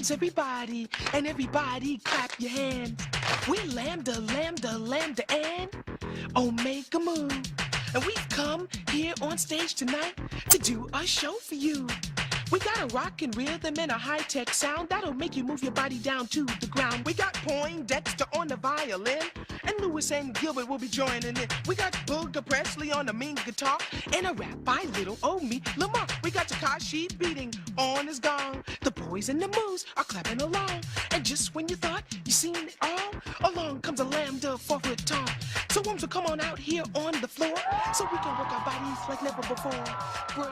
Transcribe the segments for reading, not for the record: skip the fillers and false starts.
hands, everybody, and everybody clap your hands. We lambda, lambda, lambda, and Omega Mu. And we've come here on stage tonight to do a show for you. We got a rockin' rhythm and a high-tech sound that'll make you move your body down to the ground. We got Poindexter on the violin, and Lewis and Gilbert will be joining in. We got Booger Presley on the mean guitar, and a rap by little old me, Lamar. We got Takashi beating on his gong. The boys and the moves are clapping along. And just when you thought you seen it all, along comes a lambda 4-foot tall. So Worms will come on out here on the floor, so we can work our bodies like never before. Break.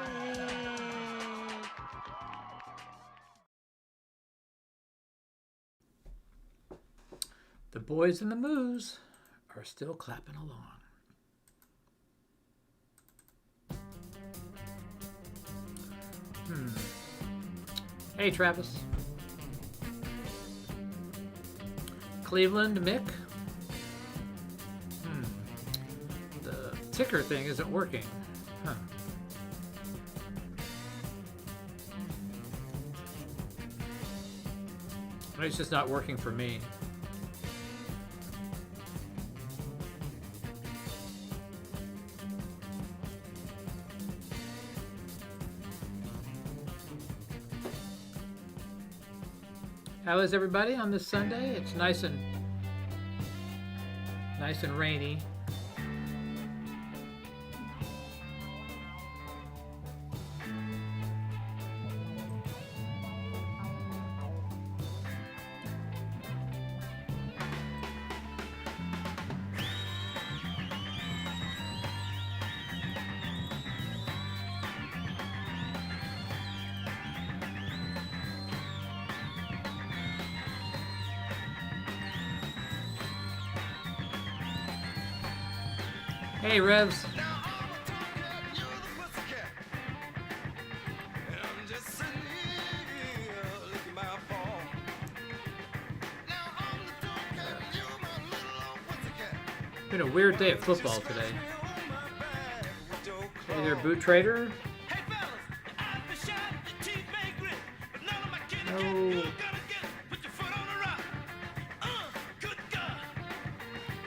The boys and the moos are still clapping along. Hey, Travis. Cleveland, Mick. The ticker thing isn't working. Huh. Maybe it's just not working for me. How is everybody on this Sunday? It's nice and rainy. Hey, Revs. Been a weird day at football today. Hey there, Boot Trader. No.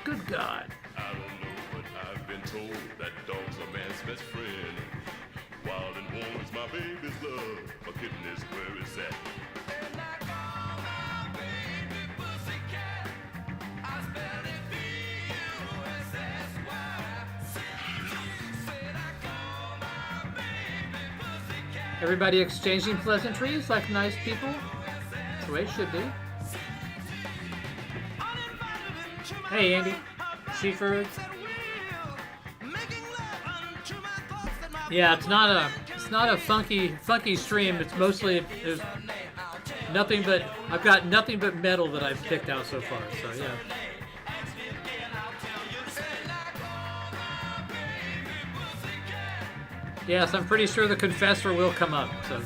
Good God. Told that dog's a man's best friend. Wild and warm is my baby's love. A kitten is where it's at. And I call my baby pussycat. I spell it B-U-S-S-Y. Said I call my baby pussycat. Everybody exchanging pleasantries like nice people. That's the way it should be. Hey, Andy. Seaford. Yeah, it's not a funky stream. It's mostly there's nothing but I've got nothing but metal that I've picked out so far. So yeah. Yes, I'm pretty sure the Confessor will come up. So.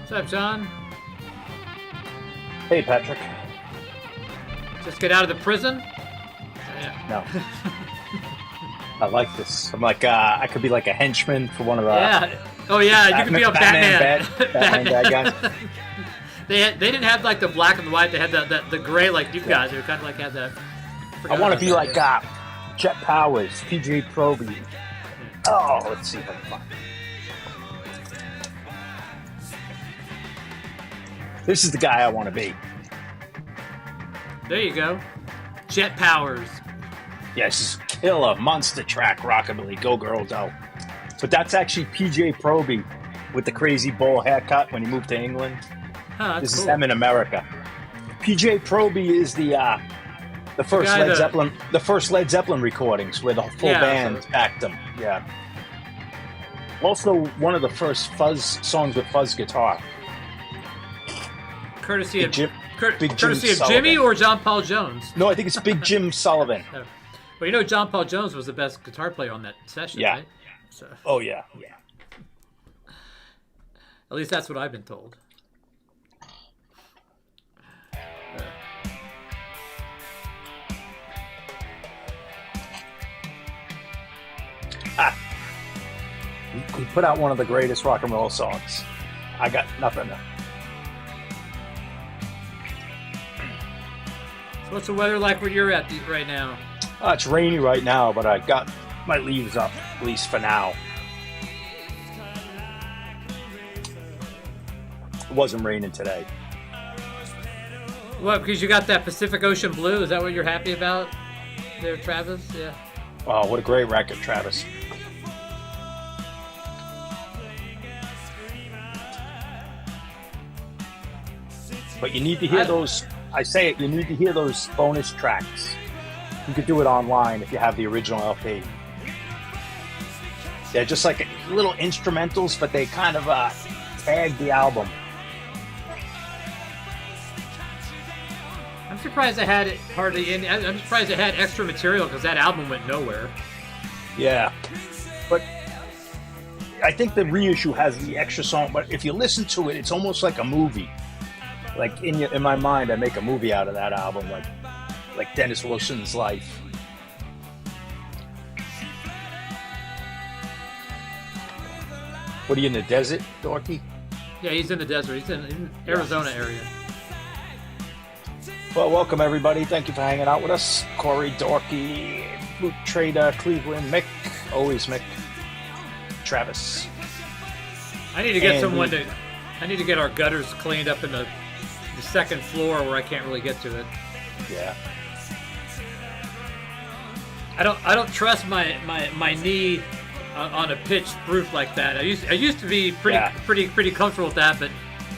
What's up, John? Hey, Patrick. Just get out of the prison? Yeah. No. I like this. I'm like, I could be like a henchman for one of the... Yeah. Oh, yeah, you could be a Batman. Batman bad guys. They didn't have, like, the black and the white. They had the gray like you guys. They kind of, like, had that... I want to be like Jet Powers, PJ Proby. Oh, let's see if I can find it. This is the guy I want to be. There you go. Jet Powers. Yeah, it's just killer monster track rockabilly. Go girl, go. But that's actually PJ Proby with the crazy bowl haircut when he moved to England. Huh, this cool. is them in America. PJ Proby is the first Led Zeppelin recordings where the full band backed them. Yeah. Also, one of the first fuzz songs with fuzz guitar. Courtesy of Big Jim courtesy of Sullivan. Jimmy or John Paul Jones. No, I think it's Big Jim Sullivan. Well, you know, John Paul Jones was the best guitar player on that session, Yeah. right? So, Oh, yeah. at least that's what I've been told. He put out one of the greatest rock and roll songs. I got nothing. So what's the weather like where you're at right now? It's rainy right now, but I got my leaves up, at least for now. It wasn't raining today. What, because you got that Pacific Ocean blue? Is that what you're happy about there, Travis? Yeah. Oh, what a great record, Travis. But you need to hear those, I say it, you need to hear those bonus tracks. You could do it online if you have the original LP. They're just like little instrumentals, but they kind of tag the album. I'm surprised I had it hardly in. I'm surprised it had extra material because that album went nowhere. Yeah. But I think the reissue has the extra song, but if you listen to it, it's almost like a movie. Like in my mind, I make a movie out of that album, like Dennis Wilson's life. What are you in the desert, Dorky? Yeah, he's in the desert. He's in Arizona area. Well, welcome everybody. Thank you for hanging out with us. Corey, Dorky, Boot Trader, Cleveland, Mick, always Mick, Travis. I need to get someone to. I need to get our gutters cleaned up in the second floor where I can't really get to it. Yeah. I don't trust my knee on a pitched roof like that. I used to be pretty comfortable with that, but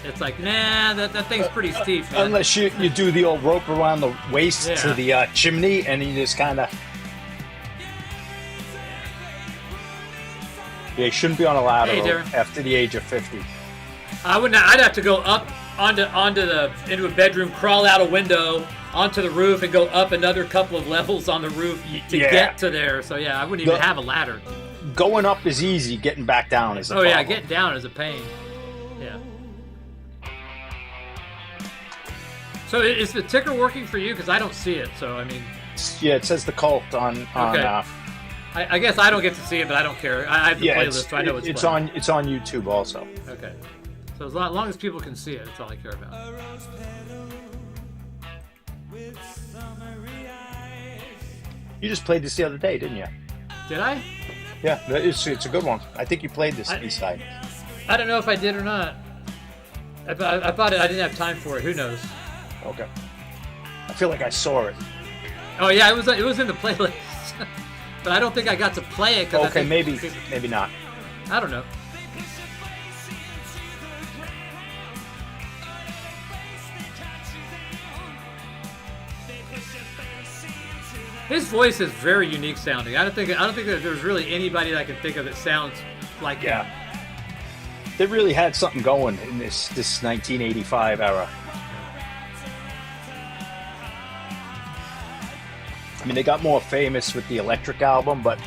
it's like, nah, that thing's pretty steep, man. Unless you do the old rope around the waist to the chimney, and you just kind of. Yeah, you shouldn't be on a ladder after the age of 50. I wouldn't. I'd have to go up into a bedroom, crawl out a window onto the roof, and go up another couple of levels on the roof to get to there. So yeah, I wouldn't even have a ladder. Going up is easy. Getting back down is a problem. Yeah, getting down is a pain. Yeah. So is the ticker working for you? Because I don't see it. So I mean. Yeah, it says the cult on. Okay. I guess I don't get to see it, but I don't care. I have the playlist, so I know it's on. It's on YouTube also. Okay. So as long as people can see it, that's all I care about. You just played this the other day, didn't you? Did I? Yeah, it's a good one. I think you played this B-side. I don't know if I did or not. I thought I didn't have time for it. Who knows? Okay. I feel like I saw it. Oh yeah, it was in the playlist, but I don't think I got to play it. Okay, maybe not. I don't know. His voice is very unique sounding. I don't think that there's really anybody that I can think of that sounds like him. They really had something going in this 1985 era. I mean, they got more famous with the Electric album, but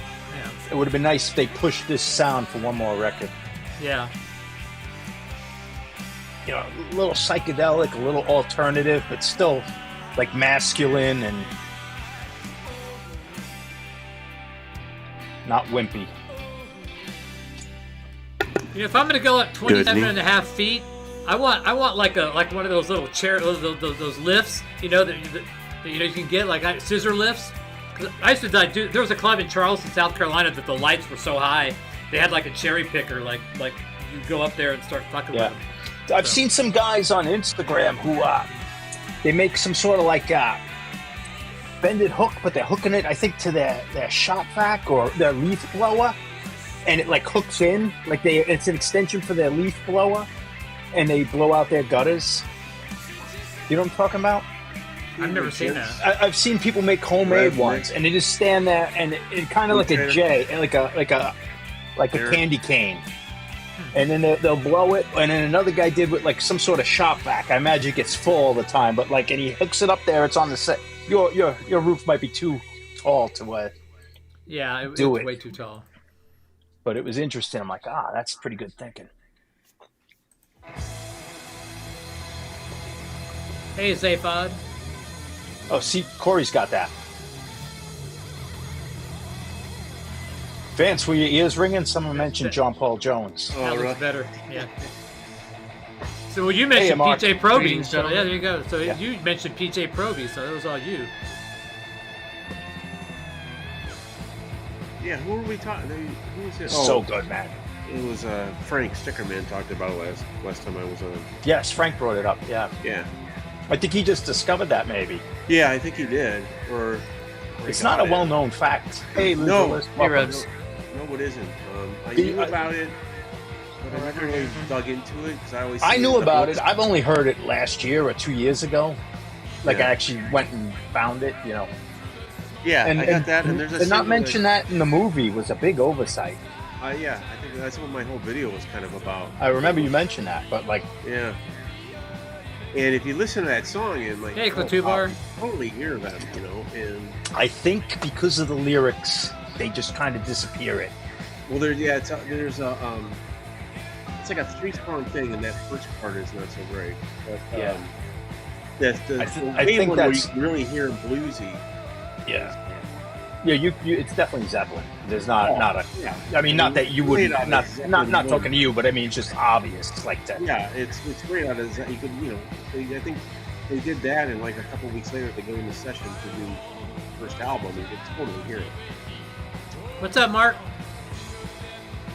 it would have been nice if they pushed this sound for one more record. Yeah. You know, a little psychedelic, a little alternative, but still like masculine and not wimpy. You know, if I'm gonna go up 27.5 feet, I want like one of those little those lifts, you know, that you can get like scissor lifts. 'Cause I used to there was a club in Charleston, South Carolina, that the lights were so high, they had like a cherry picker, like you go up there and start fucking with them. I've seen some guys on Instagram who they make some sort of like bended hook, but they're hooking it, I think, to their shop vac or their leaf blower, and it like hooks in, like it's an extension for their leaf blower, and they blow out their gutters. You know what I'm talking about? I've never seen that. I've seen people make homemade ones, and they just stand there, and it kind of like a J, like a like a candy cane. And then they'll blow it, and then another guy did with like some sort of shop vac. I imagine it gets full all the time, but like, and he hooks it up there. It's on the set. Your roof might be too tall to it's do it. Way too tall. But it was interesting. I'm like, that's pretty good thinking. Hey, Zaphod. Oh, see, Corey's got that. Vance, were your ears ringing? Someone mentioned John Paul Jones. That looks better. Yeah. So you mentioned PJ Proby. So yeah, there you go. So you mentioned PJ Proby. So that was all you. Yeah, who were we talking? Who was it? So good, man. It was Frank Stickerman talked about it last time I was on. Yes, Frank brought it up. Yeah. Yeah. I think he just discovered that, maybe. Yeah, I think he did. Or it's not a well-known fact. Hey, no, hey, Revs. No, it isn't. I knew about it, but I never really dug into it because I knew about it. I've only heard it last year or 2 years ago. Like, I actually went and found it, you know. Yeah, I got that. And there's a not mention that in the movie was a big oversight. Yeah, I think that's what my whole video was kind of about. I remember you mentioned that, but like, yeah. And if you listen to that song, and like, hey, Klatubar, totally hear them, you know. And I think because of the lyrics, they just kind of disappear it. Well, there's it's like a 3-song thing, and that first part is not so great. But, yeah. I think that's where you can really hear bluesy. Yeah. Yeah, it's definitely Zeppelin. There's not a. Yeah. I mean, not that you wouldn't. Not talking to you, but I mean, it's just obvious. It's like that. Yeah, it's great out of you could, you know. I think they did that, and like a couple weeks later, they go into session to do the first album, and you could totally hear it. What's up, Mark?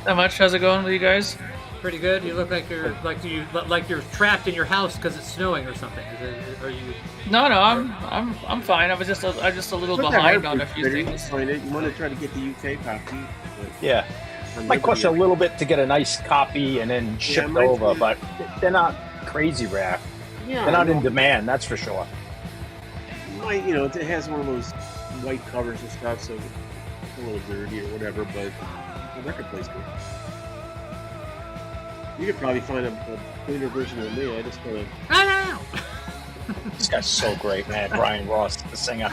Not much. How's it going with you guys? Pretty good. You look like you're trapped in your house because it's snowing or something. Are you? No, I'm fine. I'm just a little behind on a few things. You want to try to get the UK copy? Yeah. Might cost you a little bit to get a nice copy and then shipped over, but they're not crazy rare. Yeah, they're not in demand, that's for sure. You know, it has one of those white covers and stuff, so it's a little dirty or whatever, but the record plays good. You could probably find a cleaner version of me. I just gotta. I know. This guy's so great, man. Brian Ross, the singer.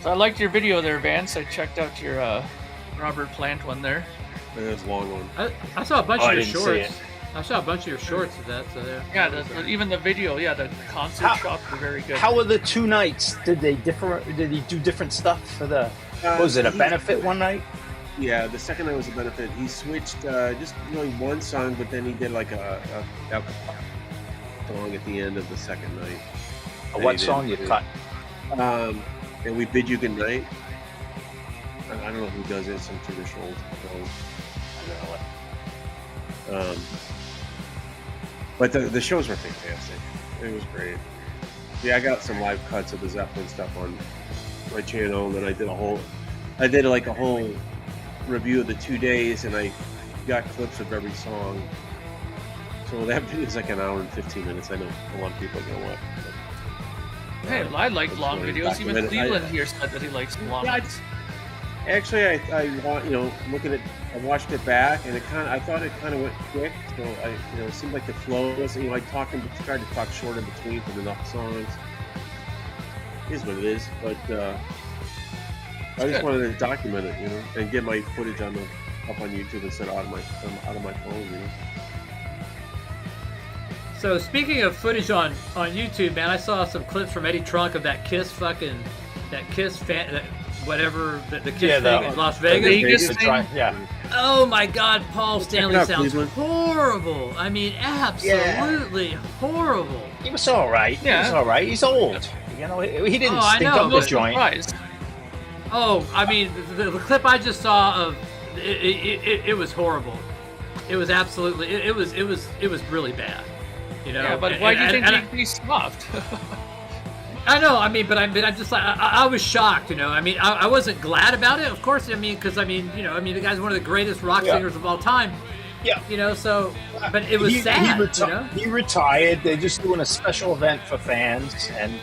So I liked your video there, Vance. I checked out your Robert Plant one there. That's a long one. I saw a bunch of your shorts. I saw a bunch of your shorts of that. So there. Yeah, even the video. Yeah, the concert shots were very good. How were the 2 nights? Did he do different stuff for the? Was it a benefit one night? Yeah, the second night was a benefit. He switched just really one song, but then he did like a song at the end of the second night. What song you cut? And We Bid You Good Night. I don't know who does it. Some traditional. But the shows were fantastic. It was great. Yeah, I got some live cuts of the Zeppelin stuff on my channel, and then I did a whole review of the 2 days, and I got clips of every song. So that video is like an hour and 15 minutes. I know a lot of people are gonna watch. Hey, I like long videos. Even Cleveland here said that he likes long ones. Actually, I want, you know, I watched it back, and I thought it kind of went quick. So it seemed like the flow was, you know, I tried to talk short in between for enough songs. It is what it is, but I just wanted to document it, you know, and get my footage up on YouTube instead of out of my phone, you know. So speaking of footage on YouTube, man, I saw some clips from Eddie Trunk of that Kiss fan. Whatever the Kiss thing in Las Vegas. Yeah. Oh my God, Paul Stanley sounds horrible. I mean, absolutely horrible. He was all right. Yeah. He was all right. He's old. You know, he didn't stink up the joint. Surprised. Oh, I mean, the clip I just saw of it was horrible. It was absolutely it was really bad. You know. Yeah, but why do you think he scoffed? I know. I mean, but I'm just like I was shocked. You know. I mean, I wasn't glad about it. Of course. I mean, because the guy's one of the greatest rock singers of all time. Yeah. You know. So, but it was sad. He retired. They're just doing a special event for fans, and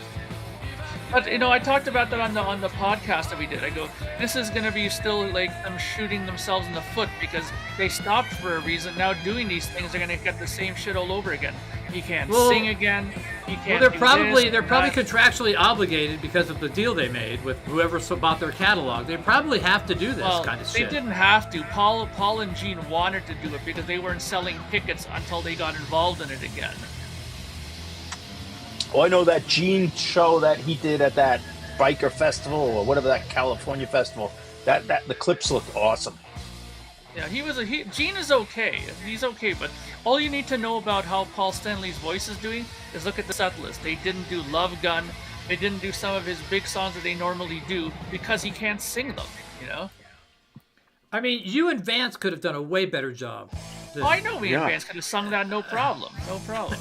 But you know, I talked about that on the podcast that we did. I go, this is gonna be still like them shooting themselves in the foot because they stopped for a reason. Now doing these things, they're gonna get the same shit all over again. He can't sing again. He can't. Well, they're probably contractually obligated because of the deal they made with whoever bought their catalog. They probably have to do this kind of shit. They didn't have to. Paul and Gene wanted to do it because they weren't selling tickets until they got involved in it again. Oh, I know that Gene show that he did at that biker festival or whatever, that California festival. That the clips looked awesome. Yeah, Gene is okay. He's okay, but all you need to know about how Paul Stanley's voice is doing is look at the set list. They didn't do Love Gun. They didn't do some of his big songs that they normally do because he can't sing them, you know? I mean, you and Vance could have done a way better job. I know me and Vance could have sung that no problem. No problem.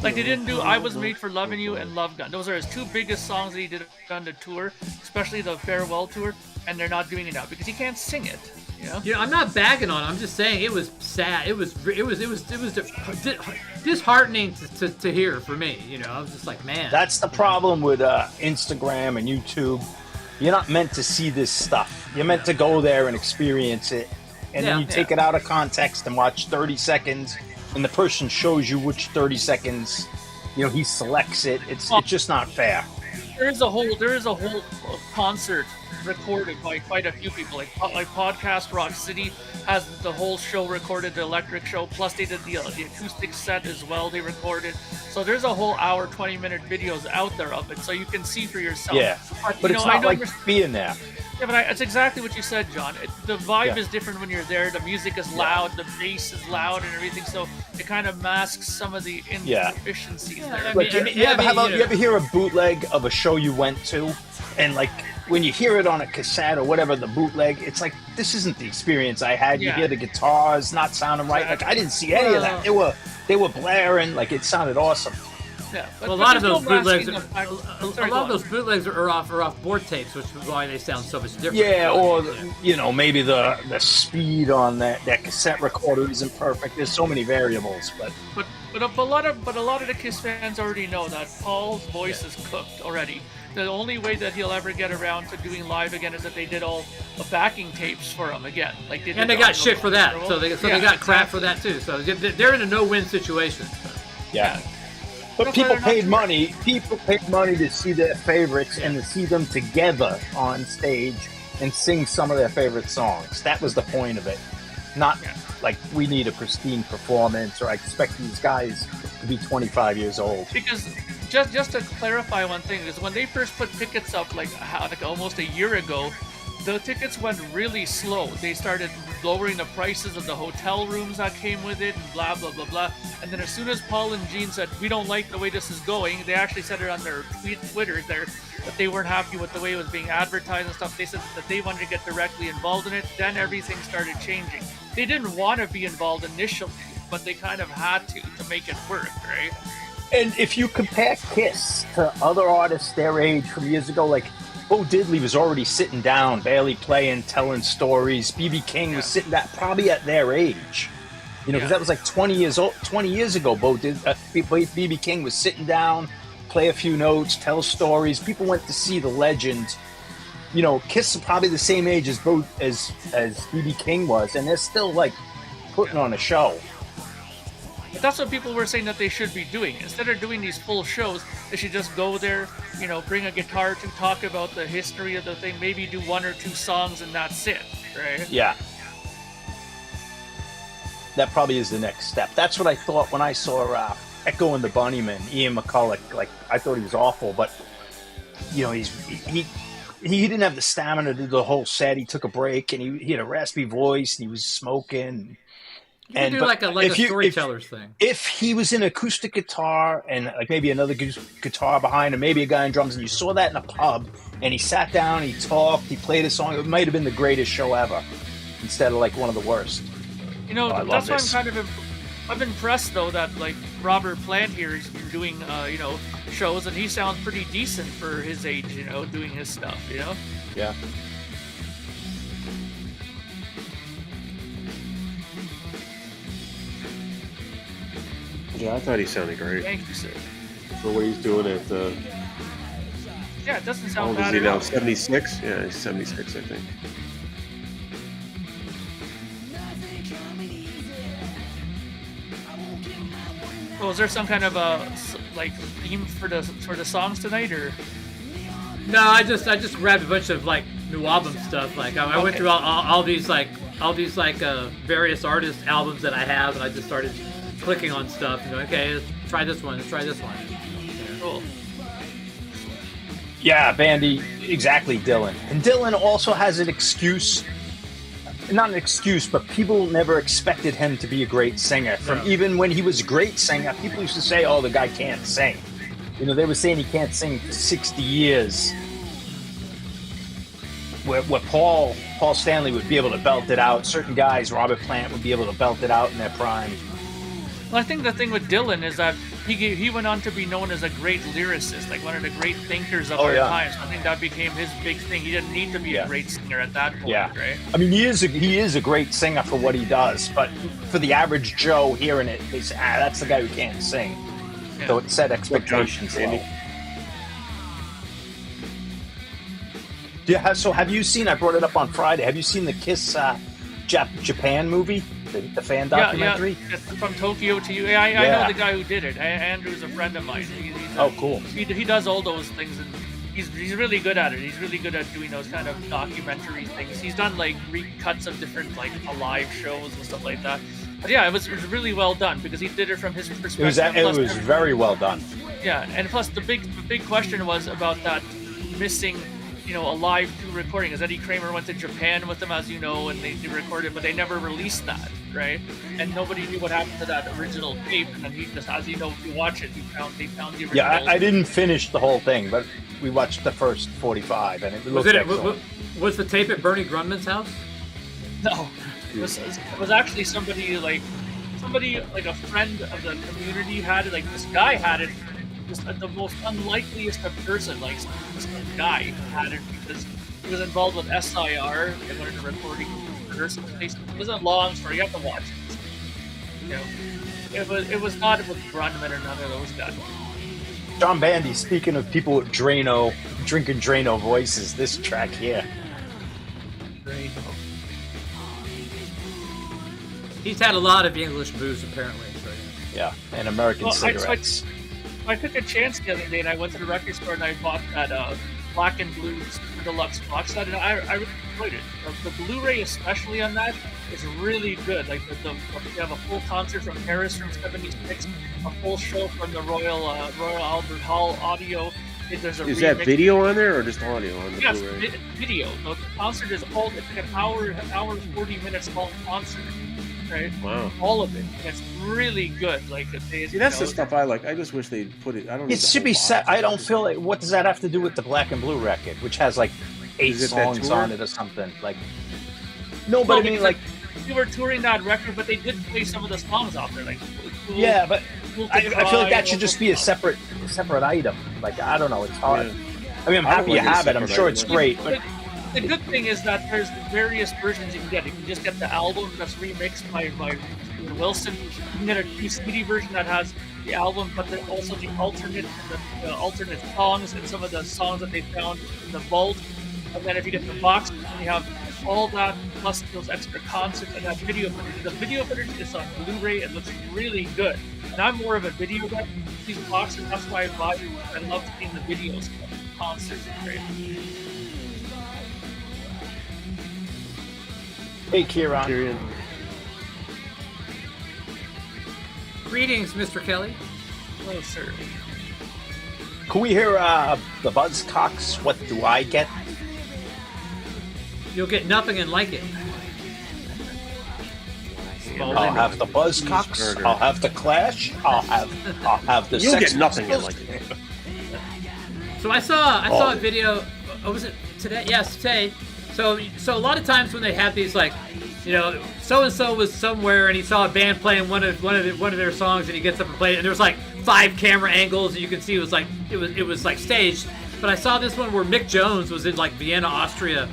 Like, they didn't do I Was Made for Loving You and Love Gun. Those are his two biggest songs that he did on the tour, especially the farewell tour, and they're not doing it now because he can't sing it. You know? I'm not bagging on it. I'm just saying it was sad. It was disheartening to hear for me. You know, I was just like, man. That's the problem with Instagram and YouTube. You're not meant to see this stuff. You're meant to go there and experience it, and then you take it out of context and watch 30 seconds. And the person shows you which 30 seconds, you know, he selects it. It's just not fair. There is a whole concert recorded by quite a few people. Like Podcast Rock City has the whole show recorded, the electric show. Plus they did the acoustic set as well. They recorded. So there's a whole hour, 20-minute videos out there of it, so you can see for yourself. Yeah, but it's not like being there. Yeah, but it's exactly what you said, John. The vibe is different when you're there. The music is loud, the bass is loud, and everything. So it kind of masks some of the inefficiencies there. Like, you ever hear a bootleg of a show you went to, and like when you hear it on a cassette or whatever, the bootleg, it's like, this isn't the experience I had. You hear the guitars not sounding right. Like, I didn't see any of that. They were blaring. Like, it sounded awesome. Yeah, but a lot of those bootlegs, a lot of those bootlegs are off board tapes, which is why they sound so much different. Yeah, or you know, maybe the speed on that cassette recorder isn't perfect. There's so many variables, but a lot of the Kiss fans already know that Paul's voice is cooked already. The only way that he'll ever get around to doing live again is that they did all the backing tapes for him again. Like they got shit for that, so they got crap for that too. So they're in a no-win situation. Yeah. But people paid money. People paid money to see their favorites and to see them together on stage and sing some of their favorite songs. That was the point of it. Not like we need a pristine performance or I expect these guys to be 25 years old. Because just to clarify one thing is when they first put tickets up like almost a year ago, the tickets went really slow. They started lowering the prices of the hotel rooms that came with it and blah, blah, blah, blah. And then as soon as Paul and Gene said, we don't like the way this is going, they actually said it on their Twitters there that they weren't happy with the way it was being advertised and stuff. They said that they wanted to get directly involved in it. Then everything started changing. They didn't want to be involved initially, but they kind of had to make it work, right? And if you compare Kiss to other artists their age from years ago, like Bo Diddley was already sitting down, barely playing, telling stories. B.B. King was sitting down, probably at their age. You know, because that was like 20 years old. 20 years ago, B.B. King was sitting down, play a few notes, tell stories. People went to see the legend. You know, Kiss are probably the same age as B.B. King was, and they're still like putting on a show. But that's what people were saying that they should be doing. Instead of doing these full shows, they should just go there, you know, bring a guitar to talk about the history of the thing, maybe do one or two songs and that's it, right? Yeah. That probably is the next step. That's what I thought when I saw Echo and the Bunnymen, Ian McCulloch. Like, I thought he was awful, but, you know, he didn't have the stamina to do the whole set. He took a break, and he had a raspy voice, and he was smoking. You can do like a storyteller's thing. If he was in acoustic guitar and like maybe another guitar behind him, maybe a guy on drums, and you saw that in a pub, and he sat down, he talked, he played a song, it might have been the greatest show ever, instead of like one of the worst. You know, that's why I'm impressed though that like Robert Plant here is doing you know, shows, and he sounds pretty decent for his age, you know, doing his stuff, you know. Yeah. Yeah, I thought he sounded great. Thank you, sir. For what he's doing at the Yeah, it doesn't How sound old is bad he at now? all. 76? Yeah, he's 76, I think. So is there some kind of a like theme for the songs tonight, or? No, I just grabbed a bunch of like new album stuff. Like I went Okay. through all these various artist albums that I have, and I just started clicking on stuff. And going, okay, let's try this one. Let's try this one. Cool. Yeah, Bandy, exactly, Dylan. And Dylan also has an excuse, not an excuse, but people never expected him to be a great singer. From No. even when he was a great singer, people used to say, oh, the guy can't sing. You know, they were saying he can't sing for 60 years. Where Paul Stanley would be able to belt it out. Certain guys, Robert Plant, would be able to belt it out in their prime. Well, I think the thing with Dylan is that he went on to be known as a great lyricist, like one of the great thinkers of our yeah. times. I think that became his big thing. He didn't need to be a great singer at that point, Yeah. right? I mean, he is a great singer for what he does, but for the average Joe hearing it, they say, that's the guy who can't sing. Yeah. So it set expectations low. So have you seen, I brought it up on Friday, have you seen the Kiss Japan movie, the fan documentary? Yeah, from Tokyo to you. I know the guy who did it. Andrew's a friend of mine. Cool. He does all those things, and he's really good at it. He's really good at doing those kind of documentary things. He's done like recuts of different like live shows and stuff like that. But yeah, it was really well done because he did it from his perspective. It was very well done. Yeah, and plus the big question was about that missing, a live recording. Is Eddie Kramer went to Japan with them, as you know, and they recorded, but they never released that, right? And nobody knew what happened to that original tape. And then he just, as you know, if you watch it, they found the original. Yeah, I didn't finish the whole thing, but we watched the first 45, and it looked excellent. Was the tape at Bernie Grundman's house? No, it was actually somebody like a friend of the community had it. Like this guy had it. Just the most unlikeliest of person, like this guy had it because he was involved with SIR. They wanted a recording rehearsal place. It was a long story. You have to watch it. It was not with Grundman or none of those guys. John Bandy, speaking of people with drinking Drano voices, this track here. Drano. He's had a lot of English booze, apparently. So, yeah, and American cigarettes. I took a chance the other day, and I went to the record store and I bought that Black and Blue Super Deluxe box set, and I really enjoyed it. The Blu-ray, especially on that, is really good. Like you have a full concert from Paris from '76, a full show from the Royal Albert Hall audio. There's a Is that video on there or just audio on the Yes, Blu-ray? video. The concert is all, it's like an hour and 40 minutes long concert. Right? Wow. All of it. It's really good. Like See, that's the stuff I like. I just wish they'd put it. I don't. It should be set. I don't feel like. What does that have to do with the Black and Blue record, which has like 8 songs on it or something? Like, no, but I mean, like, we were touring that record, but they did play some of the songs off there. Like, yeah, but I feel like that should just be a separate item. Like, I don't know. It's hard. Yeah. I mean, I'm happy you have it. I'm sure it's great, but. The good thing is that there's various versions you can get. You can just get the album that's remixed by Wilson. You can get a 2 CD version that has the album, but then also the alternate and the alternate songs and some of the songs that they found in the vault. And then if you get the box, you have all that plus those extra concerts and that video footage. The video footage is on Blu-ray. It looks really good. And I'm more of a video guy. These boxes, that's why I buy them. I love seeing the videos of the concerts. Right? Hey, Kieran. Greetings, Mr. Kelly. Hello, sir. Can we hear the Buzzcocks? What do I get? You'll get nothing and like it. I'll have the Buzzcocks. I'll have the Clash. I'll have the. You'll Sex get nothing and Pistols. like it. So I saw a video. Oh, was it today? Yes, today. So a lot of times when they have these, like, so and so was somewhere and he saw a band playing one of their songs and he gets up and plays it, and there's like 5 camera angles and you can see it was like staged. But I saw this one where Mick Jones was in like Vienna, Austria,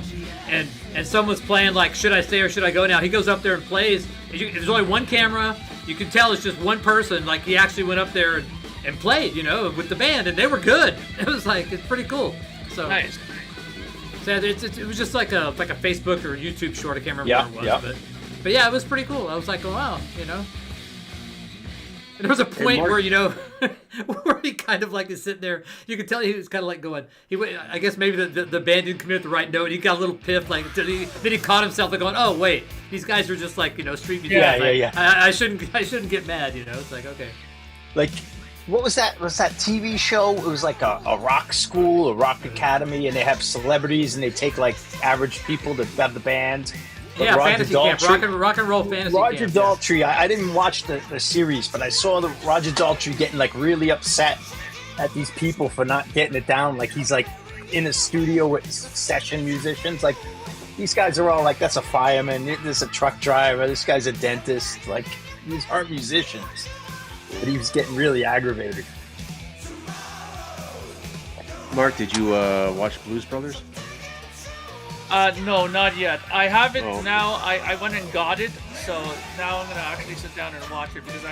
and someone's playing like Should I Stay or Should I Go Now. He goes up there and plays. There's only one camera. You can tell it's just one person. Like he actually went up there and played, with the band, and they were good. It was like, it's pretty cool. So Nice. So it was just like a Facebook or YouTube short. I can't remember Yeah, what it yeah. was, but yeah, it was pretty cool. I was like, oh, wow, you know. And there was a point Mark- where, you know, where he kind of like is sitting there. You could tell he was kind of like going. I guess maybe the band didn't come in at the right note. He got a little piff. Like then he caught himself like going, oh wait, these guys are just like, you know, street musicians. Yeah. I shouldn't get mad. You know, it's like, okay. Like, what was that? Was that TV show? It was like a rock school, a rock academy, and they have celebrities, and they take like average people to have the band. But Yeah, Roger fantasy camp, Daltrey- rock and roll fantasy Roger camp. Yeah. Daltrey, I didn't watch the series, but I saw the Roger Daltrey getting like really upset at these people for not getting it down. Like he's like in a studio with session musicians. Like these guys are all like, that's a fireman, this is a truck driver, this guy's a dentist. Like these aren't musicians. But he was getting really aggravated. Mark, did you watch Blues Brothers? No, not yet. I have it Oh. now. I went and got it, so now I'm gonna actually sit down and watch it because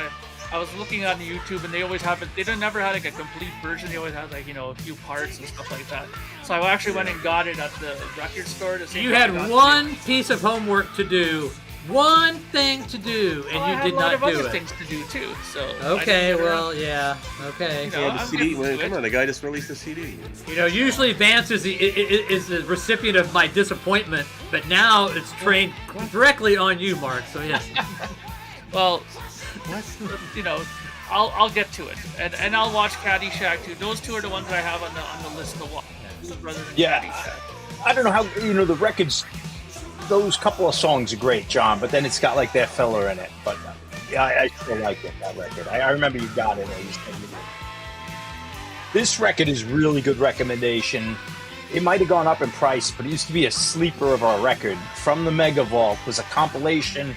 I was looking on YouTube and they always have it. They don't never had like a complete version. They always had like, you know, a few parts and stuff like that. So I actually went and got it at the record store. To see You if I had got one piece of homework to do, one thing to do, and I you had did a lot not of do other it. things to do too. So I Okay, didn't get around. well, yeah, okay. You know, Yeah, the I'm CD. getting to Come it. on, the guy just released a CD. You know, usually Vance is the recipient of my disappointment, but now it's trained directly on you, Mark. So yes. Well, you know, I'll get to it, and I'll watch Caddyshack too. Those two are the ones that I have on the list to watch. Blues Brothers and Yeah. Caddyshack. I don't know how, you know, the records, those couple of songs are great, John, but then it's got like their filler in it. But yeah, I still like it, that record. I remember you got it. I used to read it. This record is really good recommendation. It might have gone up in price, but it used to be a sleeper of our record. From the Mega Vault was a compilation.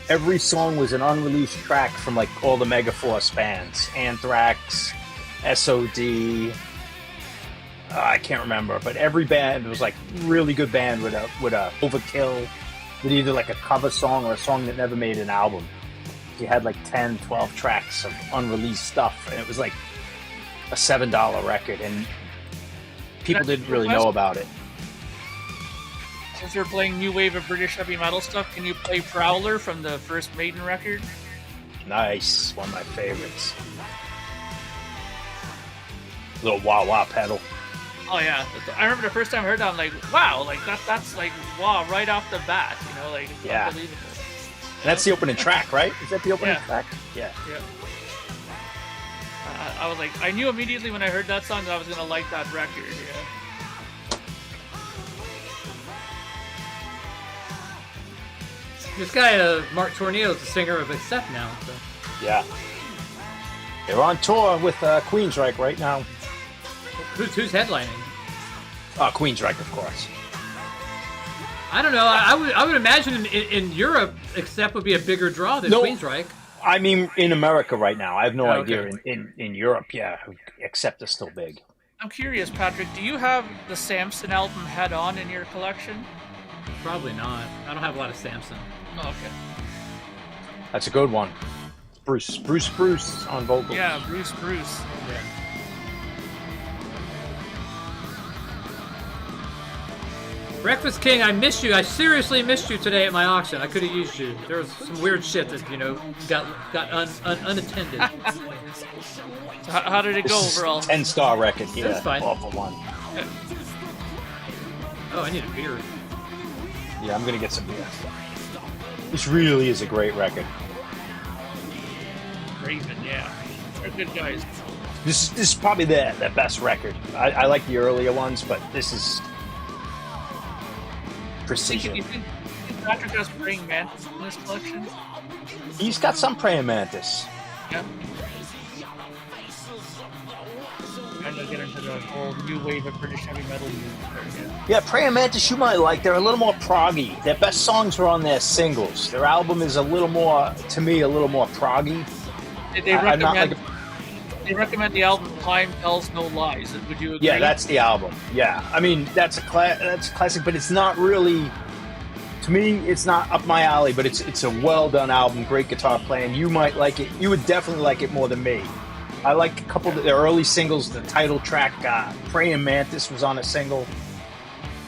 Every song was an unreleased track from like all the Megaforce bands. Anthrax, SOD, I can't remember, but every band was like really good band with a overkill with either like a cover song or a song that never made an album. You had like 10, 12 tracks of unreleased stuff, and it was like a $7 record, and people didn't really know about it. Since you're playing new wave of British heavy metal stuff, can you play Prowler from the first Maiden record? Nice, one of my favorites. Little wah wah pedal. Oh yeah, I remember the first time I heard that, I'm like, wow, like that's like wow, right off the bat, you know, like it's Yeah. unbelievable. That's the opening track, right? Is that the opening Yeah. track? Yeah. Yeah. I was like, I knew immediately when I heard that song that I was gonna like that record. Yeah. This guy, Mark Tornillo, is the singer of Accept now. So. Yeah. They're on tour with Queensryche right now. Who's headlining? Queensryche, of course. I don't know. I would imagine in Europe, Accept would be a bigger draw than No. Queensryche. I mean, in America right now. I have no Oh, idea okay. in Europe, yeah. Accept is still big. I'm curious, Patrick, do you have the Samson album Head On in your collection? Probably not. I don't have a lot of Samson. Oh, okay. That's a good one. Bruce on vocals. Yeah, Bruce. Yeah. Breakfast King, I missed you. I seriously missed you today at my auction. I could have used you. There was some weird shit that, you know, got unattended. So how did it go This is overall? 10-star record. Yeah, That's fine. awful one. Oh, I need a beer. Yeah, I'm gonna get some beer. This really is a great record. Raven, yeah. They're good guys. This is probably the best record. I like the earlier ones, but this is precision. You think Patrick has Praying Mantis in this collection? He's got some Praying Mantis. Yeah. And they'll get into the whole new wave of British heavy metal music. Yeah, Praying Mantis you might like. They're a little more proggy. Their best songs are on their singles. Their album is a little more, to me, a little more proggy. They I'm not recommend, like they recommend the album Time Tells No Lies. Would you agree? Yeah, that's the album. Yeah, I mean that's a classic, but it's not really. To me, it's not up my alley. But it's a well done album. Great guitar playing. You might like it. You would definitely like it more than me. I like a couple of their early singles. The title track, "Praying Mantis," was on a single,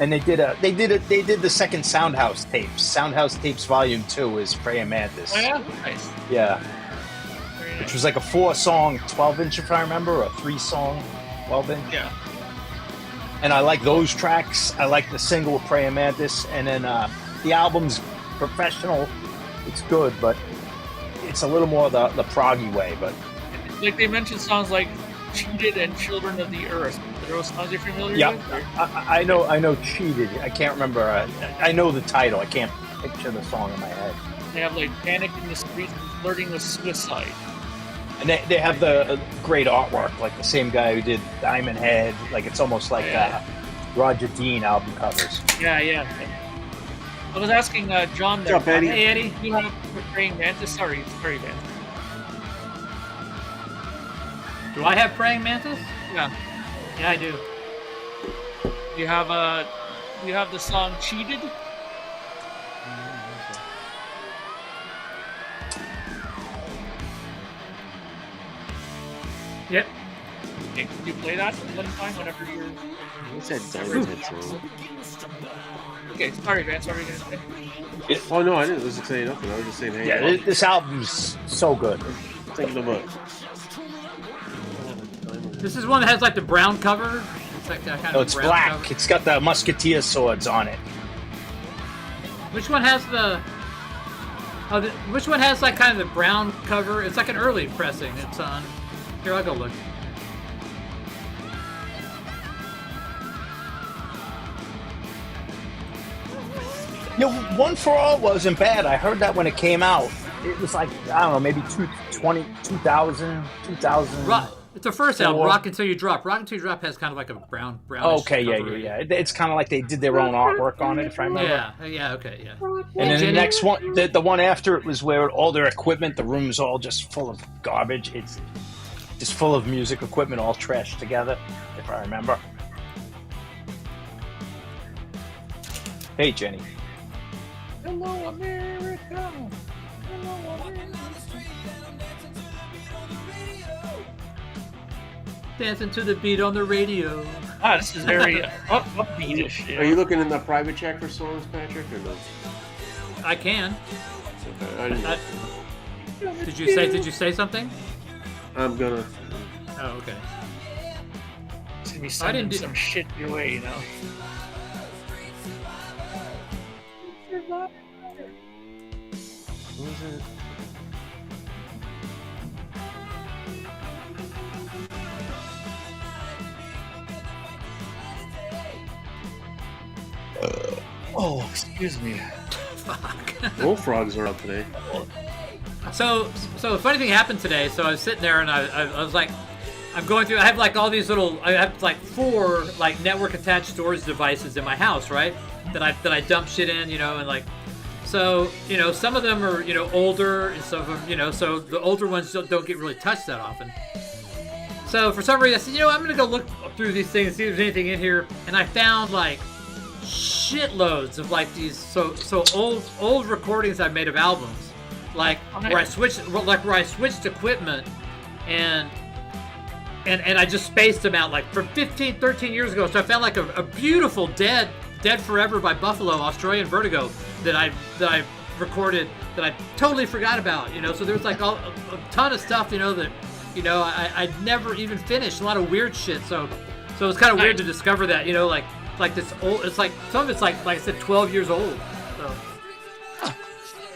and they did the second Soundhouse tapes. Soundhouse tapes Volume 2 is "Praying Mantis." Oh yeah, nice. Yeah, Very which nice. was like a 4-song 12-inch, if I remember, or a 3-song 12-inch. Yeah. And I like those tracks. I like the single "Praying Mantis," and then the album's professional. It's good, but it's a little more the proggy way. But Like they mentioned songs like "Cheated" and "Children of the Earth." Are those songs you're familiar yeah, with? Or- I know "Cheated." I can't remember. I know the title. I can't picture the song in my head. They have like "Panic in the Streets" and "Flirting with Suicide." And they have the great artwork, like the same guy who did Diamond Head. Like it's almost like Yeah. Roger Dean album covers. Yeah. I was asking John there. What's up, Eddie? Hey, Eddie, you have Praying Mantis? Sorry, man. Do I have praying mantis? Yeah. Yeah, I do. You have the song "Cheated." Yep. Okay, can you play that one time whenever you're? What's that Diamond Head song? Okay, sorry, man. Sorry. Oh no, I didn't was saying nothing. I was just saying, hey, Yeah, this album's so good. thinking about. This is one that has like the brown cover. It's like that kind No, of it's brown black. cover. It's got the musketeer swords on it. Which one has the? Oh, which one has like kind of the brown cover? It's like an early pressing. It's on. Here, I'll go look. You know, One for All wasn't bad. I heard that when it came out. It was like, I don't know, maybe 2000. Right. It's the first album, Four. Rock Until You Drop. Rock Until You Drop has kind of like a brownish Okay, cover. yeah. It's kind of like they did their own artwork on it, if I remember. Yeah, okay, yeah. And then Jenny? the next one, the one after it was where all their equipment, the room's all just full of garbage. It's just full of music equipment all trashed together, if I remember. Hey, Jenny. Hello, America. Hello, America. Dancing to the beat on the radio. Ah, this is very upbeatish. Are you looking in the private check for songs, Patrick, or no? I can. Okay, I didn't. Did you say something? I'm gonna. Oh, okay. It's gonna be I sending didn't do- some shit your way, you know. What was it? Oh, excuse me. Fuck. Bullfrogs are out today. So a funny thing happened today. So I was sitting there and I was like, I'm going through. I have like all these little. I have like 4 like network attached storage devices in my house, right? That I dump shit in, you know, and like. So you know, some of them are older, and some of them so the older ones don't get really touched that often. So for some reason I said, I'm gonna go look through these things, see if there's anything in here, and I found like shitloads of like these so old recordings I made of albums, like where I switched equipment, and I just spaced them out like from 13 years ago. So I found like a beautiful Dead Forever by Buffalo, Australian Vertigo that I recorded that I totally forgot about. So there's like a ton of stuff that I'd never even finished. A lot of weird shit. So it's kind of weird to discover that like this old. It's like some of it's like I said, 12 years old. So.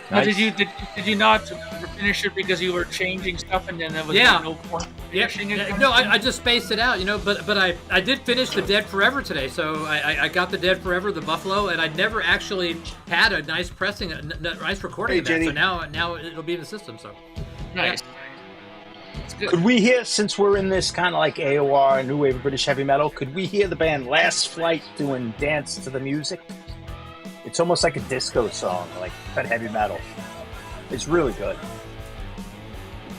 Now, did you not finish it because you were changing stuff and then there was no point finishing it? No, I just spaced it out, but I did finish the Dead Forever today, so I got the Dead Forever, the Buffalo, and I'd never actually had a nice pressing, a nice recording of that, Jenny. so now it'll be in the system, so. Nice. It's good. Could we hear, since we're in this kind of like AOR, New Wave of British Heavy Metal, could we hear the band Last Flight doing Dance to the Music? It's almost like a disco song, like that heavy metal. It's really good.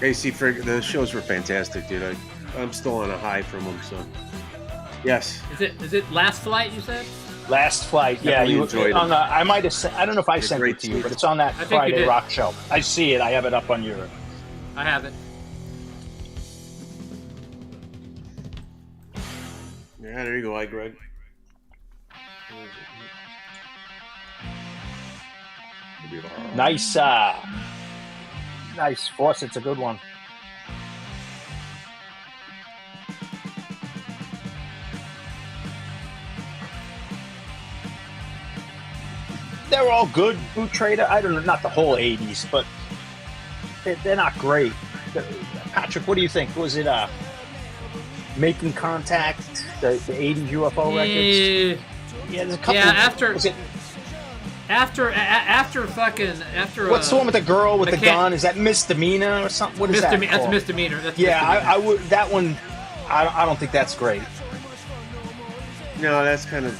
AC Frig, the shows were fantastic, dude. I'm still on a high from them, so. Yes. Is it Last Flight, you said? Last Flight, yeah. Definitely enjoyed on it. the, I might have sent, I don't know if I sent great it to you, tweet. but it's on that I think you Friday did. Rock Show. I see it. I have it up on your. I have it. Yeah, there you go, Greg. Nice, nice. Fawcett's a good one. They're all good. Boot Trader. I don't know, not the whole '80s, but they're not great. Patrick, what do you think? Was it Making Contact, the '80s UFO records? Yeah, there's a couple. Yeah, after. What's the one with the girl with the gun? Is that Misdemeanor or something? What is that called? That's Misdemeanor. That's yeah, Misdemeanor. I would. That one, I don't think that's great. No, that's kind of.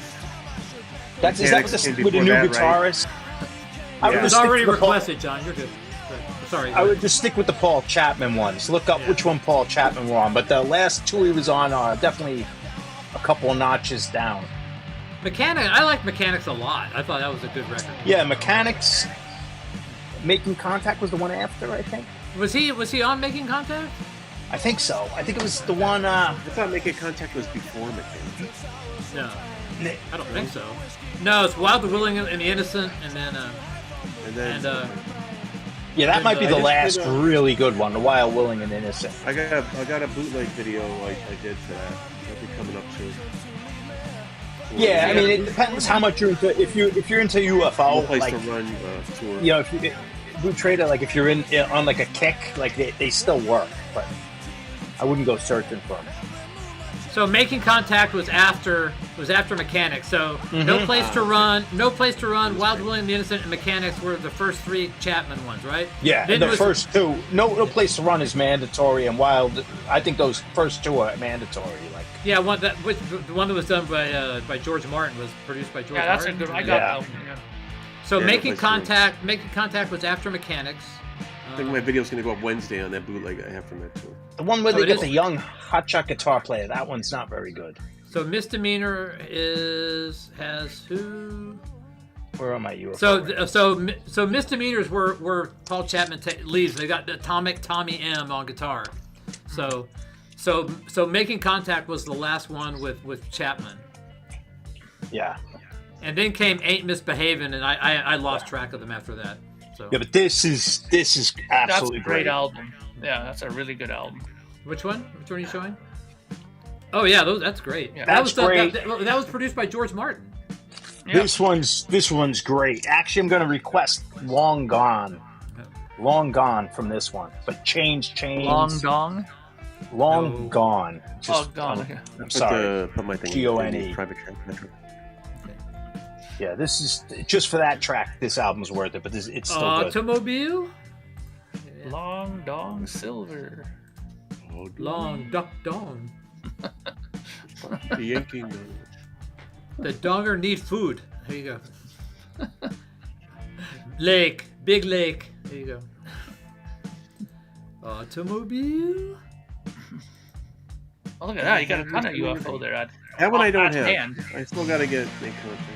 Is that with the new guitarist? Right? It was already requested, John. You're good. Sorry. I would just stick with the Paul Chapman ones. Look up which one Paul Chapman were on. But the last two he was on are definitely a couple of notches down. I like Mechanics a lot. I thought that was a good record. Yeah, Mechanics. Making Contact was the one after, I think. Was he on Making Contact? I think so. I think it was the one. I thought Making Contact was before Mechanics. No, I don't think so. No, it's Wild, the Willing, and the Innocent, and then. Yeah, that might be the last really good one, the Wild, Willing, and Innocent. I got a bootleg video I did for that. That'll be coming up soon. Yeah, I mean, it depends how much you're into. If you're into UFO, no place like, to run tour. You know, if you Boot Trader, like if you're on like a kick, like they still work, but I wouldn't go searching for them. So Making Contact was after Mechanics. So No Place to Run, Wild, Willing, and the Innocent, and Mechanics were the first three Chapman ones, right? Yeah, the first two. No Place to Run is mandatory, and Wild. I think those first two are mandatory. Like the one that was done by George Martin was produced by George Martin. Yeah, that's a good. I got that one. Yeah. So Making Contact was after Mechanics. I think my video's going to go up Wednesday on that bootleg I have from that tour. The one where they get the young hotshot guitar player, that one's not very good. So Misdemeanor has who? Where are my UFO? So Misdemeanors were Paul Chapman leads. They got Atomic Tommy M on guitar. So Making Contact was the last one with Chapman. Yeah. And then came Ain't Misbehavin', and I lost track of them after that. So. Yeah, but this is absolutely that's a great album. Yeah, that's a really good album. Which one? Which one are you showing? Oh yeah, that's great. Yeah. That's great. That was produced by George Martin. Yeah. This one's great. Actually, I'm going to request Long Gone from this one. But Change. Long Gone. Just, Gone. I'm sorry. Put my thing G-O-N-E. Private track. Yeah, this is just for that track. This album's worth it, but it's still good. Automobile. Yeah. Long Dong Silver. Long Duck Dong. The yanking. The donger need food. There you go. Lake, big lake. There you go. Automobile. Oh, look at that! You got a ton of UFO there. That one I don't have. I still got to make contact.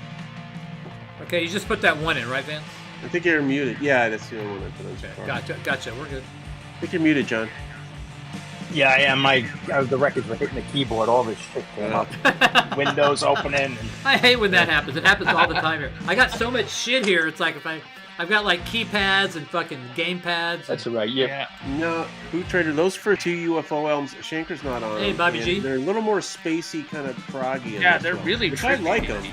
Okay, you just put that one in, right, Vance? I think you're muted. Yeah, that's the only one I put on. Okay, gotcha. We're good. I think you're muted, John. Yeah, I am. The records were hitting the keyboard. All this shit came up. Windows opening. I hate when that happens. It happens all the time here. I got so much shit here. It's like if I've got like keypads and fucking game pads. That's right. Yeah. No, Boot Trader. Those for two UFO albums. Shanker's not on. Hey, Bobby G. They're a little more spacey, kind of proggy. Yeah, they're really. I like them.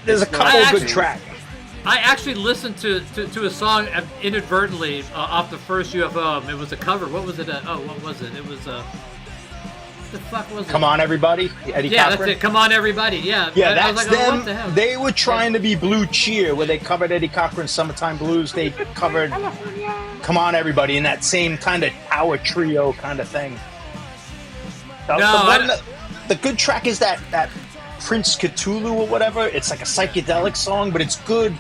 There's a couple good tracks. I actually listened to a song inadvertently off the first UFO album. It was a cover. What was it? What was it? It was what the fuck was it? Come On Everybody, Eddie Cochran. That's it. Come On Everybody. Yeah. Yeah, that's like, them. What the hell? They were trying to be Blue Cheer, where they covered Eddie Cochran's Summertime Blues. They covered Come On Everybody in that same kind of power trio kind of thing. The good track is that Prince Cthulhu or whatever. It's like a psychedelic song, but it's good,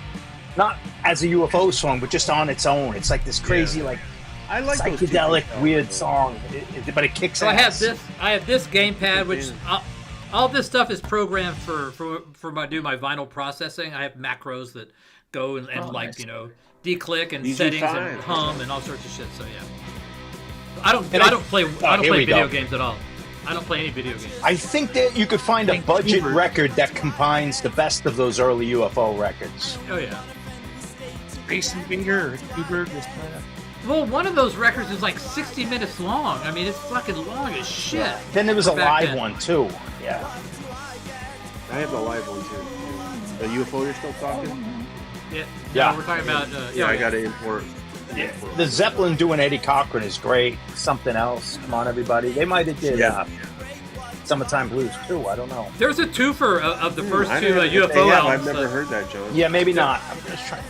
not as a UFO song, but just on its own. It's like this crazy, I like psychedelic, weird song, but it kicks ass. I have this gamepad, which all this stuff is programmed for my vinyl processing. I have macros that go and nice. Declick and settings and hum and all sorts of shit. So yeah, I don't play video games at all. I don't play any video games. I think that you could find a budget record that combines the best of those early UFO records. Oh yeah. Space Invader or Uber, this kind of. Well, one of those records is like 60 minutes long. I mean, it's fucking long as shit. Then there was a Back live then. one too. Yeah. I have the live one too. The UFO you're still talking? Yeah. Yeah. We're talking about. Yeah, I got to import. Yeah. The Zeppelin doing Eddie Cochran is great. Something else. Come on, everybody. They might have did Summertime Blues too. I don't know. There's a twofer of the first I two don't know if they UFO have. albums. I've never heard that, John. Yeah, maybe not. I'm just trying.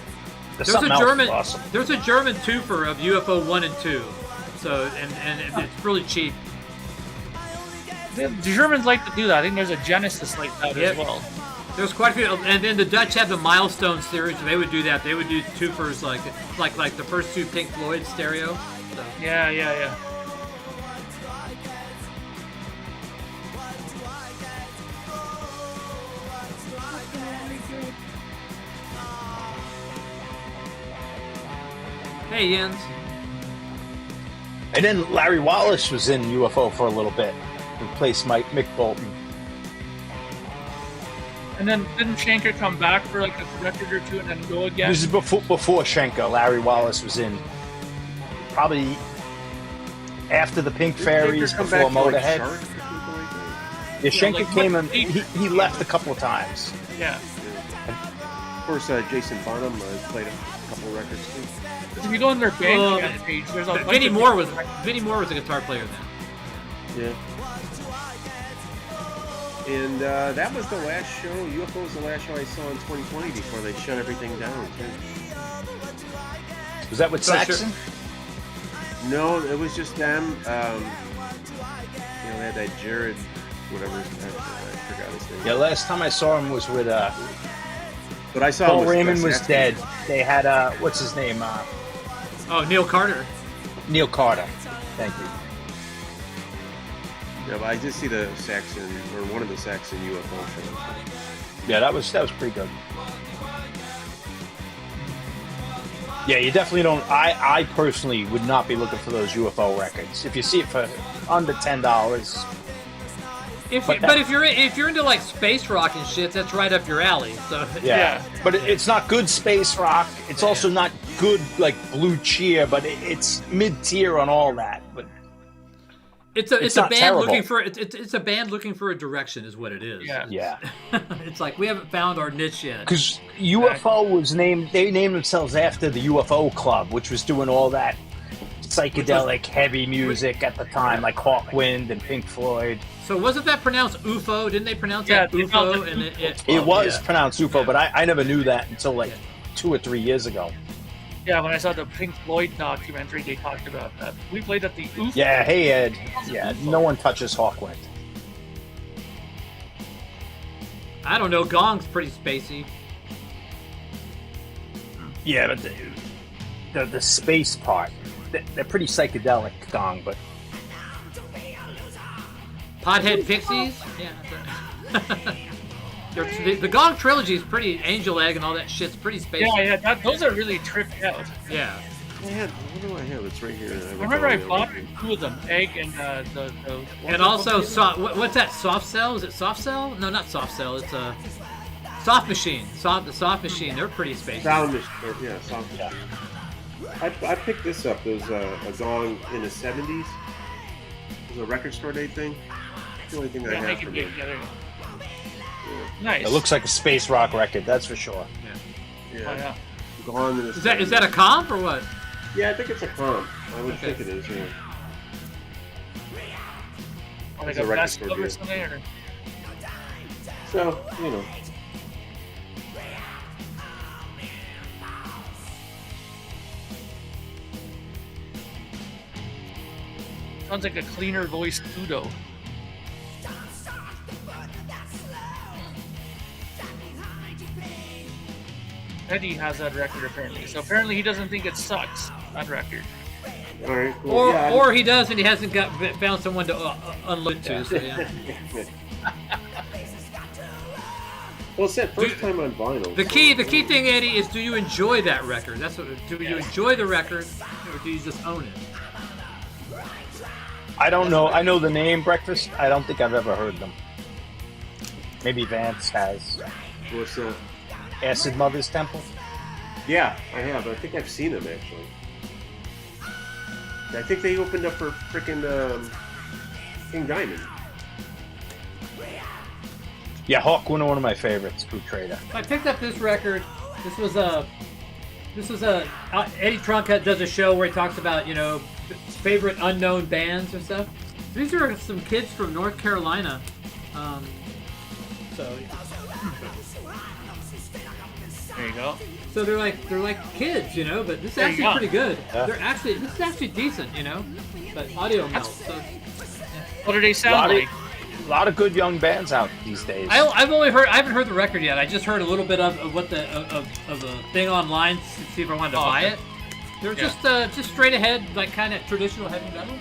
There's a German. There's a German twofer of UFO 1 and 2. So and it's really cheap. The Germans like to do that. I think there's a Genesis like that as well. There's quite a few, and then the Dutch have the Milestone series. They would do that. They would do twofers like the first two Pink Floyd stereo. So. Yeah. Hey, Jens. And then Larry Wallace was in UFO for a little bit. Replaced Mick Bolton. And then didn't Schenker come back for like a record or two and then go again? This is before Schenker. Larry Wallace was in probably after the Pink Fairies, before Motorhead. Yeah, Schenker came and he left a couple of times. Yeah. Of course, Jason Bonham played a couple records too. If you go on their Bandcamp page, there's a Vinnie Moore was a guitar player then. Yeah. And that was the last show. UFO was the last show I saw in 2020 before they shut everything down too. Was that with Saxon? No, it was just them. They had that Jared, whatever. I forgot his name. Yeah, last time I saw him was with But I saw Paul him with Raymond was Saxon. dead. They had what's his name? Neil Carter. Neil Carter. Thank you. Yeah, but I did see the Saxon or one of the Saxon UFO shows. Yeah, that was pretty good. Yeah, you definitely don't. I personally would not be looking for those UFO records. If you see it for under $10, But if you're into like space rock and shit, that's right up your alley. So yeah. But it's not good space rock. It's also not good like Blue Cheer, but it's mid tier on all that. But it's a band terrible. looking for it's a band looking for a direction, is what it is. Yeah. It's like we haven't found our niche yet. Because UFO was named. They named themselves after the UFO Club, which was doing all that psychedelic heavy music at the time, like Hawkwind and Pink Floyd. So wasn't that pronounced UFO? Didn't they pronounce that UFO? And it was pronounced UFO, but I never knew that until like 2 or 3 years ago. Yeah, when I saw the Pink Floyd documentary, they talked about that. We played at the UFO. Yeah, hey Ed. Yeah, no one touches Hawkwind. I don't know. Gong's pretty spacey. Yeah, but the space part, they're pretty psychedelic, Gong, but Pothead Pixies? Yeah. The Gong trilogy is pretty. Angel Egg and all that shit's pretty spacey. Yeah, those are really tripped out. Yeah. What do I have? It's right here. I remember I bought 2 of them, Egg and the and also, what's that? Soft Cell? Is it Soft Cell? No, not Soft Cell. It's a Soft Machine. The Soft Machine. They're pretty spacey. Sound Machine. Yeah, Soft Machine. I picked this up. There was a Gong in the 70s. It was a record store day thing. That's the only thing I have from it. Nice. it looks like a space rock record, that's for sure. Yeah. Oh, yeah. Gone in the 70s. Is that a comp or what? Yeah, I think it's a comp. I would think it is, yeah. Like It's a a record best store of or deal. something? Or? So, you know. Sounds like a cleaner voiced Udo. Eddie has that record apparently. So apparently he doesn't think it sucks, that record. All right, cool. Or he does and he hasn't found someone to unload to. So yeah. Well, it's that first time on vinyl. The key thing, Eddie, is do you enjoy that record? Do you enjoy the record, or do you just own it? I don't know. I know the name Breakfast. I don't think I've ever heard them. Maybe Vance has. What's that? Acid Mother's Temple. Yeah, I have. I think I've seen them actually. I think they opened up for freaking King Diamond. Yeah, Hawk, one of my favorites. Boot Trader. I picked up this record. This was a Eddie Trunk does a show where he talks about favorite unknown bands and stuff. These are some kids from North Carolina. There you go. So they're like kids, but this is actually pretty good. Yeah. This is actually decent, but audio melts. So, What do they sound like? A lot of good young bands out these days. I haven't heard the record yet. I just heard a little bit of what the thing online to see if I wanted to buy it. They're just straight ahead, like kind of traditional heavy metal,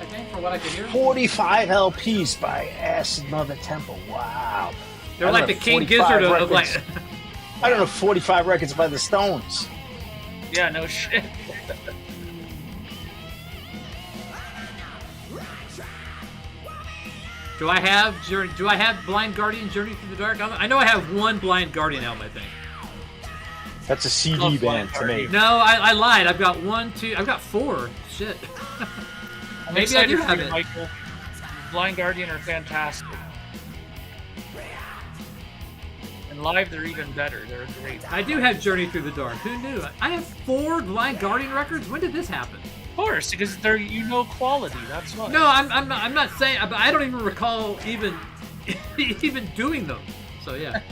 I think, from what I can hear. 45 LPs by Acid Mother Temple. Wow. They're like the King Gizzard of like. I don't know, 45 records by the Stones. Yeah, no shit. Do I have Blind Guardian Journey Through the Dark? I know I have one Blind Guardian album, I think. That's a CD band to me. No, I lied. I've got I've got 4. Shit. Maybe I do have it. Michael. Blind Guardian are fantastic. And live, they're even better. They're great. I do have Journey Through the Dark. Who knew? I have 4 Blind Guardian records? When did this happen? Of course, because they're quality. That's why. No, I'm not saying. I don't even recall even doing them. So yeah.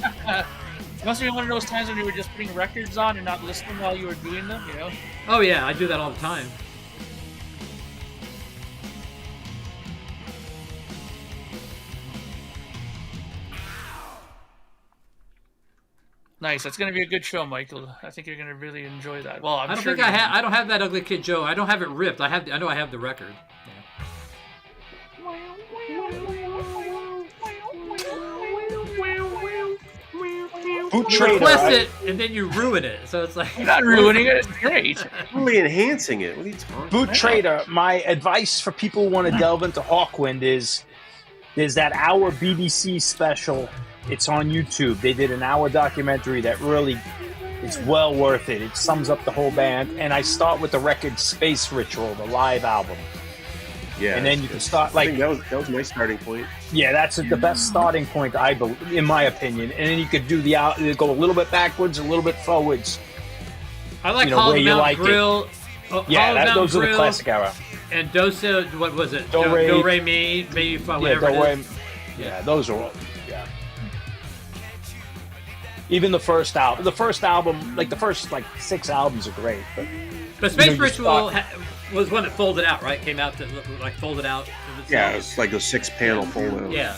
It must be one of those times when you were just putting records on and not listening while you were doing them. Oh yeah, I do that all the time. Nice. That's going to be a good show, Michael. I think you're going to really enjoy that. Well, I don't have that Ugly Kid Joe. I don't have it ripped. I know I have the record. Boot You Trader, request right? it and then you ruin it. So it's like You're not ruining it. It's great. Really enhancing it. What are you talking Boot about? Trader, my advice for people who want to delve into Hawkwind is there's that hour BBC special. It's on YouTube. They did an hour documentary that really is well worth it. It sums up the whole band. And I start with the record Space Ritual, the live album. Yeah. And then you can start I think that was my starting point. Yeah, that's the best starting point, I believe, in my opinion. And then you could do go a little bit backwards, a little bit forwards. I like where Hollow you Mountain like Grill. Yeah, those are the classic era. And Dosa, what was it? Do Re Mi, maybe whatever it is. Yeah, those are all. Yeah. Even the first album, like the first 6 albums are great. But Space Ritual was one that folded out, right? Came out to like folded out. Yeah, it's like a 6-panel fold out. Yeah.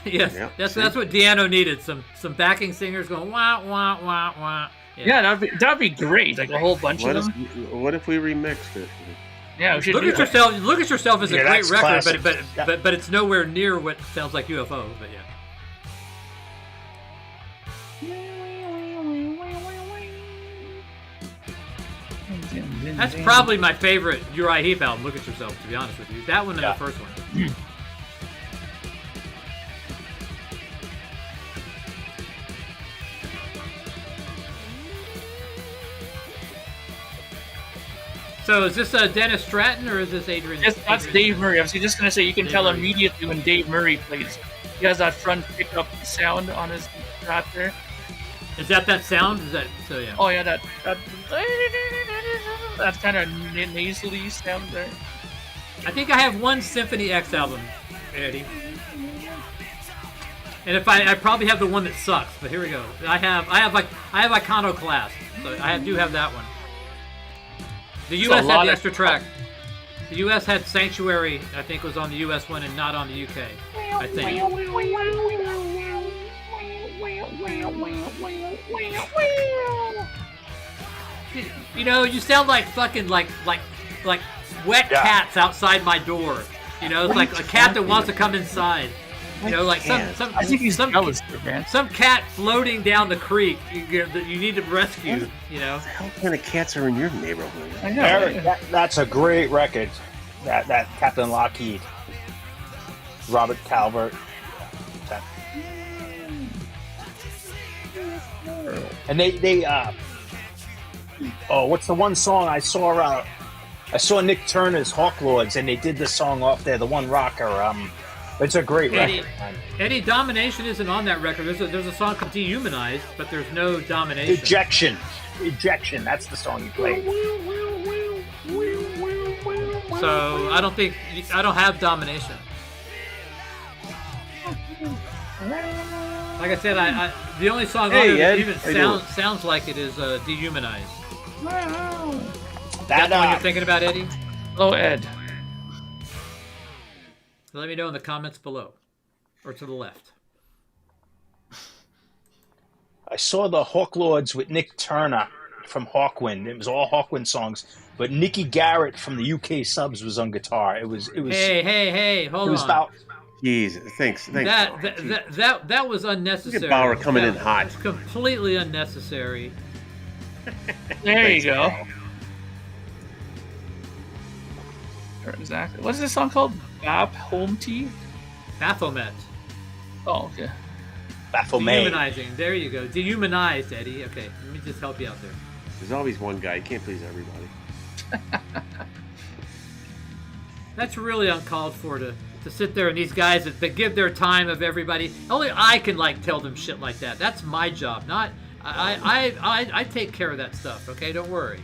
Yes, Yeah, that's what Deano needed. Some backing singers going wah wah wah wah. Yeah, that'd be great. Like a whole bunch of them. What if we remixed it? Yeah, we should Look at yourself. Look at yourself as a great that's record, classic. but it's nowhere near what sounds like UFO. But yeah. That's probably my favorite Uriah Heep album. Look at yourself. To be honest with you, that one and the first one. So is this Dennis Stratton or is this Adrian? That's Dave Murray. I was just gonna say you can tell immediately when Dave Murray plays. He has that front pickup sound on his Strat there. Is that sound? Is that so? Yeah. Oh yeah, that kind of nasally sound there. I think I have one Symphony X album, Eddie. And if I probably have the one that sucks, but here we go. I have Iconoclast, so I do have that one. The U.S. had the extra track. The U.S. had Sanctuary, I think was on the U.S. one and not on the U.K. I think. You know, you sound like fucking like wet cats outside my door. You know, it's like a cat that wants to come inside. You know, like some I think he's jealous, man. some cat floating down the creek that you need to rescue. You know. What kind of cats are in your neighborhood? I know. Eric, that's a great record. That Captain Lockheed, Robert Calvert. And they what's the one song I saw? I saw Nick Turner's Hawk Lords, and they did the song off there, the one rocker. It's a great record. Eddie, Domination isn't on that record. There's a song called _Dehumanized, but there's no Domination. Ejection. That's the song you played. So I don't have Domination. Like I said, the only song on there that even sounds like it is Dehumanized. That's the one you're thinking about, Eddie? Hello, Ed. Let me know in the comments below, or to the left. I saw the Hawk Lords with Nick Turner from Hawkwind. It was all Hawkwind songs, but Nicky Garrett from the UK Subs was on guitar. It was. Hey, hold on. It was about. Jeez, thanks. That was unnecessary. Look at Bauer coming in hot. It's completely unnecessary. There you go. Exactly. What is this song called? Baphomet? Baphomet. Oh, okay. Baphomet. Dehumanizing. There you go. Dehumanized, Eddie. Okay, let me just help you out there. There's always one guy. You can't please everybody. That's really uncalled for to sit there and these guys that give their time of everybody. Only I can tell them shit like that. That's my job. Not I take care of that stuff. Okay, don't worry.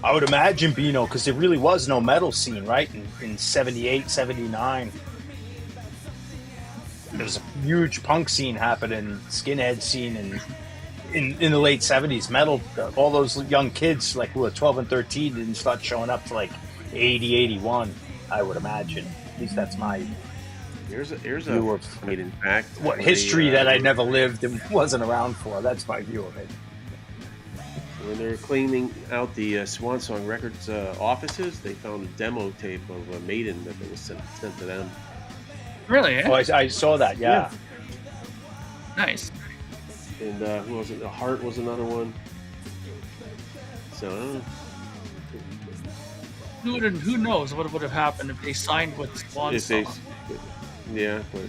I would imagine, Bino, because there really was no metal scene, right? In 78, 79. There was a huge punk scene happening, skinhead scene, and in the late 70s, metal, all those young kids, who were 12 and 13, didn't start showing up to 80, 81, I would imagine. At least that's my Here's a view of in fact, history that I never lived and wasn't around for. That's my view of it. When they were cleaning out the Swan Song Records offices, they found a demo tape of Maiden that was sent to them. Really? Eh? Oh, I saw that, yeah. Nice. And who was it? The Heart was another one. So, who knows what would have happened if they signed with Swan Song? Yeah, but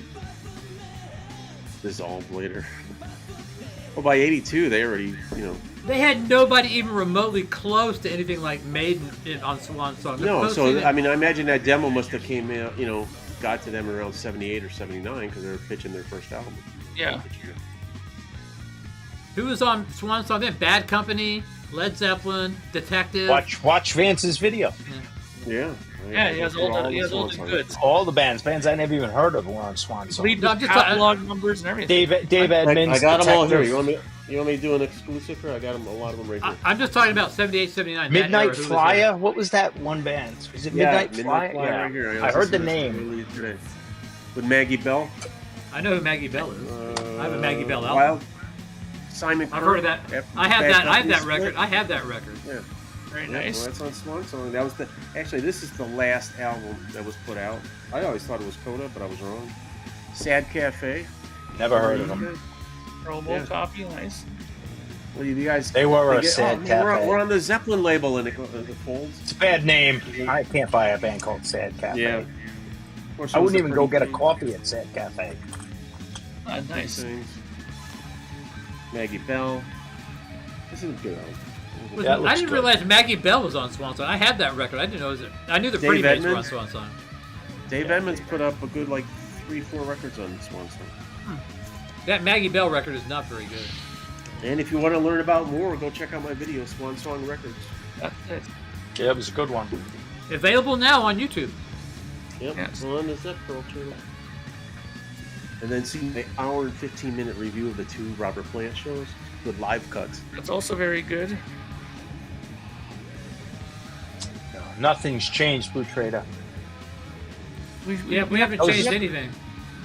dissolved later. Well, by 82, they already, They had nobody even remotely close to anything like Maiden on Swan Song. No, so I imagine that demo must have came out, got to them around 78 or 79 because they were pitching their first album. Yeah. Who was on Swan Song then? Bad Company, Led Zeppelin, Detective. Watch Vance's video. Yeah. Yeah, he has all the goods. All the bands I never even heard of were on Swan Song. Read the catalog numbers and everything. Dave Edmonds. I got them all here. Detective. You want me to do an exclusive here? I got them, a lot of them right here. I'm just talking about 78, 79. Midnight Flyer? What was that one band? Was it Midnight Flyer? Yeah. Right here. I heard the name. Today. With Maggie Bell. I know who Maggie Bell is. I have a Maggie Bell album. Wild. Simon Kirk. I've heard of that. I have that record. I have that record. Yeah. Very nice. Well, that's on Swan Song. That was actually, this is the last album that was put out. I always thought it was Coda, but I was wrong. Sad Cafe. Never heard of them. Promo copy, nice. Well, you guys. They were a Sad Cafe. We're on the Zeppelin label and it folds. It's a bad name. I can't buy a band called Sad Cafe. Yeah. I wouldn't even go get a coffee at Sad Cafe. Nice. Maggie Bell. This is a good album. I didn't realize Maggie Bell was on Swan Song. I had that record. I didn't know it was. I knew the Pretty Mates were on Swan Song. Dave Edmonds put up a good 3-4 records on Swan Song. That Maggie Bell record is not very good. And if you want to learn about more, go check out my video, Swan Song Records. Yeah, it was a good one. Available now on YouTube. Yep, Yes. on the Zep Girl channel. And then see the hour and 15-minute review of the 2 Robert Plant shows with live cuts. That's also very good. nothing's changed, Blue Trader. We haven't changed anything.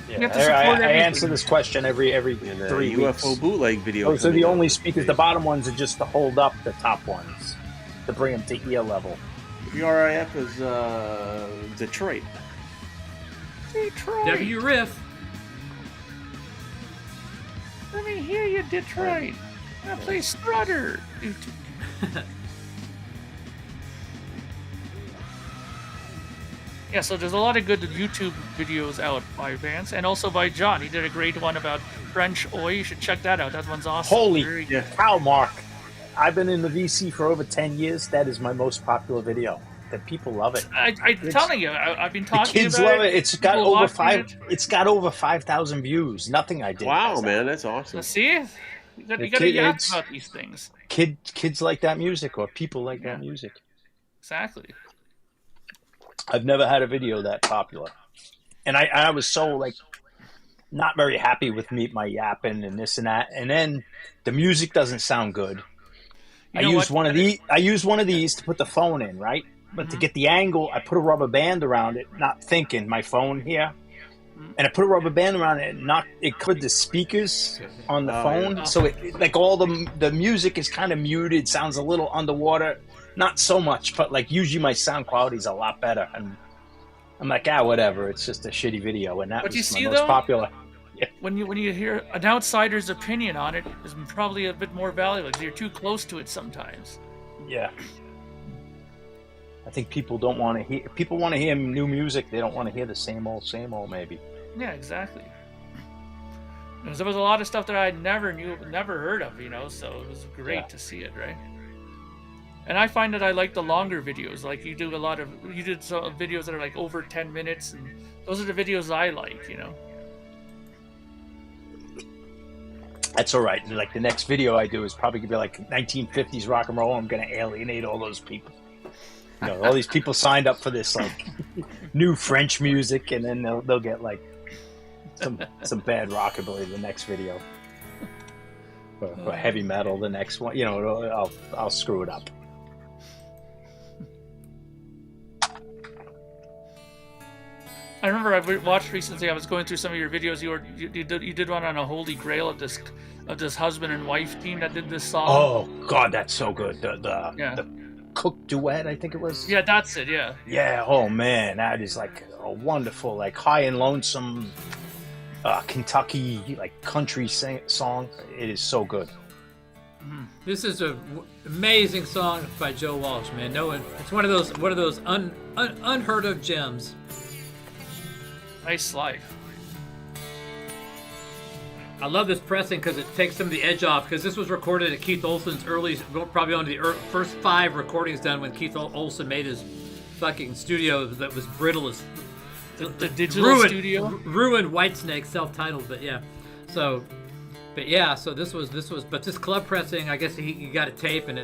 Yeah, We have to support I everything. answer this question every And 3 weeks. UFO bootleg video. Those are coming the up. only speakers. The bottom ones are just to hold up the top ones, to bring them to ear level. PRIF is Detroit. Detroit. W Riff. Let me hear you, Detroit. I play Strutter. Yeah, so there's a lot of good YouTube videos out by Vance, and also by John. He did a great one about French oi. You should check that out. That one's awesome. Holy Very cow, Mark. I've been in the VC for over 10 years. That is my most popular video. That people love it. I'm telling you, I've been The talking kids about love it. It's got People over watching It's got over 5,000 views. Nothing I did. Wow, has that. man, that's awesome. So see, you got The to yap kids- about these things. Kids like that music, or people like that music. Exactly. I've never had a video that popular, and I was so like not very happy with my yapping and this and that, and then the music doesn't sound good. You I know used what? one of these to put the phone in, right? But to get the angle, I put a rubber band around it, not thinking my phone here, and I put a rubber band around it, and it covered the speakers on the phone, yeah. so it like all the music is kind of muted, sounds a little underwater. Not so much, but like usually my sound quality is a lot better, and I'm like, whatever. It's just a shitty video, and that But was you my see, most though? popular. When you hear an outsider's opinion on it, is probably a bit more valuable because you're too close to it sometimes. Yeah, I think people don't want to hear. People want to hear new music. They don't want to hear the same old, maybe. Yeah, exactly. Because there was a lot of stuff that I never heard of, so it was great to see it, right? And I find that I like the longer videos. Like you did some videos that are like over 10 minutes, and those are the videos I like, That's all right. Like the next video I do is probably gonna be like 1950s rock and roll. I'm gonna alienate all those people. All these people signed up for this like new French music, and then they'll get like some bad rockabilly the next video, or heavy metal the next one. I'll screw it up. I remember I watched recently. I was going through some of your videos. You did one on a holy grail of this husband and wife team that did this song. Oh God, that's so good. The Yeah. the Cook duet, I think it was. Yeah, that's it. Yeah. Yeah. Oh man, that is like a wonderful, like high and lonesome, Kentucky like country song. It is so good. This is a amazing song by Joe Walsh, man. No one. It's one of those unheard of gems. Nice life. I love this pressing because it takes some of the edge off. Because this was recorded at Keith Olsen's early, probably one of the first 5 recordings done when Keith Olsen made his fucking studio that was brittle as The digital studio. ruined Whitesnake, self-titled, but yeah. So this was, but this club pressing, I guess he got a tape and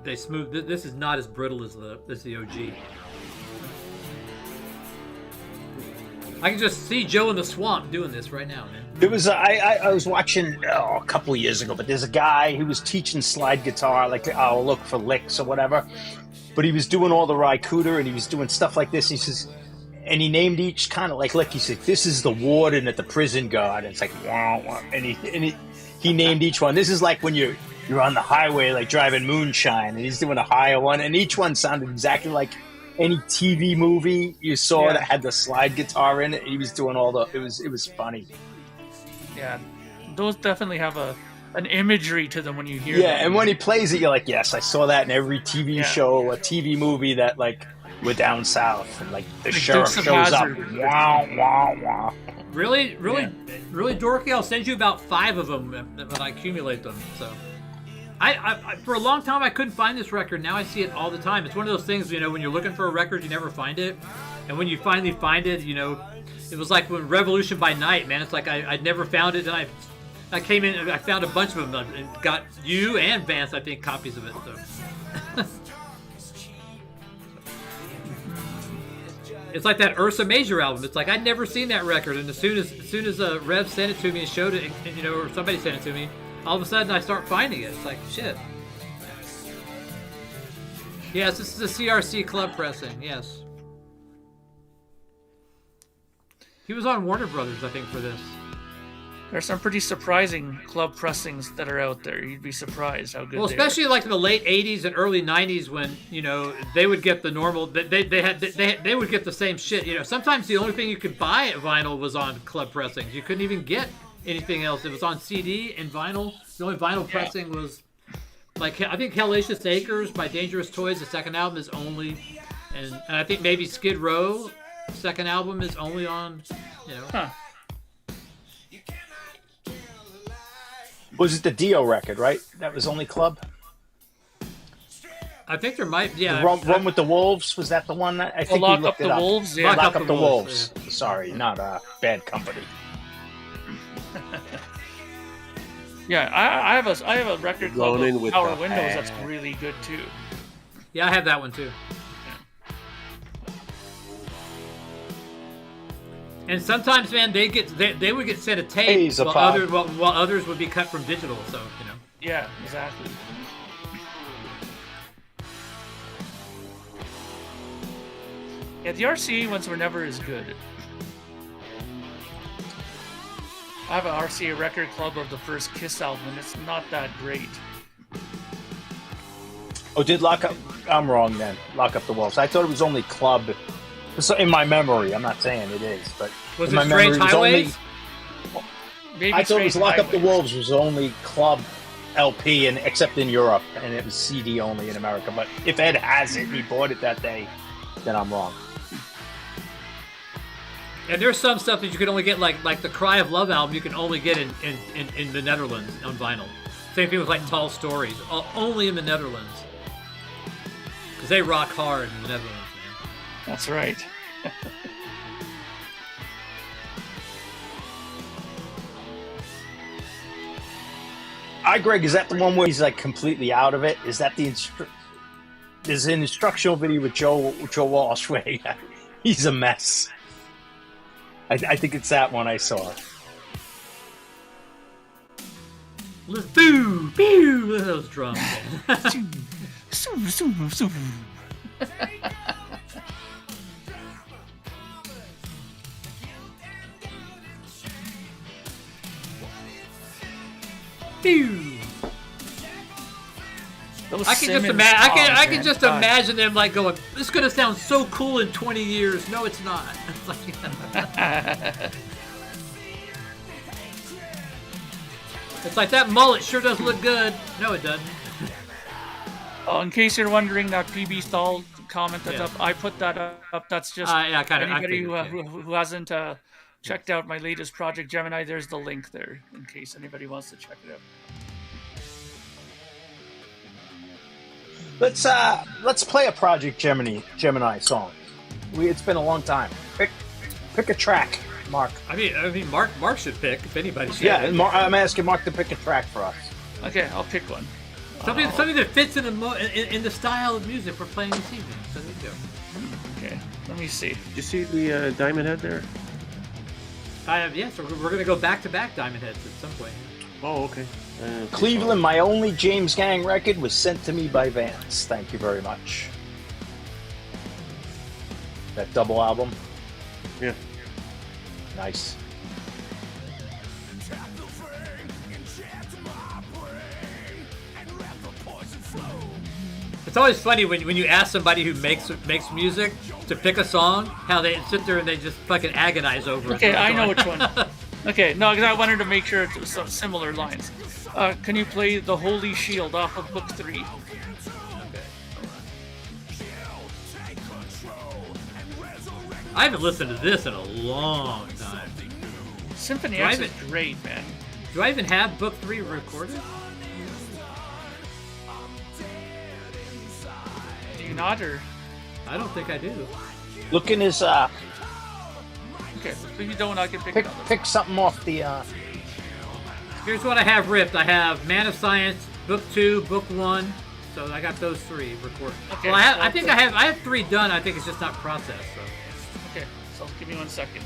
they smoothed. This is not as brittle as the OG. I can just see Joe in the swamp doing this right now, man. There was I was watching a couple of years ago, but there's a guy who was teaching slide guitar, like I'll look for licks or whatever. But he was doing all the Rycooter and he was doing stuff like this. He says, and he named each kind of like lick. He said, "This is the warden at the prison guard." And it's like, wah, wah. And he named each one. This is like when you're on the highway, like driving moonshine, and he's doing a higher one, and each one sounded exactly like any TV movie you saw that had the slide guitar in it. He was doing all the. It was funny. Yeah, those definitely have an imagery to them when you hear. Yeah, them. and when he plays it, you're like, yes, I saw that in every TV show or TV movie that like we're down south and like the sheriff Dukes of shows up. Hazzard. Wah, wah, wah. Really dorky. I'll send you about 5 of them when I accumulate them. So, I for a long time I couldn't find this record. Now I see it all the time. It's one of those things, when you're looking for a record, you never find it, and when you finally find it, it was like when Revolution by Night, man. It's like I'd never found it, and I came in and I found a bunch of them and got you and Vance, I think, copies of it. So. It's like that Ursa Major album. It's like I'd never seen that record, and as soon as Rev sent it to me and showed it, and, or somebody sent it to me, all of a sudden I start finding it. It's like shit. Yes, this is a CRC club pressing. Yes. He was on Warner Brothers, I think, for this. There's some pretty surprising club pressings that are out there. You'd be surprised how good. Well, they especially are. like in the late '80s and early '90s, when they would get the normal. They would get the same shit. Sometimes the only thing you could buy at vinyl was on club pressings. You couldn't even get anything else. It was on CD and vinyl. The only vinyl pressing was like I think 𝐿 Acres by Dangerous Toys. The second album is only, and I think maybe Skid Row, second album is only on. Huh. Was it the Dio record, right? That was only club? I think there might, yeah. The Run with the Wolves, was that the one? I think Lock we looked Up it the up. Wolves? Yeah. Lock Up the Wolves. Yeah. Sorry, not Bad Company. Yeah, I have a record club Rolling of with Power the Windows that's hand. really good too. Yeah, I have that one too. And sometimes, man, they would get sent a tape while others would be cut from digital. So Yeah, exactly. Yeah, the RCA ones were never as good. I have an RCA record club of the first Kiss album, and it's not that great. Oh, did Lock Up? I'm wrong then. Lock Up the Wolves. I thought it was only club. So in my memory, I'm not saying it is, but was in it my memory, Strange Highways? Maybe I thought it was Strange Lock Up the Highways. Wolves was only club LP, and except in Europe, and it was CD only in America. But if Ed has it and he bought it that day, then I'm wrong. And there's some stuff that you can only get, like the Cry of Love album, you can only get in the Netherlands on vinyl. Same thing with like Tall Stories, only in the Netherlands, because they rock hard in the Netherlands. That's right. Greg, is that the one where he's like completely out of it? Is that the there's an instructional video with Joe Walsh where he's a mess. I think it's that one I saw. Boo! Boo! Look at those drums. Boo! I can just imagine them like going, "This is gonna sound so cool in 20 years." No, it's not. It's like, it's like that mullet sure does look good. No, it doesn't. Oh, in case you're wondering, that PB Stahl comment that's up, I put that up. That's just anybody who hasn't checked out my latest project, Gemini. There's the link there in case anybody wants to check it out. Let's play a Project Gemini song. It's been a long time. Pick a track, Mark. I mean, Mark should pick if anybody should. Yeah, I'm asking Mark to pick a track for us. Okay, I'll pick one. Something that fits in the style of music we're playing this evening. So there you go. Okay, let me see. Did you see the Diamond Head there? Yes, we're gonna go back to back Diamond Heads at some point. Oh, okay. Cleveland, my only James Gang record was sent to me by Vance. Thank you very much. That double album? Yeah. Nice. It's always funny when you ask somebody who makes music to pick a song, how they sit there and they just fucking agonize over it. Okay, I know which one. Okay, no, because I wanted to make sure it's some similar lines. Can you play The Holy Shield off of Book 3? I haven't listened to this in a long time. Symphony X is great, man. Do I even have Book 3 recorded? Do you not, or? I don't think I do. Look in his... Okay, if you don't, I can pick something off the... Here's what I have ripped. I have Man of Science, Book 2, Book 1. So I got those 3 recorded. Okay, well, I have 3 done. I think it's just not processed. So. Okay, so give me 1 second.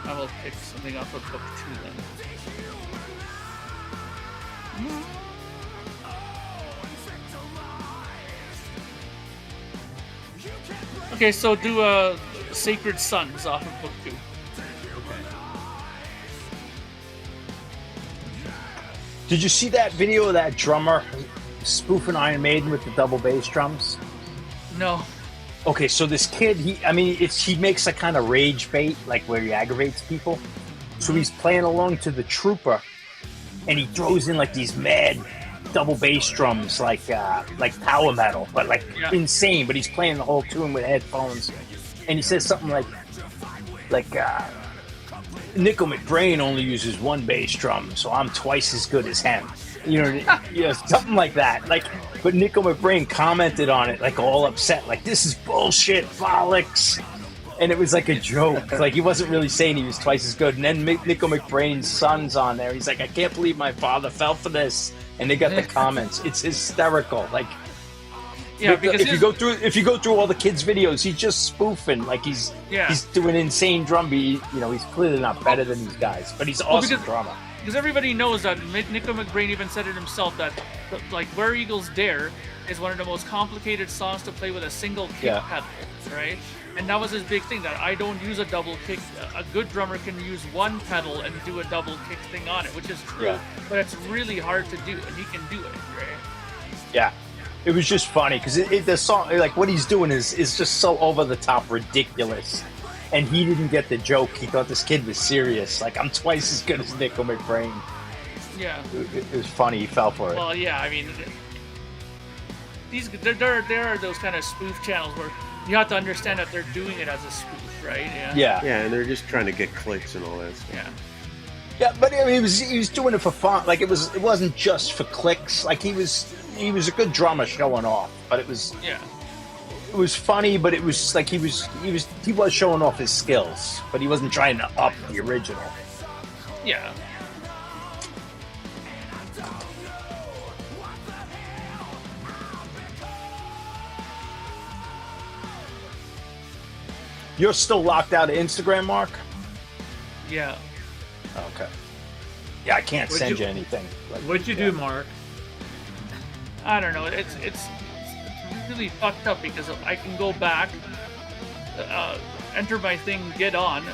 I will pick something off of Book 2 then. Okay, so do Sacred Sons off of book 2. Did you see that video of that drummer spoofing Iron Maiden with the double bass drums? No. Okay, so this kid, he makes a kind of rage bait, like where he aggravates people. So he's playing along to the Trooper, and he throws in like these mad double bass drums, like power metal, but like insane. But he's playing the whole tune with headphones, and he says something like Nickel McBrain only uses one bass drum, so I'm twice as good as him. Something like that. Like, but Nickel McBrain commented on it, like all upset, like this is bullshit, bollocks. And it was like a joke. Like he wasn't really saying he was twice as good. And then Nickel McBrain's son's on there. He's like, I can't believe my father fell for this. And they got the comments. It's hysterical. Like, yeah, because if you go through all the kids' videos, he's just spoofing. Like he's doing insane drum beat. He's clearly not better than these guys, but he's an awesome drummer. Because everybody knows that Nickel McBrain even said it himself that like Where Eagles Dare is one of the most complicated songs to play with a single kick pedal, right? And that was his big thing, that I don't use a double kick. A good drummer can use one pedal and do a double kick thing on it, which is true, but it's really hard to do, and he can do it, right? Yeah. It was just funny, because the song, like what he's doing is just so over the top ridiculous. And he didn't get the joke. He thought this kid was serious. Like, I'm twice as good as Nickel McBrain. Yeah. It was funny. He fell for it. Well, yeah, I mean, there are those kind of spoof channels where you have to understand that they're doing it as a spoof, right? Yeah. Yeah, and they're just trying to get clicks and all that stuff. Yeah. Yeah, but I mean, he was doing it for fun. Like, it wasn't just for clicks. Like, he was a good drummer showing off. But it was... Yeah. It was funny, but it was like he was showing off his skills, but he wasn't trying to up the original. Yeah. You're still locked out of Instagram, Mark? Yeah. Okay. Yeah, I can't send you anything. What'd you do, Mark? I don't know. It's really fucked up because I can go back, enter my thing, get on,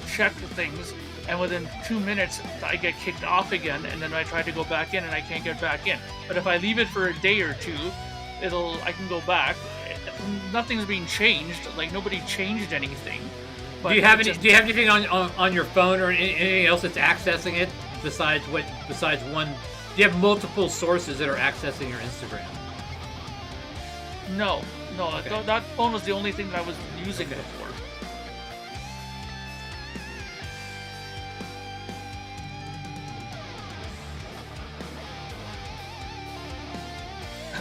check the things, and within 2 minutes I get kicked off again, and then I try to go back in and I can't get back in. But if I leave it for a day or two, I can go back. Nothing's being changed. Like nobody changed anything. But do you have anything on your phone or anything else that's accessing it besides one? Do you have multiple sources that are accessing your Instagram? No. Okay. That phone was the only thing that I was using it for.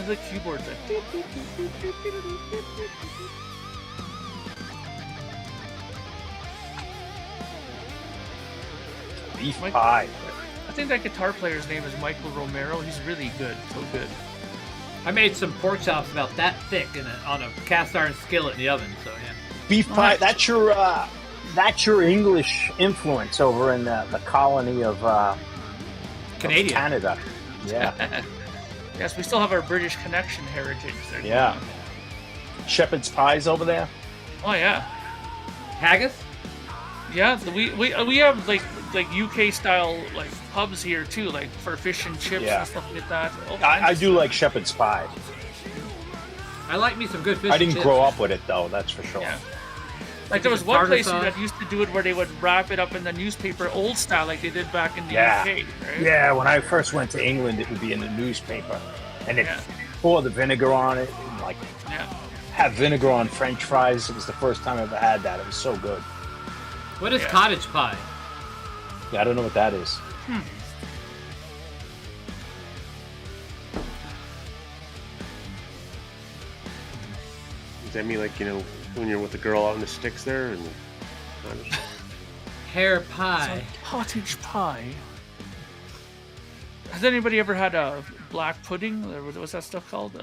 The keyboard thing. Beef pie. I think that guitar player's name is Michael Romero. He's really good. So good. I made some pork chops about that thick on a cast iron skillet in the oven. So yeah. Beef pie. That's your English influence over in the colony of Canadian. Canada. Yeah. Yes, we still have our British connection heritage there. Yeah. Shepherd's pies over there. Oh yeah. Haggis? Yeah, we have like UK style like pubs here too, like for fish and chips and stuff like that. I do like shepherd's pie. I like me some good fish. I didn't and chips. grow up with it though, that's for sure. Yeah. Like there was one place that used to do it where they would wrap it up in the newspaper old style like they did back in the UK, right? Yeah, when I first went to England it would be in the newspaper. And it pour the vinegar on it and have vinegar on French fries. It was the first time I ever had that. It was so good. What is cottage pie? Yeah, I don't know what that is. Does that mean like, when you're with the girl out in the sticks there and Hair pie. Cottage pie. Has anybody ever had a black pudding? Or what's that stuff called?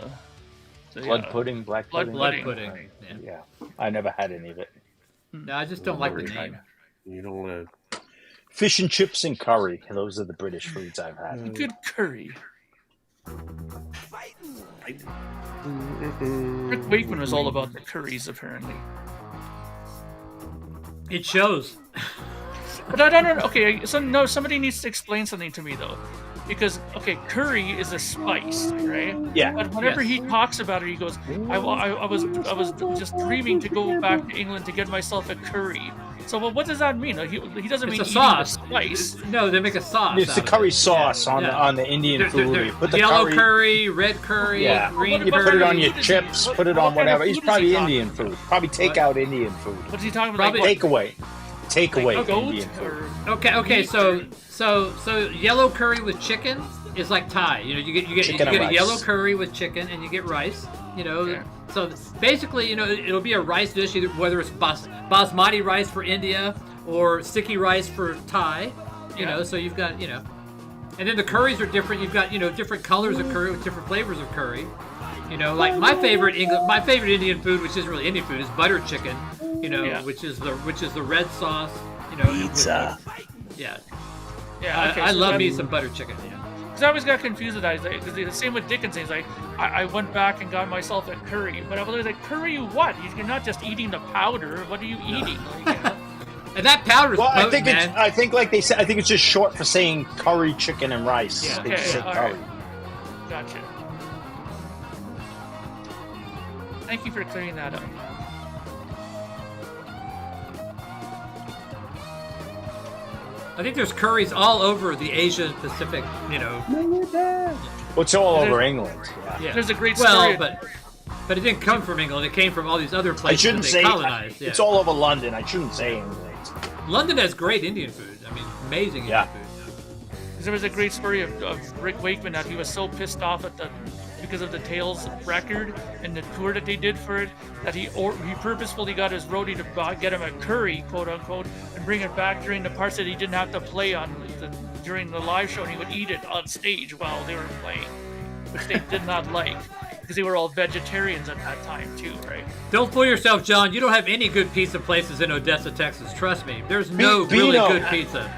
Blood pudding, black pudding. Blood pudding. Yeah, I never had any of it. No, I just don't like the name. you don't want to... Fish and chips and curry. Those are the British foods I've had. Good curry. Rick Wakeman was all about the curries, apparently. It shows. But I don't know. Okay, so no, somebody needs to explain something to me though, because okay, curry is a spice, right? Yeah. But whenever he talks about it, he goes, I was just dreaming to go back to England to get myself a curry." So, well, what does that mean? Like, he doesn't mean It's a eating sauce. the spice. No, they make a sauce. It's the out of curry it. sauce Yeah, on yeah. the on the Indian food. They're You put the yellow curry, red curry, Yeah. green you What put it on curry. your What is chips, he- put it what on kind of whatever. He's food is probably he talking Indian food. Probably takeout Indian food. What's he talking about? Probably- Like, Takeaway like goat Indian food. or Okay. So yellow curry with chicken is like Thai. You know, you get Chicken and a rice. yellow curry with chicken, and you get rice. You know, Yeah. so basically, you know, it'll be a rice dish, either whether it's basmati rice for India or sticky rice for Thai. You Yeah. know, so you've got, you know, and then the curries are different. You've got, you know, different colors of curry with different flavors of curry. You know, like my favorite Indian food, which isn't really Indian food, is butter chicken. You know, Yeah. which is the red sauce. You know, Pizza. yeah. yeah. Okay, I so love that- me some butter chicken. Yeah. Because I always got confused with that. Because the same with Dickinson. He's like, I went back and got myself a curry. But I was like, curry what? You're not just eating the powder. What are you eating? Like, you know? And that powder's Well, I potent, think man. I think like they said. I think it's just short for saying curry, chicken, and rice. Yeah. They just Okay, said all curry. right. Gotcha. Thank you for clearing that up. I think there's curries all over the Asia Pacific. You know. Well, it's all over England. Yeah. Yeah. There's a great well, story. but it didn't come from England. It came from all these other I places shouldn't that say they colonized. Yeah. it's all over London. I shouldn't say England. London has great Indian food. I mean, amazing Yeah. Indian food. Because there was a great story of Rick Wakeman that he was so pissed off at because of the Tales record and the tour that they did for it, that he purposefully got his roadie to get him a curry, quote unquote, and bring it back during the parts that he didn't have to play on during the live show, and he would eat it on stage while they were playing, which they did not like because they were all vegetarians at that time too, right? Don't fool yourself, John. You don't have any good pizza places in Odessa, Texas. Trust me. There's no really Beano. good pizza.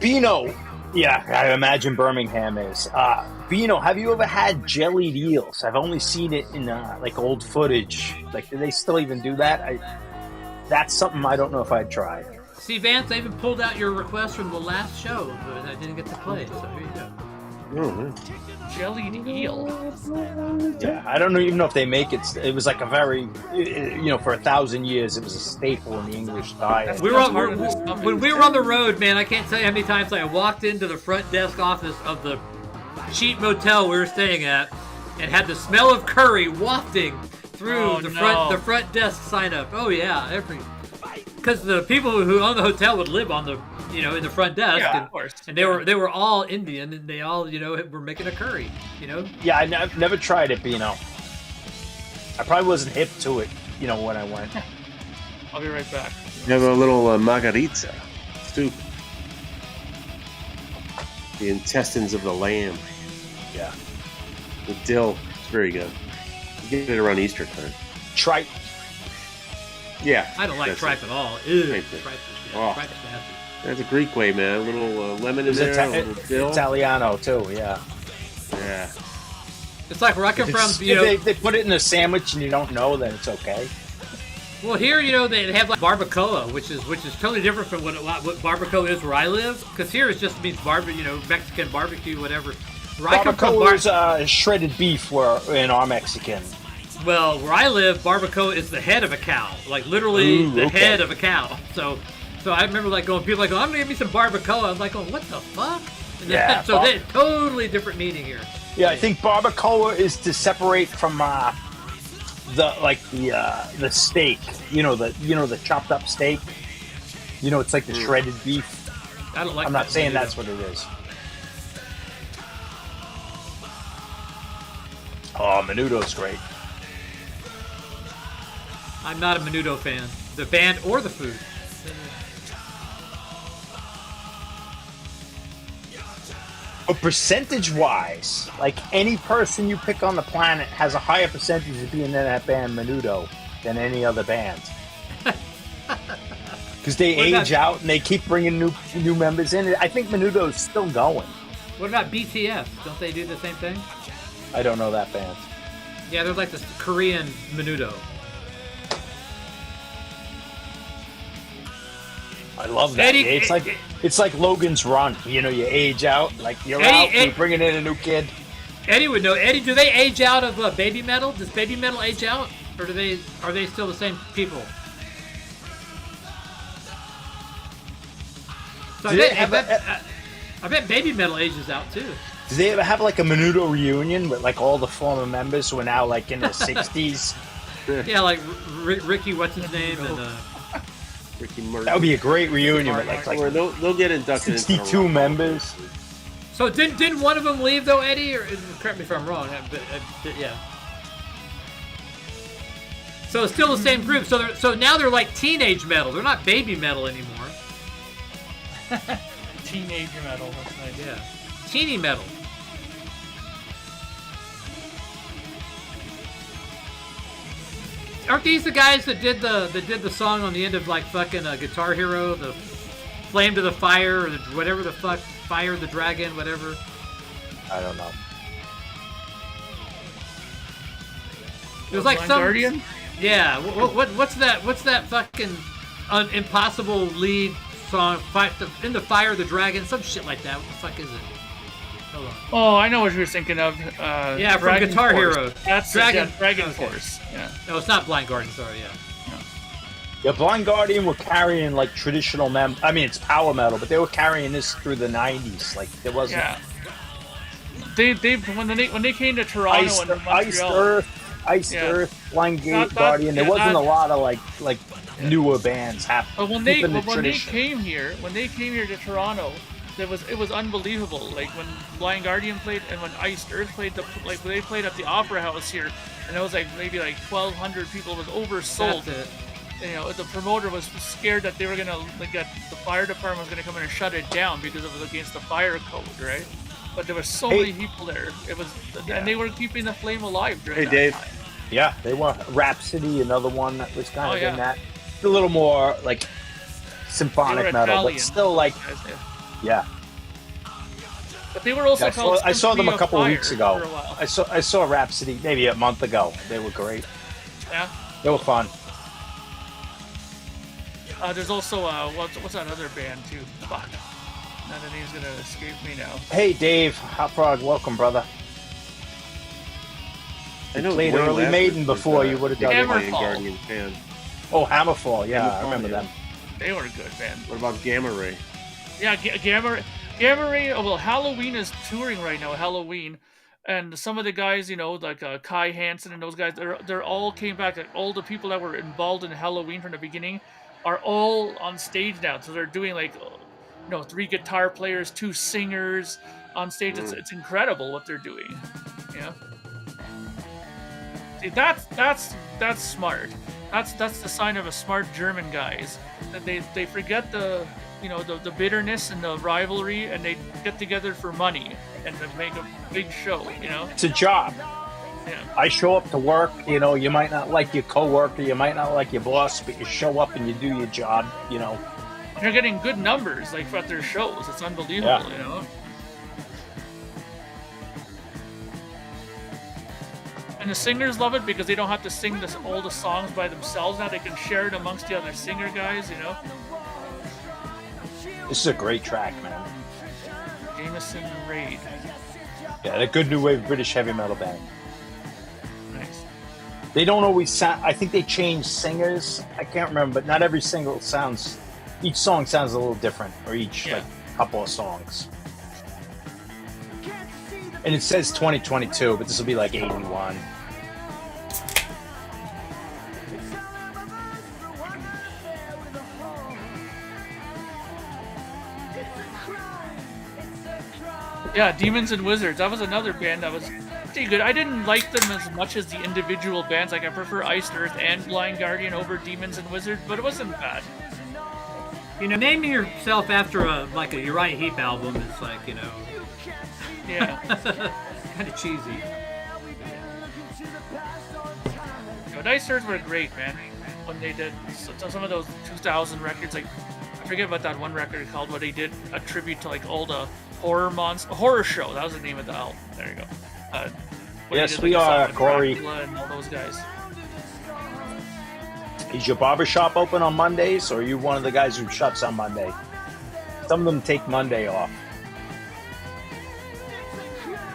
Beano. Yeah, I imagine Birmingham is. Beano, have you ever had jellied eels? I've only seen it in like old footage. Like, do they still even do that? That's something I don't know if I'd try. See, Vance, I even pulled out your request from the last show, but I didn't get to play. So here you go. Jellied eel. Yeah, I don't even know if they make it. It was like a very, for 1,000 years, it was a staple in the English diet. We were when we were on the road, man. I can't tell you how many times I walked into the front desk office of the cheap motel we were staying at, and had the smell of curry wafting through the front desk sign up. Oh yeah, because the people who own the hotel would live on the in the front desk, Yeah, and, of course. and they were all Indian, and they all were making a curry. Yeah, I've never tried it, Beano. I probably wasn't hip to it, when I went. I'll be right back. You have a little margarita soup. The intestines of the lamb. Yeah. The dill. It's very good. You get it around Easter time. Tripe. Yeah. I don't like that's tripe it. at all. Ew, Right tripe there. is Oh. tripe's nasty. That's a Greek way, man. A little lemon in there, a little dill. Italiano too, yeah. Yeah. It's like where I come from. If they put it in a sandwich and you don't know, then it's okay. Well, here, they have like barbacoa, which is totally different from what barbacoa is where I live. Because here it just means Mexican barbecue, whatever. Where I come from, Barbacoa is shredded beef in our Mexican. well, where I live, barbacoa is the head of a cow, like literally the head of a cow. So I remember people like, I'm gonna give me some barbacoa. I'm like, what the fuck? And Yeah, so they totally different meaning here. Yeah, I think barbacoa is to separate from the steak. The chopped up steak. It's like the shredded beef. I don't like. I'm not that saying either. that's what it is. Oh, menudo's great. I'm not a menudo fan. The band or the food. But percentage-wise, like any person you pick on the planet has a higher percentage of being in that band Menudo than any other band. Because they age out and they keep bringing new members in. I think Menudo's still going. What about BTS? Don't they do the same thing? I don't know that band. Yeah, they're like the Korean Menudo. I love that. Eddie- It's like Logan's Run. You know, you age out, like you're Eddie- out, Eddie- you're bringing in a new kid. Eddie would know. Eddie, do they age out of baby metal? Does baby metal age out, or are they still the same people? So I bet baby metal ages out too. Do they ever have like a Menudo reunion with like all the former members who are now like in their 60s? Yeah, like Ricky, what's his name, and Ricky Martin. That would be a great reunion with like Or they'll get inducted into the 62 Rock members. so didn't one of them leave though, Eddie? Or correct me if I'm wrong. But yeah. So it's still the same group. So now they're like teenage metal. They're not baby metal anymore. Teenage metal. That's nice. Yeah, teeny metal. Aren't these the guys that did the song on the end of like fucking Guitar Hero, the Flame to the Fire, or whatever the fuck, Fire the Dragon, whatever? I don't know. It was like Blind some Guardian? Yeah. What's that fucking impossible lead song? In the Fire the Dragon, some shit like that. What the fuck is it? Hold on. Oh, I know what you were thinking of. Yeah, from Dragon Guitar Force. Hero. That's Dragon- Dragon okay. Force. Yeah. No, it's not Blind Guardian. Sorry, yeah. Yeah, Blind Guardian were carrying like traditional I mean, it's power metal, but they were carrying this through the 90s. Like there wasn't Yeah. They when they came to Toronto Ice, and Montreal. Iced Yeah. Earth, Blind Not- Guardian. There yeah, wasn't not- a lot of like newer bands happening. But when they came here to Toronto, it was unbelievable. Like when Blind Guardian played and when Iced Earth played, they played at the Opera House here, and it was like maybe like 1,200 people. It was oversold. That's it. You know, the promoter was scared that they were gonna that the fire department was gonna come in and shut it down because it was against the fire code, right? But there were so many people there. It was, and they were keeping the flame alive during that Dave. time. Yeah, they were. Rhapsody, another one that was kind of yeah. in that. A little more like They symphonic were metal, Italian, but still like, those guys, yeah. But they were also I called saw them Symphony a of couple of Fire weeks ago. For a while. I saw Rhapsody maybe a month ago. They were great. Yeah. They were fun. There's also what's that other band too? Fuck. Now the name's gonna escape me now. Hey Dave, Hot Frog, welcome, brother. I know Played Wayne Early Lazarus Maiden was, before, you would've done a it. Blind Hammerfall. Guardian fan. Oh, Hammerfall, yeah, I Hammerfall, remember yeah. them. They were good, man. What about Gamma Ray? Yeah, Gamma Ray. Oh, well, Halloween is touring right now. Halloween, and some of the guys, you know, like Kai Hansen and those guys, they're all came back. Like all the people that were involved in Halloween from the beginning are all on stage now. So they're doing like, 3 guitar players, 2 singers on stage. It's incredible what they're doing. Yeah. See, that's smart. That's the sign of a smart German guys. That they forget the bitterness and the rivalry, and they get together for money and to make a big show. It's a job. Yeah. I show up to work, you might not like your coworker, you might not like your boss, but you show up and you do your job, And they're getting good numbers like at their shows. It's unbelievable, Yeah. And the singers love it because they don't have to sing all the songs by themselves now. They can share it amongst the other singer guys, This is a great track, man. Jameson Raid. Yeah, they're a good new wave British heavy metal band. Nice. They don't always sound, I think they change singers, I can't remember, but not every single each song sounds a little different, or each couple of songs. And it says 2022, but this will be like 81. Yeah, Demons and Wizards. That was another band that was pretty good. I didn't like them as much as the individual bands. Like I prefer Iced Earth and Blind Guardian over Demons and Wizards, but it wasn't bad. Naming yourself after a Uriah Heep album is like, Yeah. kind of cheesy. But Iced Earth were great, man. When they did some of those 2000 records, like I forget about that one record called, where they did a tribute to like all the horror show. That was the name of the album. There you go. When he Yes, did, we a song are, with Corey. Dracula and all those guys. Is your barbershop open on Mondays, or are you one of the guys who shuts on Monday? Some of them take Monday off.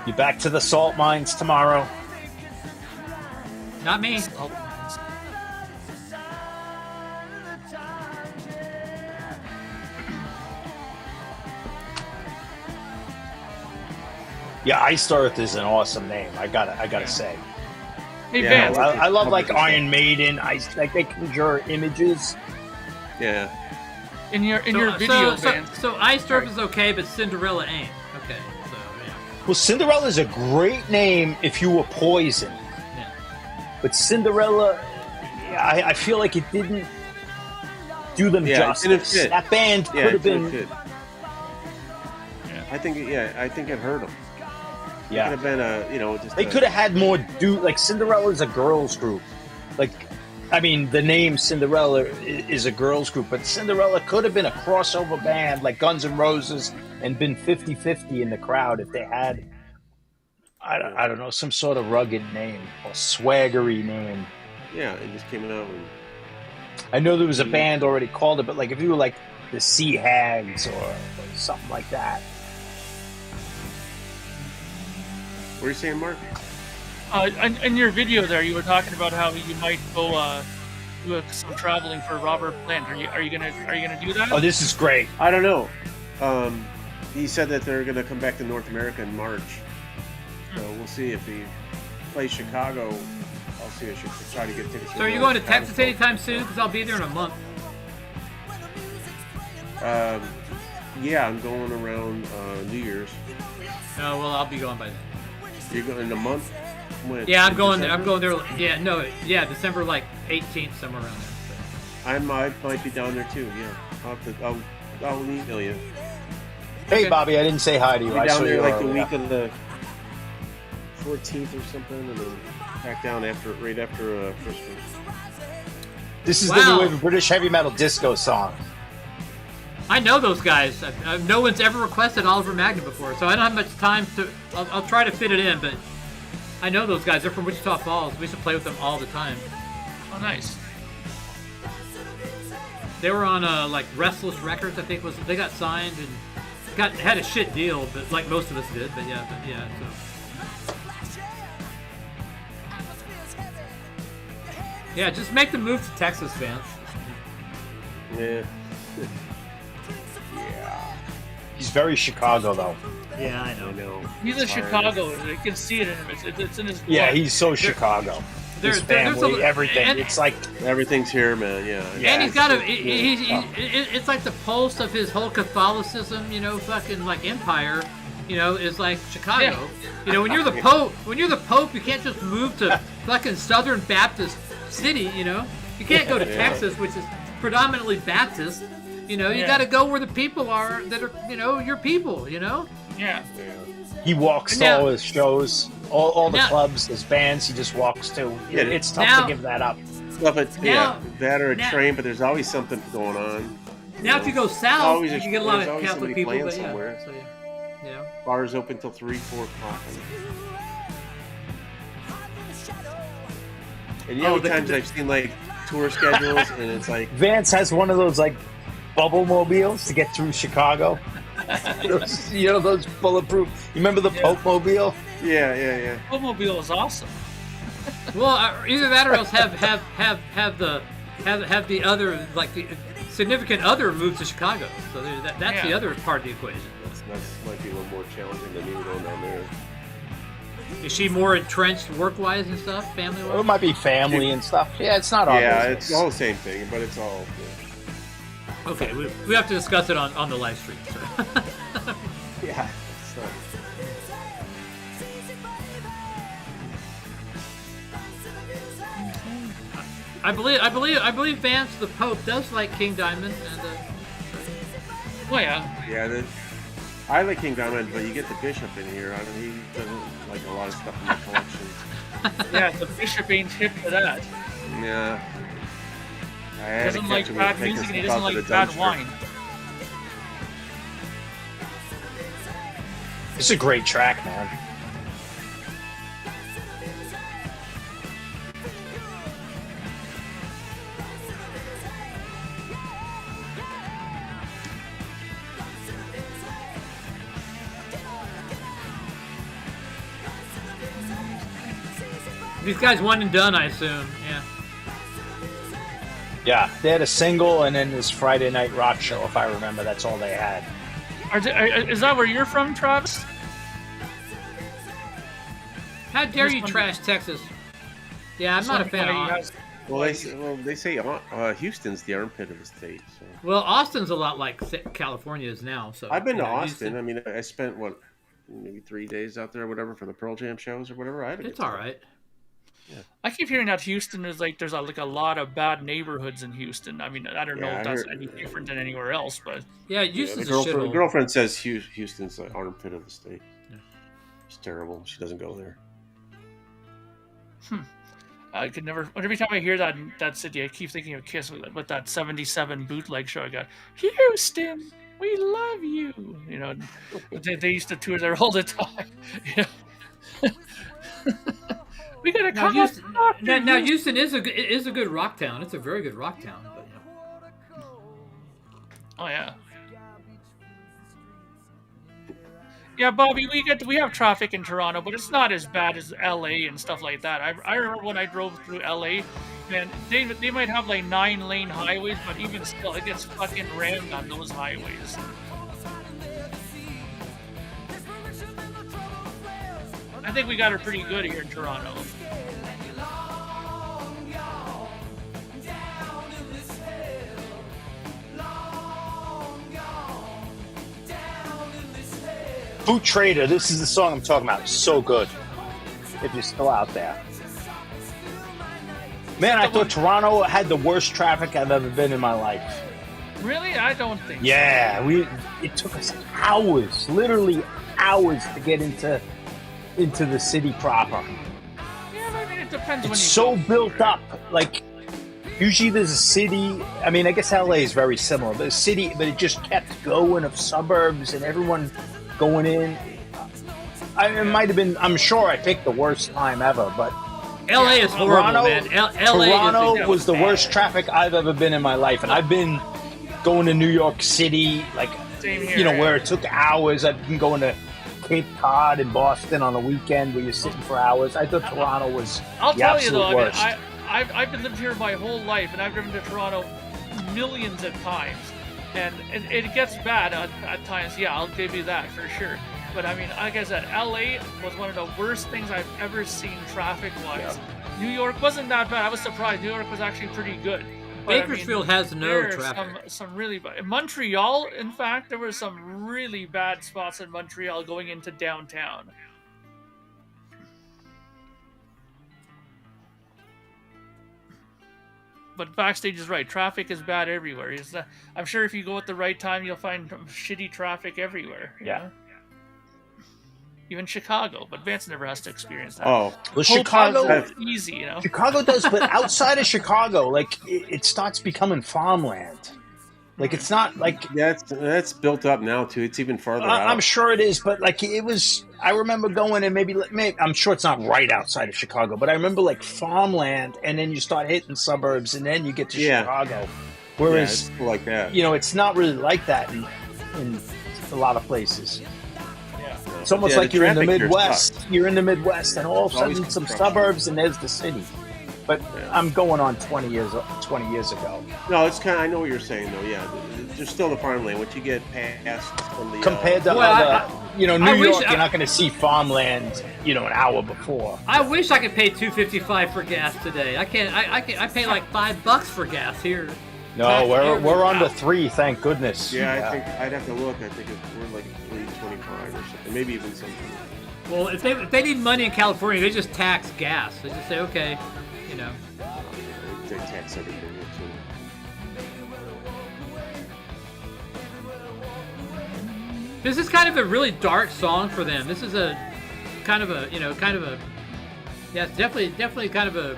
You back to the salt mines tomorrow? Not me. Yeah, Iced Earth is an awesome name. I gotta say. Hey, Yeah, Vance. I love like Iron Maiden. Like they conjure images. Yeah. In your video, so, Vance. so Ice Earth is okay, but Cinderella ain't. Okay, so yeah. Well, Cinderella is a great name if you were Poison. Yeah. But Cinderella, I feel like it didn't do them Yeah, it didn't justice. fit. That band Yeah, could have been. good. I think it hurt them. It Yeah, could have been just they could have had more. Like Cinderella's a girls group. Like, I mean, the name Cinderella is a girls group, but Cinderella could have been a crossover band like Guns N' Roses and been 50-50 in the crowd if they had. I don't know, some sort of rugged name or swaggery name. Yeah, it just came out. And, I know there was a band already called it, but like if you were like the Sea Hags or something like that. what are you saying, Mark? In your video there, you were talking about how you might go do some traveling for Robert Plant. Are you gonna do that? Oh, this is great. I don't know. He said that they're going to come back to North America in March. So we'll see if he plays Chicago. I'll see if I should try to get tickets. So are you going to Texas anytime soon? Because I'll be there in a month. Yeah, I'm going around New Year's. Oh well, I'll be going by then. You're going in a month? When? Yeah, I'm going December? there. Yeah, no, yeah, December like 18th, somewhere around there. So. I might be down there too. Yeah, I'll email you. Hey, Okay. Bobby, I didn't say hi to you. I'll I be down saw there you like the earlier. week of the 14th or something, and then back down right after Christmas. This is Wow. the new British heavy metal disco song. I know those guys. No one's ever requested Oliver Magna before, so I don't have much time to. I'll try to fit it in, but I know those guys. They're from Wichita Falls. We used to play with them all the time. Oh, nice. They were on like Restless Records, I think they got signed and had a shit deal, but like most of us did. But yeah. So. Yeah, just make the move to Texas, Vance. Yeah. He's very Chicago, though. Yeah, I I know. know. He's a It's hard. Chicago. You can see it in him. It's in his blood. Yeah, he's so Chicago. His there's family, a- everything. and- It's like Everything's here, man. Yeah. Yeah, And he's got a. it's It's like the pulse of his whole Catholicism, fucking like empire, is like Chicago. Yeah. When you're the Pope, you can't just move to fucking Southern Baptist city. You can't go to Yeah. Texas, which is predominantly Baptist. You Yeah. got to go where the people are that are, your people. Yeah. he walks to Now- all his shows, all the Now- clubs, his bands. He just walks to. Yeah, It's tough now- to give that up. Well, but Now- that or a now- train, but there's always something going on. Now, if you go south, Always you a- can get a lot there's of always Catholic somebody people. playing But yeah, somewhere. so yeah. Bars open till 3, 4 o'clock. And Oh, the times I've seen like tour schedules, and it's like, Vance has one of those like bubble mobiles to get through Chicago. those bulletproof. You remember the Pope mobile? yeah. Mobile is awesome. Well, either that or else have the other, like the significant other move to Chicago. So that's the Yeah. other part of the equation. That might be a little more challenging than you going down there. Is she more entrenched work-wise and stuff, Or it family-wise? might be family and stuff. Yeah, it's not our Yeah, business. it's all the same thing, but it's all. Okay, we have to discuss it on the live stream. So. Yeah. So, I believe Vance, the Pope, does like King Diamond, and Oh yeah. yeah, I like King Diamond, but you get the Bishop in here. He doesn't like a lot of stuff in the collection. Yeah. The bishop ain't hip to that. Yeah. I He had to doesn't catch like him bad taking music and he stuff doesn't out to like the bad dumpster. wine. It's a great track, man. These guys one and done, I assume. Yeah. Yeah, they had a single and then this Friday Night Rock show, if I remember. That's all they had. Is that where you're from, Travis? How dare you trash Texas? Yeah, I'm not a fan of. Well, they say Houston's the armpit of the state. So. Well, Austin's a lot like California is now. So I've been to Austin. I mean, I spent maybe 3 days out there, or whatever, for the Pearl Jam shows or whatever. It's all right. Yeah. I keep hearing that Houston is like there's a lot of bad neighborhoods in Houston. I mean, I don't know if that's any different than anywhere else, but Houston's the a shithole. girlfriend says Houston's the armpit of the state. Yeah. It's terrible. She doesn't go there. I could never. Every time I hear that city, I keep thinking of Kiss with that '77 bootleg show. I got Houston, we love you. You know, they used to tour there all the time. You know? We gotta come now Houston is a good rock town. It's a very good rock town. But, you know. Oh yeah. Yeah, Bobby, we have traffic in Toronto, but it's not as bad as LA and stuff like that. I remember when I drove through LA, man, they might have like 9-lane highways, but even still, it gets fucking rammed on those highways. I think we got it pretty good here in Toronto. Boot Trader, this is the song I'm talking about. So good. If you're still out there. Man, I thought Toronto had the worst traffic I've ever been in my life. Really? I don't think so. Yeah, it took us hours, literally hours to get into the city proper. Yeah, but I mean, it depends when you It's so go. built up. Like, usually there's a city, I mean, I guess LA is very similar, but a city, but it just kept going of suburbs and everyone going in. It might have been, I'm sure I picked the worst time ever, but LA is horrible, man. Toronto was the worst traffic I've ever been in my life, and I've been going to New York City, like, Same here, you know, where it took hours. I've been going to Cape Cod and Boston on the weekend where you're sitting for hours. I thought Toronto was I'll the tell you absolute though, worst. I mean, I've been living here my whole life, and I've driven to Toronto millions of times, and it gets bad at times. Yeah, I'll give you that for sure. But I mean, like I said, LA was one of the worst things I've ever seen traffic-wise. Yeah. New York wasn't that bad. I was surprised. New York was actually pretty good. But, Bakersfield has no there are traffic. Some really bad. In Montreal, in fact, there were some really bad spots in Montreal going into downtown. But Backstage is right. Traffic is bad everywhere. I'm sure if you go at the right time, you'll find shitty traffic everywhere. You know? Even Chicago, but Vance never has to experience that. Oh, well, Chicago easy, you know. Chicago does, but outside of Chicago, like it starts becoming farmland. Like it's not like that's built up now too. It's even farther out. I'm sure it is, but like it was. I remember going and maybe I'm sure it's not right outside of Chicago, but I remember like farmland, and then you start hitting suburbs, and then you get to Chicago. Whereas, it's like that, you know, it's not really like that in a lot of places. It's almost like you're in the Midwest. You're in the Midwest, and all of a sudden some suburbs, and there's the city. But I'm going on 20 years ago. No, it's kind of, I know what you're saying though. Yeah, there's still the farmland. Once you get past from the compared to other, you know, New York, you're not going to see farmland, you know, an hour before. I wish I could pay $2.55 for gas today. I can't. I pay like $5 for gas here. No, we're under $3, thank goodness. Yeah, I think I'd have to look. I think we're like $3.25 or something, maybe even something. Well, if they need money in California, they just tax gas. They just say, okay, you know. They tax everything too. This is kind of a really dark song for them. This is a kind of a, yeah, it's definitely kind of a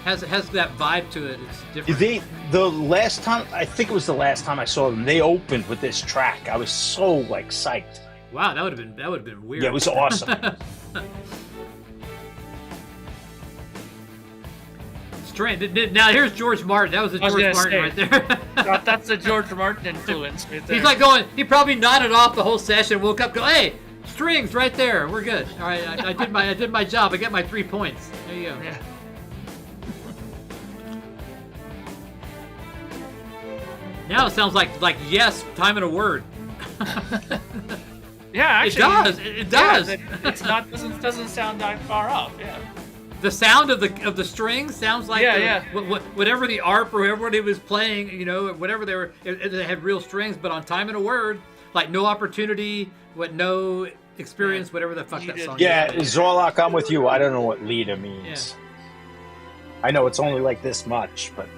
has that vibe to it. It's different. The last time, I think it was the last time I saw them, they opened with this track. I was so like psyched. Wow, that would have been weird. Yeah, it was awesome. Strange. Now here's George Martin. That was a George Martin right there. That's the George Martin influence right there. He's like going. He probably nodded off the whole session. Woke up, go, hey, Strings right there. We're good. All right, I did my job. I get my 3 points. There you go. Yeah. Now it sounds like yes, time and a word. Yeah, actually, it does. It does. Yeah, it's not doesn't sound that far off. Yeah. The sound of the strings sounds like whatever the ARP or whatever it was playing, you know, whatever they were, it had real strings, but on time and a word, like no opportunity, no experience, whatever the fuck that song is. Yeah, Zorlak, I'm with you. I don't know what leader means. Yeah. I know it's only like this much, but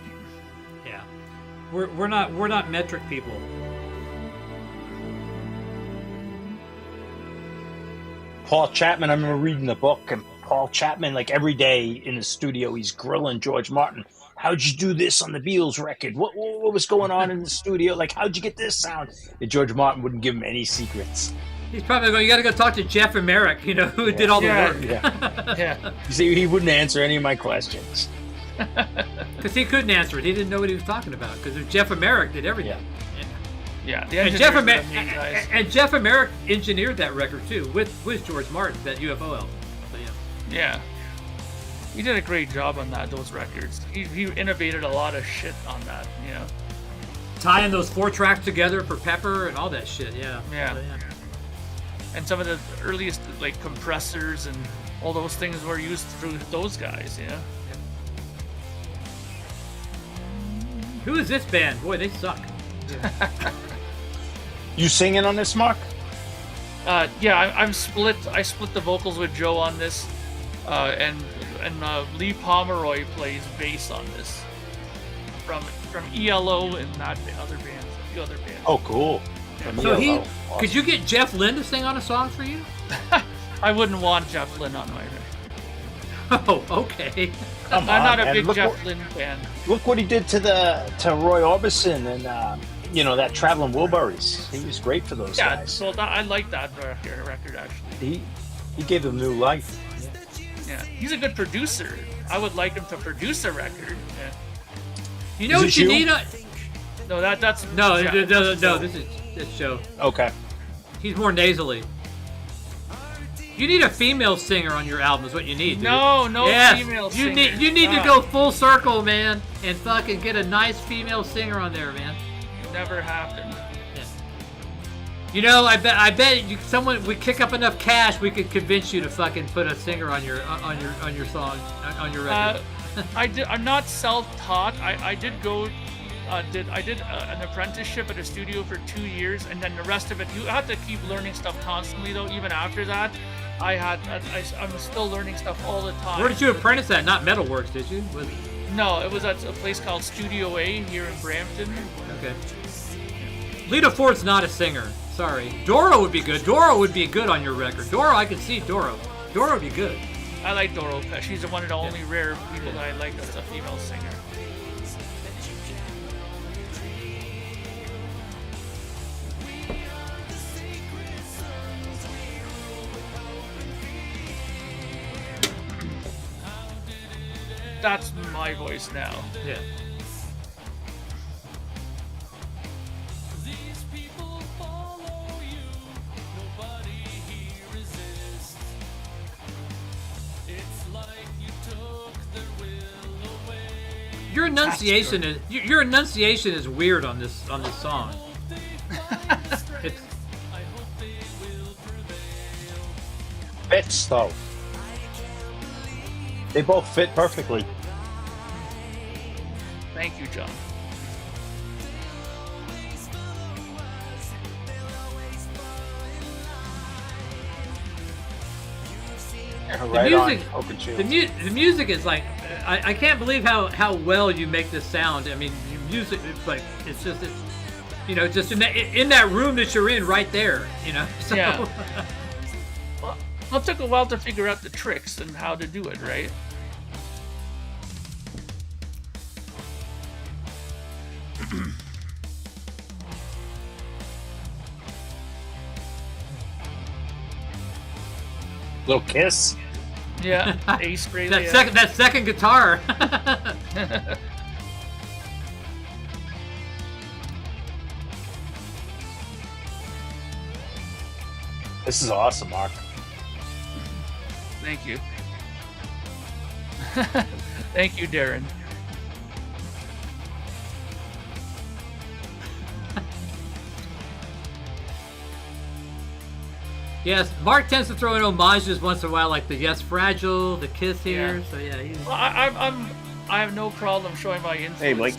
yeah, we're not metric people. Paul Chapman, I remember reading the book, and Paul Chapman, like every day in the studio, he's grilling George Martin. How'd you do this on the Beatles record? What was going on in the studio? Like, how'd you get this sound? And George Martin wouldn't give him any secrets. He's probably going, you got to go talk to Jeff and Merrick, you know, who did all the work. Yeah. You see, he wouldn't answer any of my questions. Because he couldn't answer it. He didn't know what he was talking about. Because Jeff and Merrick did everything. Yeah, and Jeff and Merrick engineered that record too with George Martin, that UFO album. So yeah, he did a great job on those records. He innovated a lot of shit on that, you know. Tying those 4 tracks together for Pepper and all that shit. Yeah. And some of the earliest like compressors and all those things were used through those guys, you know. Who is this band? Boy, they suck. You singing on this, Mark? I'm split. I split the vocals with Joe on this, and Lee Pomeroy plays bass on this from ELO and not the other bands, a few other bands. Oh, cool. So could you get Jeff Lynne to sing on a song for you? I wouldn't want Jeff Lynne on my record. Oh, okay. I'm not a big Jeff Lynne fan. Look what he did to Roy Orbison and that Traveling Wilburys. He was great for those guys. So I like that record actually. He gave them new life. Yeah, he's a good producer. I would like him to produce a record. Yeah. You know what you need? No, that's no. This is Joe. Okay. He's more nasally. You need a female singer on your album. Is what you need. Dude. No female singer. You need to go full circle, man, and fucking get a nice female singer on there, man. Never happened. Yeah. You know, I bet someone would kick up enough cash, we could convince you to fucking put a singer on your song on your record. I'm not self-taught. I did go. I did an apprenticeship at a studio for 2 years, and then the rest of it, you have to keep learning stuff constantly. Though even after that, I'm still learning stuff all the time. Where did you apprentice at? Not Metalworks, did you? No, it was at a place called Studio A here in Brampton. Okay. Lita Ford's not a singer. Sorry. Doro would be good. Doro would be good on your record. Doro, I could see Doro. Doro would be good. I like Doro. She's one of the only rare people that I like that's a female singer. That's my voice now. Yeah. Your enunciation is weird on this song. Fits though. They both fit perfectly. Thank you, John. The music is like, I can't believe how well you make this sound. I mean, your music, it's just in that room that you're in right there, you know. So. Yeah. Well, it took a while to figure out the tricks and how to do it, right? Little kiss. Yeah, Ace Frehley. that second guitar. This is awesome, Mark. Thank you. Thank you, Darren. Yes, Mark tends to throw in homages once in a while, like the Yes Fragile, the Kiss here. Yeah. So yeah, he's... Well, I have no problem showing my influence. Hey, Mike.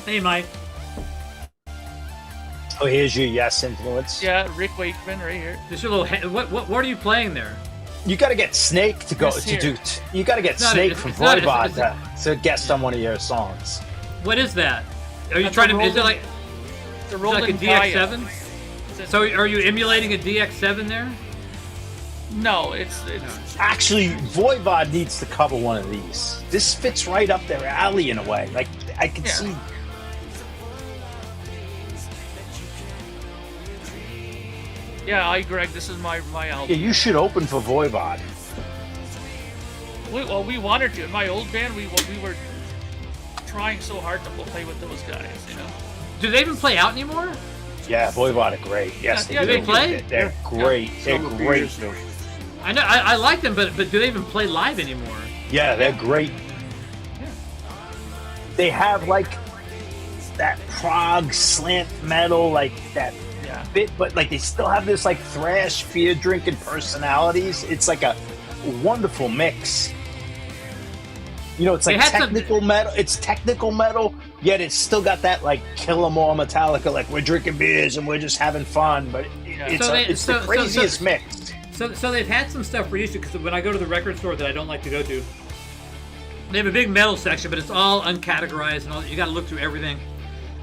Hey, Mike. Oh, here's your Yes influence. Yeah, Rick Wakeman right here. This your little. What are you playing there? You got to get Snake to go This to here. do. You got to get not- Snake it's- from it's not- Voivod to guest on one of your songs. What is that? Are you That's trying a to? Is it Roland- like The is it like a Roland Gaia. DX7? So are you emulating a DX7 there? No, it's Actually, Voivod needs to cover one of these. This fits right up their alley in a way. Like I can Yeah. see. yeah. Greg, this is my Yeah, album. you should open for Voivod. We wanted to. In my old band, we were trying so hard to play with those guys. You know. Do they even play out anymore? Yeah, Voivod are great. Yes, Yeah, they do they do. play? They're great. They're Some a few great. years ago. I know I like them, but do they even play live anymore? Yeah, they're great. They have like that prog slant metal, like that Yeah. bit, but like they still have this like thrash beer drinking personalities. It's like a wonderful mix. You know, it's They like had some- technical metal. It's technical metal, yet it's still got that like Kill 'Em All Metallica. Like we're drinking beers and we're just having fun, but it's So it's so- the craziest so- mix. So they've had some stuff reissued because when I go to the record store that I don't like to go to, they have a big metal section, but it's all uncategorized and all. You got to look through everything.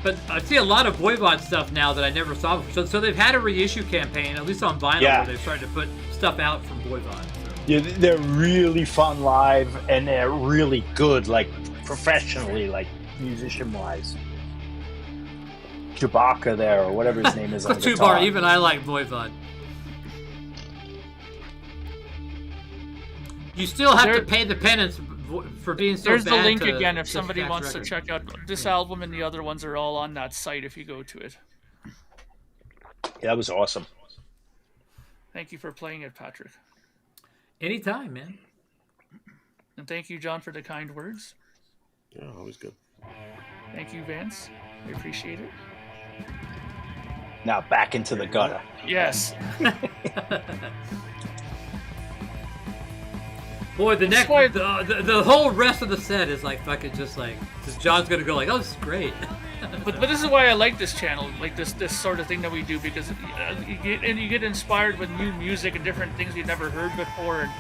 But I see a lot of Voivod stuff now that I never saw before. So they've had a reissue campaign, at least on vinyl, Yeah. where they've started to put stuff out from Voivod. So. Yeah, they're really fun live, and they're really good, like professionally, like musician-wise. Chewbacca there, or whatever his name is on the Two guitar. bar, even I like Voivod. You still have to pay the penance for being so There's bad the link to- again if to somebody scratch wants record. to check out this album, and the other ones are all on that site if you go to it. Yeah, that was awesome. Thank you for playing it, Patrick. Anytime, man. And thank you, John, for the kind words. Yeah, always good. Thank you, Vance. I appreciate it. Now back into the gutter. Yes. Boy, the next, why- the whole rest of the set is like fucking just like, just John's gonna go like, oh, this is great. But this is why I like this channel, like this sort of thing that we do, because you get inspired with new music and different things you've never heard before, and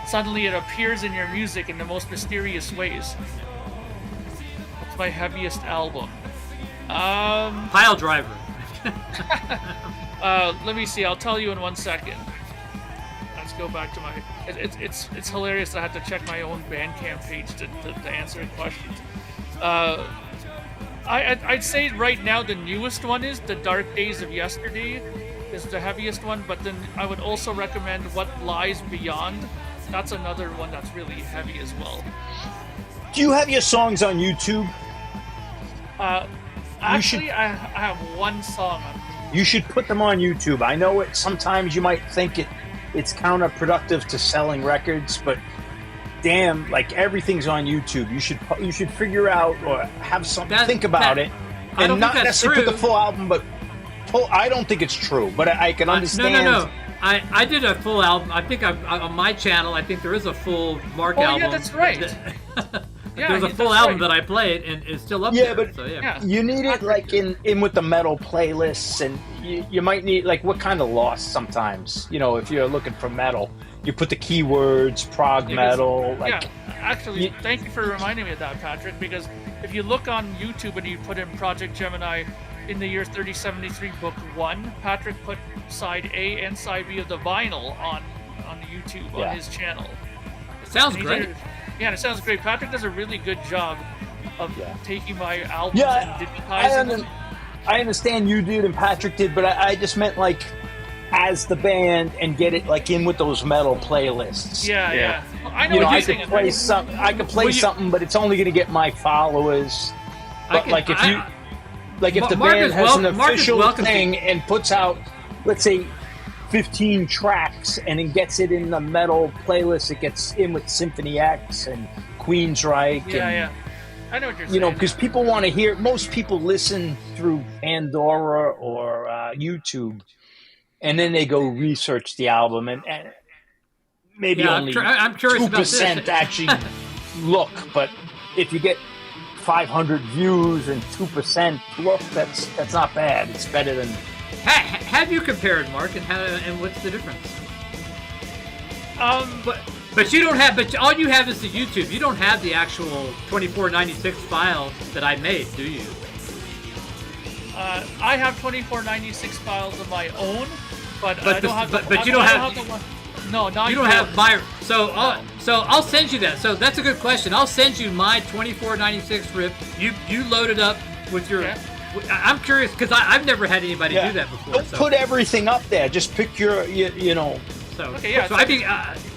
suddenly it appears in your music in the most mysterious ways. What's my heaviest album? Pile driver. Let me see. I'll tell you in 1 second. Let's go back to my. It's hilarious. I had to check my own Bandcamp page to answer questions. I'd say right now the newest one is The Dark Days of Yesterday is the heaviest one, but then I would also recommend What Lies Beyond. That's another one that's really heavy as well. Do you have your songs on YouTube? Actually, I have one song on. You should put them on YouTube. I know it. Sometimes you might think it's counterproductive to selling records, but damn, like everything's on YouTube. You should figure out or have something. Think about it, I don't and not think that's necessarily true. put the full album, but I don't think it's true. But I can understand. No. I did a full album. I think on my channel, I think there is a full Mark album. Yeah, that's right. Yeah, there's a full that's album right. that I played, and it's still up Yeah, there. but so, yeah. Yeah. you need it like in with the metal playlists, and you might need like what kind of lost sometimes. You know, if you're looking for metal, you put the keywords prog metal. Like, yeah, actually, thank you for reminding me of that, Patrick, because if you look on YouTube and you put in Project Gemini in the year 3073 Book 1, Patrick put side A and side B of the vinyl on YouTube on his channel. It sounds And he great. did- Yeah, and it sounds great. Patrick does a really good job of taking my albums and digitizing them. I understand you did and Patrick did, but I just meant like as the band and get it like in with those metal playlists. Yeah. I know You know, what I you're saying. could play something. I could play something, but it's only going to get my followers. But like if you, Like if the Mark band is has an Mark is official welcome to- thing and puts out, let's say, 15 tracks and it gets it in the metal playlist, it gets in with Symphony X and Queensryche. Yeah. I know what you're saying. You know, because people want to hear. Most people listen through Pandora or YouTube, and then they go research the album, and maybe only I'm curious about 2% this. actually look. But if you get 500 views and 2% look, that's not bad. It's better than. Have you compared, Mark, and what's the difference? But you don't have. But all you have is the YouTube. You don't have the actual 2496 file that I made, do you? I have 2496 files of my own, but I don't have. But you don't have. No, not you don't have my. So I'll send you that. So that's a good question. I'll send you my 2496 rip. You load it up with your. Yeah. I'm curious because I've never had anybody do that before. Don't put everything up there. Just pick your, you know. So, okay, yeah.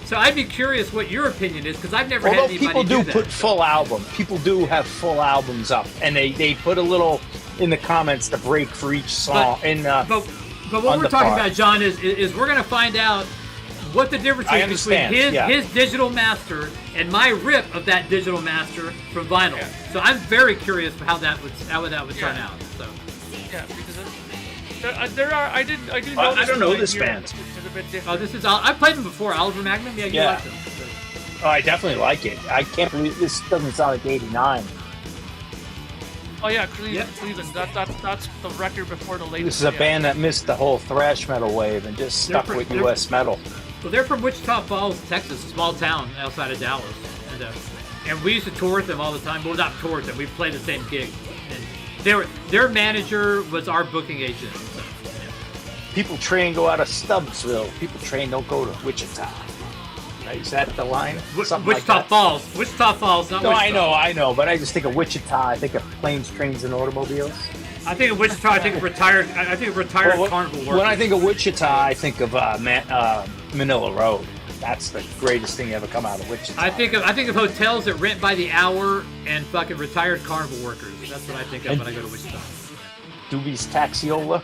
So I'd be curious what your opinion is because I've never had Although anybody people do do that. put full album, people do have full albums up, and they put a little in the comments the break for each song. But what we're talking about, John, is we're going to find out what the difference is between his digital master and my rip of that digital master from vinyl. Yeah. So I'm very curious how that would turn out. So. Yeah, because there are. I do notice. I don't know this here, band. which is a bit different. Oh, this is. I played them before. Oliver Magnum. Yeah, you like them. So. Oh, I definitely like it. I can't believe this doesn't sound like '89. Oh yeah, Cleveland. That's the record before the latest. This is a band that missed the whole thrash metal wave and just stuck with U.S. metal. Well, they're from Wichita Falls, Texas, a small town outside of Dallas, and we used to tour with them all the time. Well, not tour with them. We played the same gig. And their manager was our booking agent. So, yeah. People train go out of Stubbsville. People train don't go to Wichita. Is that the line? Wichita Falls. Wichita Falls, not Wichita. I know, but I just think of Wichita. I think of planes, trains, and automobiles. I think of Wichita. I think of retired. Carnival workers. When I think of Wichita, I think of Manila Road. That's the greatest thing ever come out of Wichita. I think of hotels that rent by the hour and fucking retired carnival workers. That's what I think of when I go to Wichita. Doobie's Taxiola.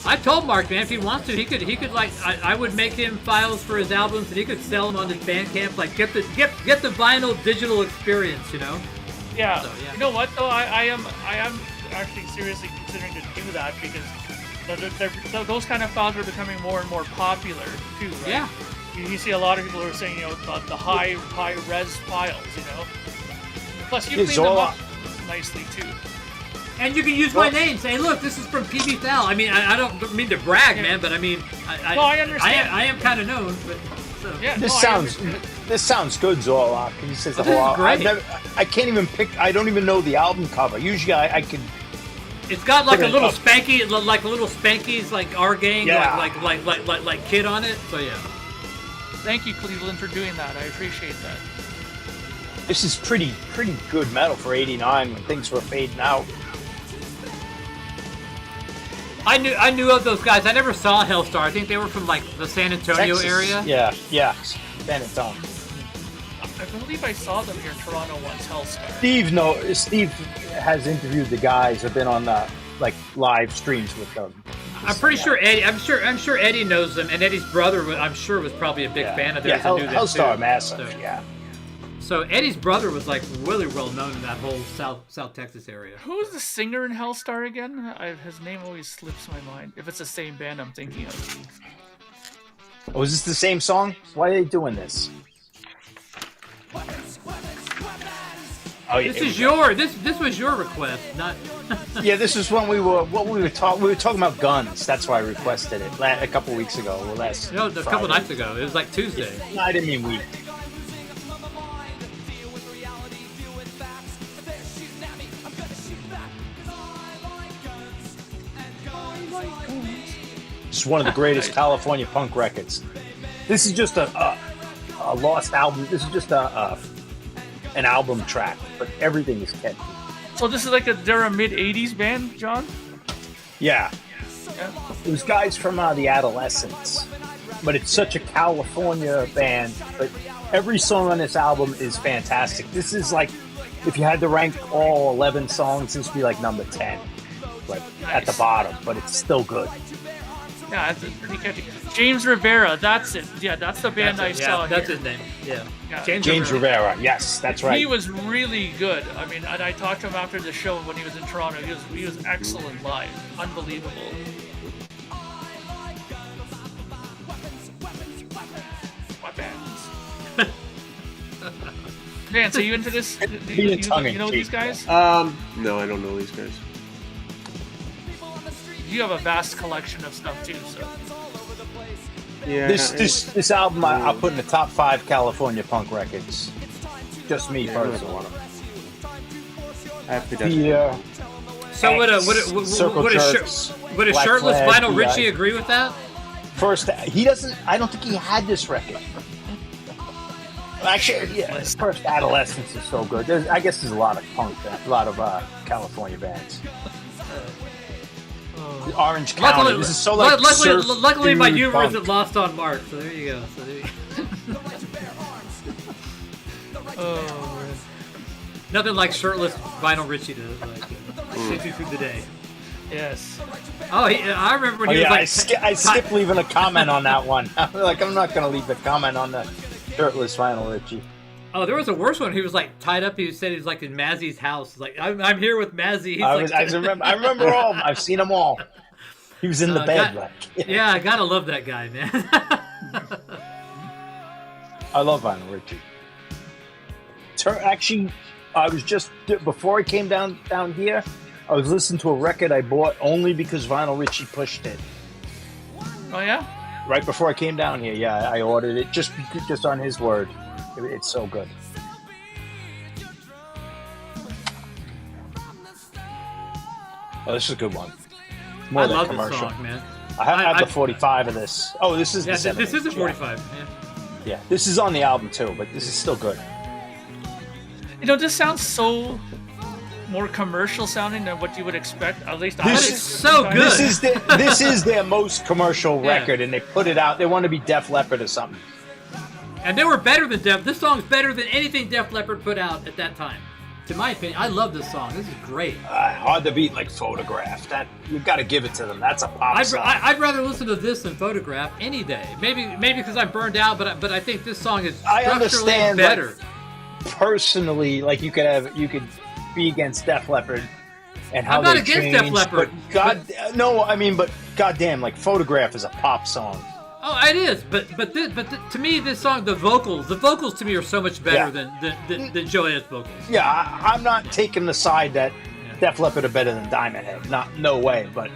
I told Mark, man, if he wants to, he could like I would make him files for his albums and he could sell them on his Bandcamp. Like get the vinyl digital experience, you know. Yeah. So, yeah. You know what though? I am actually seriously considering to do that because those kind of files are becoming more and more popular too, right? Yeah. You see a lot of people who are saying, you know, the high res files, you know. Plus you clean them up nicely too. And you can use my name. Say, look, this is from PB Thal. I mean, I don't mean to brag, man, but I mean, I understand. I am kind of known, but so. Yeah, this sounds good, Zorlock. He says the whole album. I can't even pick. I don't even know the album cover. Usually, I could. It's got like a little Spanky's like our gang, like kid on it. So yeah. Thank you, Cleveland, for doing that. I appreciate that. This is pretty good metal for '89 when things were fading out. I knew of those guys. I never saw Hellstar. I think they were from like the San Antonio Texas area. Yeah, San Antonio. I believe I saw them here in Toronto once. Hellstar. Steve has interviewed the guys. Have been on the live streams with them. I'm pretty sure Eddie. I'm sure Eddie knows them, and Eddie's brother, I'm sure, was probably a big fan of theirs. Yeah, Hellstar massive. So, yeah. So Eddie's brother was like really well known in that whole South Texas area. Who's the singer in Hellstar again? His name always slips my mind. If it's the same band I'm thinking of. Oh, is this the same song? Why are they doing this? Oh, yeah, this was your request, not. Yeah, this is when we were talking about guns. That's why I requested it a couple weeks ago. Well, a couple nights ago. It was like Tuesday. No, I didn't mean week. It's one of the greatest California punk records. This is just a lost album. This is just an album track, but everything is kept. So this is they're a mid-'80s band, John? Yeah. It was guys from the Adolescents, but it's such a California band. But Every song on this album is fantastic. This is like, if you had to rank all 11 songs, this would be like number 10, like at the bottom, but it's still good. Yeah, it's pretty catchy. James Rivera, that's it. Yeah, that's the band I saw. That's here. his name. Yeah. James Rivera. Yes, that's right. He was really good. I mean, and I talked to him after the show when he was in Toronto. He was excellent live. Unbelievable. What bands? Vance, are you into this? Do you know these guys? No, I don't know these guys. You have a vast collection of stuff too, so. Yeah. This album I'll put in the top 5 California punk records. Just me personally. I have to So would a shirtless Vinyl Richie agree with that? First, he doesn't. I don't think he had this record. Actually, yeah, his first Adolescence is so good. I guess there's a lot of punk, a lot of California bands. Orange County. This is so like luckily my humor isn't lost on Mark. So there you go. Oh, nothing like shirtless Vinyl Richie to take you through the day. yes. Oh, I remember when he was like. I skipped leaving a comment on that one. I'm not going to leave the comment on the shirtless Vinyl Richie. Oh, there was a worse one. He was like tied up. He said he was like in Mazzy's house. Like I'm here with Mazzy. I remember all of them. I've seen them all. He was in the bed. Yeah, I gotta love that guy, man. I love Vinyl Richie. Actually, I was just before I came down here. I was listening to a record I bought only because Vinyl Richie pushed it. Oh yeah. Right before I came down here, yeah, I ordered it just on his word. It's so good. Oh, this is a good one. More I than love commercial. this song, man. I have the 45 of this. Oh, this is the 70. This is a 45. Yeah, this is on the album too, but this is still good. You know, this sounds so more commercial sounding than what you would expect. At least This is so good. This is their most commercial record, and they put it out. They want to be Def Leppard or something. And they were better than This song's better than anything Def Leppard put out at that time. To my opinion, I love this song. This is great. Hard to beat like Photograph. That you've got to give it to them. That's a pop song. I'd rather listen to this than Photograph any day. Maybe because I'm burned out, but I think this song is structurally better. Like, personally, like you could be against Def Leppard and how I'm not they against changed, Def Leppard. But goddamn, like Photograph is a pop song. Oh, it is, but to me, this song, the vocals to me are so much better than Joe Ed's vocals. Yeah, I'm not taking the side that Def Leppard are better than Diamond Head. No way. But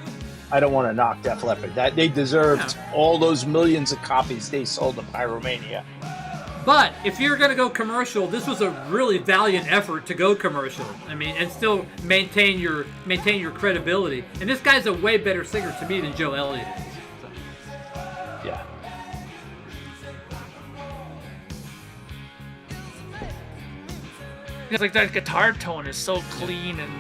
I don't want to knock Def Leppard. That they deserved all those millions of copies they sold to Pyromania. But if you're going to go commercial, this was a really valiant effort to go commercial. I mean, and still maintain your credibility. And this guy's a way better singer to me than Joe Elliott is. Yeah. It's like that guitar tone is so clean and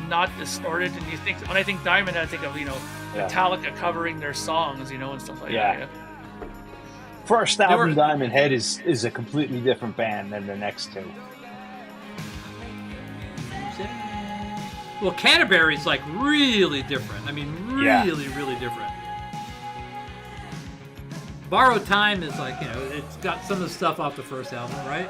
not distorted. And when I think Diamond, I think of Metallica covering their songs, and stuff like that. Yeah. First album, Diamond Head is a completely different band than the next two. Well, Canterbury's like really different. I mean, really different. Borrowed Time is like, it's got some of the stuff off the first album, right?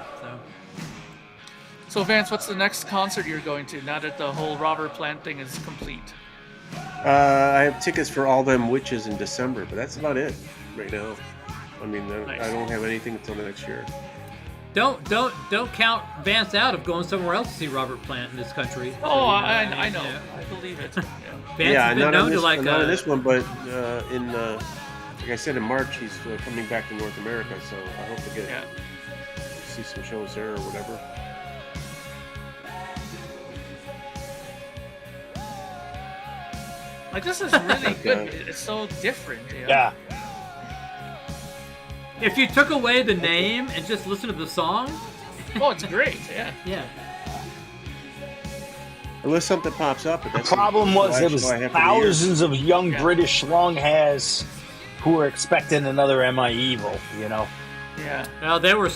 So Vance, what's the next concert you're going to now that the whole Robert Plant thing is complete? I have tickets for All Them Witches in December, but that's about it right now. I mean, Nice. I don't have anything until next year. Don't count Vance out of going somewhere else to see Robert Plant in this country. Oh, I know. Yeah. I believe it. Vance has been known to like not in this one, but in like I said in March, he's coming back to North America, so I hope to get see some shows there or whatever. Like, this is really good. It's so different. Yeah. If you took away the name and just listen to the song, it's great. Yeah. Unless something pops up. But the problem was there was thousands of young British long hairs who were expecting another Am I Evil, Yeah. Well, there were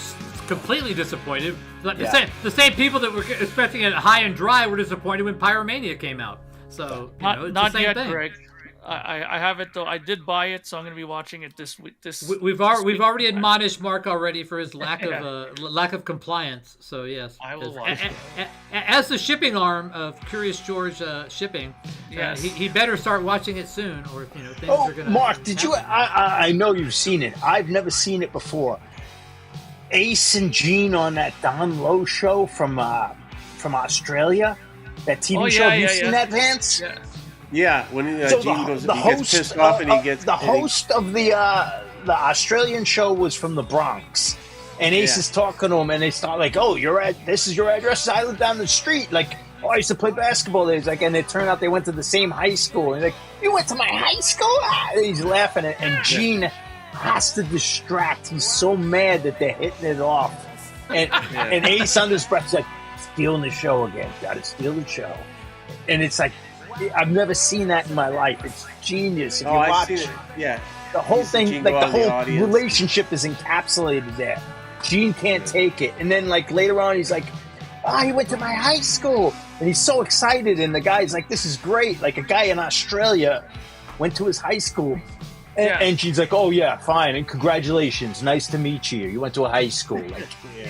completely disappointed. Like Yeah. the same people that were expecting it high and dry were disappointed when Pyromania came out. So you know, it's Not the same yet, thing. Greg. I have it though. I did buy it, so I'm going to be watching it this week. We've already admonished Mark already for his lack of compliance. So yes, I will watch it. As the shipping arm of Curious George Shipping, Yes. he better start watching it soon, or you know things are gonna. Mark, did you? I know you've seen it. I've never seen it before. Ace and Gene on that Don Lowe show from Australia, that TV show. Have you seen that, Vance? Yeah. Yeah, when So Gene goes, the he host, gets pissed off and he gets the host of the Australian show was from the Bronx, and Ace is talking to him, and they start like, "Oh, this is your address? I live down the street." Like, "Oh, I used to play basketball there." He's like, and it turned out they went to the same high school. And he's like, "You went to my high school?" And he's laughing, and Gene has to distract. He's so mad that they're hitting it off, and Ace under his breath is like, "Stealing the show again. Got to steal the show," and it's like. I've never seen that in my life. It's genius. If you I've watch seen it. Yeah. the whole He's the thing, jingle like the on the whole audience. relationship is encapsulated there. Gene can't take it. And then like later on he's like, he went to my high school. And he's so excited. And the guy's like, this is great. Like a guy in Australia went to his high school. And Gene's like, oh yeah, fine. And congratulations. Nice to meet you. You went to a high school. Like,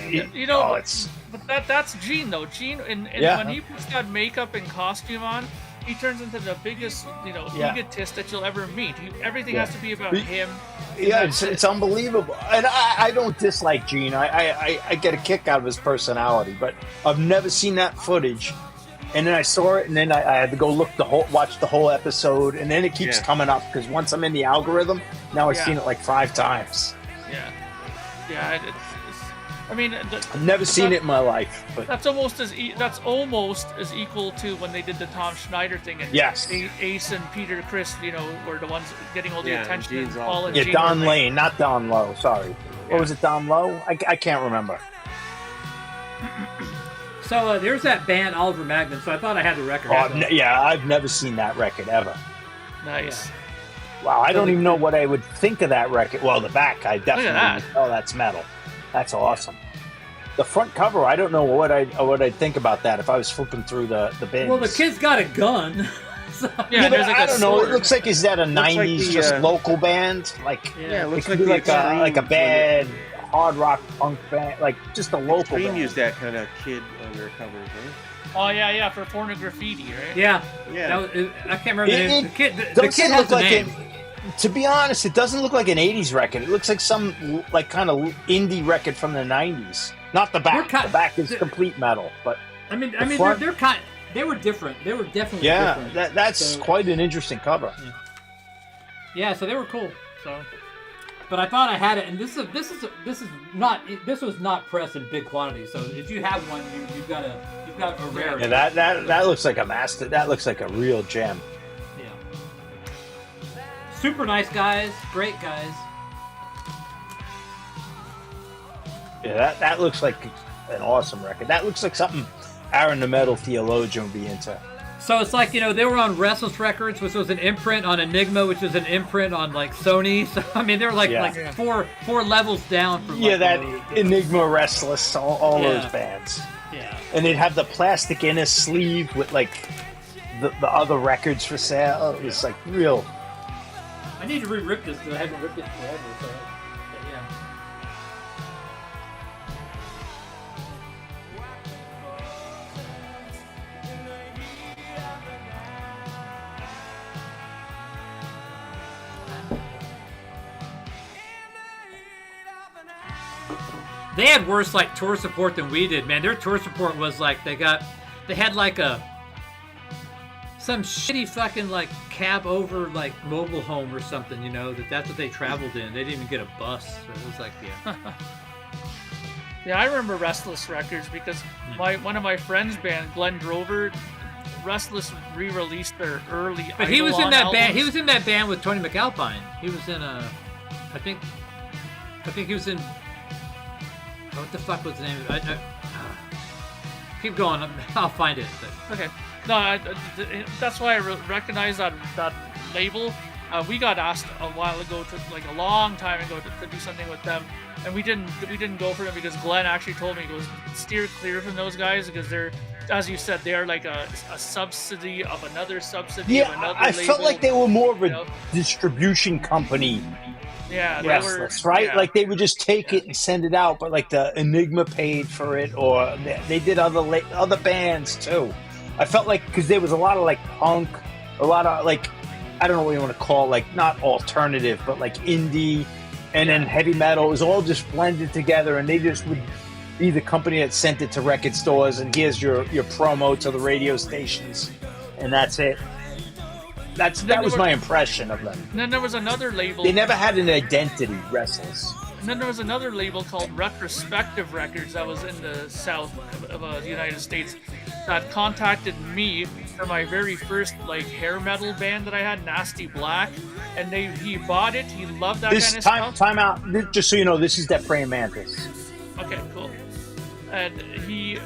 You know, it's... but that's Gene though. Gene, and when he puts that makeup and costume on, he turns into the biggest, egotist that you'll ever meet. Everything has to be about him. Yeah, it's unbelievable. And I don't dislike Gene. I get a kick out of his personality, but I've never seen that footage. And then I saw it, and then I had to go watch the whole episode, and then it keeps coming up because once I'm in the algorithm, now I've seen it like 5 times. Yeah. I mean, I've never seen it in my life. But that's almost as equal to when they did the Tom Schneider thing. And Ace and Peter Chris, were the ones getting all the attention. And Paul and Gene Don Lane, not Don Lowe. Sorry, what was it? Don Lowe? I can't remember. So there's that band Oliver Magnum. So I thought I had the record. I've never seen that record ever. Nice. Yeah. Wow, I don't even know what I would think of that record. Well, the back, I definitely. Oh, that's metal. That's awesome. The front cover, I don't know what I'd think about that if I was flipping through the bins. Well, the kid's got a gun. But I don't know. It looks like is that a '90s just local band? Like it looks could be like a bad hard rock punk band, like just a local Extreme band. used that kind of kid on their covers, right? Oh yeah, for Pornograffiti, right? Yeah. I can't remember the name. The kid has a name. To be honest, it doesn't look like an '80s record. It looks like some like kind of indie record from the '90s. Not the back. The back is complete metal, but I mean, they were different. They were definitely different. That's quite an interesting cover. Yeah, so they were cool. So, but I thought I had it, and this was not pressed in big quantity. So if you have one, you've got a rarity. Yeah, that looks like a master. That looks like a real gem. Yeah. Super nice guys, great guys. Yeah, that looks like an awesome record. That looks like something Aaron the Metal Theologian would be into. So it's like, they were on Restless Records, which was an imprint on Enigma, which was an imprint on like Sony. So I mean, they're like four levels down from Enigma, Restless, all those bands. Yeah. And they'd have the plastic inner sleeve with like the other records for sale. It was like real. I need to re-rip this because I haven't ripped it forever. So. They had worse like tour support than we did, man. Their tour support was like they had like some shitty fucking like cab over like mobile home or something, that's what they traveled in. They didn't even get a bus. So it was like Yeah, I remember Restless Records because one of my friends' band, Glenn Drover, Restless re-released their early. But he was in that band. He was in that band with Tony McAlpine. He was in I think he was in. What the fuck was the name of it? Keep going. I'll find it. But. Okay. No, that's why I recognize that label We got asked a while ago, like a long time ago, to do something with them, and we didn't go for them because Glenn actually told me, he goes, steer clear from those guys because they're, as you said, they're like a subsidy of another subsidy of another I label. felt like they were more of a distribution company. Yeah, Restless, right? Yeah. Like they would just take it and send it out, but like the Enigma paid for it, or they did other bands too. I felt like because there was a lot of like punk, a lot of like, I don't know what you want to call, like not alternative, but like indie, and then heavy metal. It was all just blended together, and they just would be the company that sent it to record stores, and here's your promo to the radio stations, and that's it. That was my impression of them. And then there was another label. They never had an identity, Restless. And then there was another label called Retrospective Records that was in the south of the United States that contacted me for my very first like hair metal band that I had, Nasty Black, and he bought it. He loved that kind of stuff. Time out. Just so you know, this is that Praying Mantis. Okay, cool. And he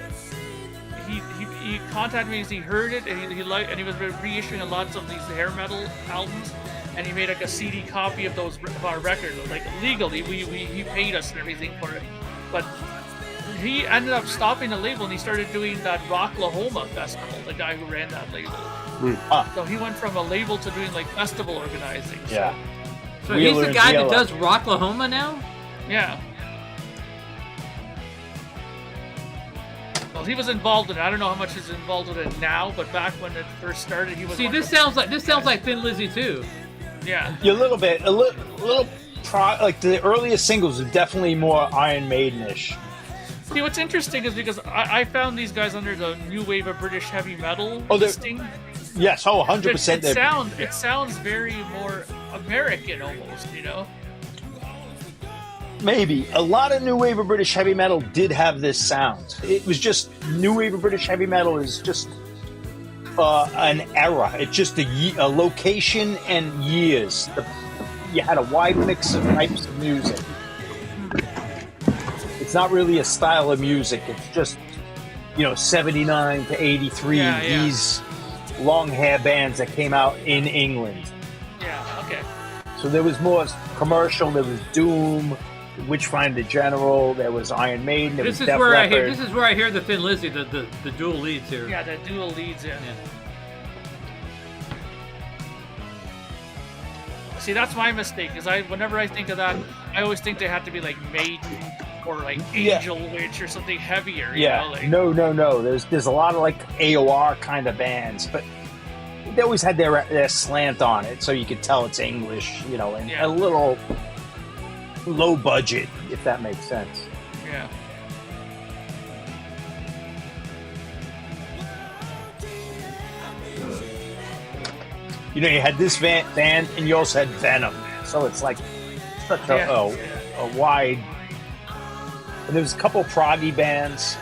contacted me because he heard it and he liked, and he was reissuing lots of these hair metal albums, and he made like a CD copy of our records, like legally. He paid us and everything for it, but he ended up stopping the label and he started doing that Rocklahoma festival. The guy who ran that label, so he went from a label to doing like festival organizing. So he's the guy that does Rocklahoma now. Yeah. Well, he was involved in it. I don't know how much he's involved with it now, but back when it first started, he was. See, this sounds like Thin Lizzy too. Yeah. A little bit, like the earliest singles are definitely more Iron Maiden-ish. See, what's interesting is because I found these guys under the new wave of British heavy metal listing. Yes, 100%. It sounds very more American almost, you know. Maybe. A lot of new wave of British heavy metal did have this sound. It was just, new wave of British heavy metal is just an era. It's just a location and years. You had a wide mix of types of music. It's not really a style of music. It's just, 79 to 83, these long hair bands that came out in England. Yeah, okay. So there was more commercial, there was Doom, Witchfinder General, there was Iron Maiden, there was Def Leppard. This is where I hear the Thin Lizzy, the dual leads here. Yeah, the dual leads, yeah. See, that's my mistake, because whenever I think of that, I always think they have to be like Maiden or like Angel Witch or something heavier. No. There's a lot of like AOR kind of bands, but they always had their slant on it, so you could tell it's English, and a little low budget, if that makes sense. Yeah. You had this band, and you also had Venom, so it's like such a wide. And there was a couple proggy bands.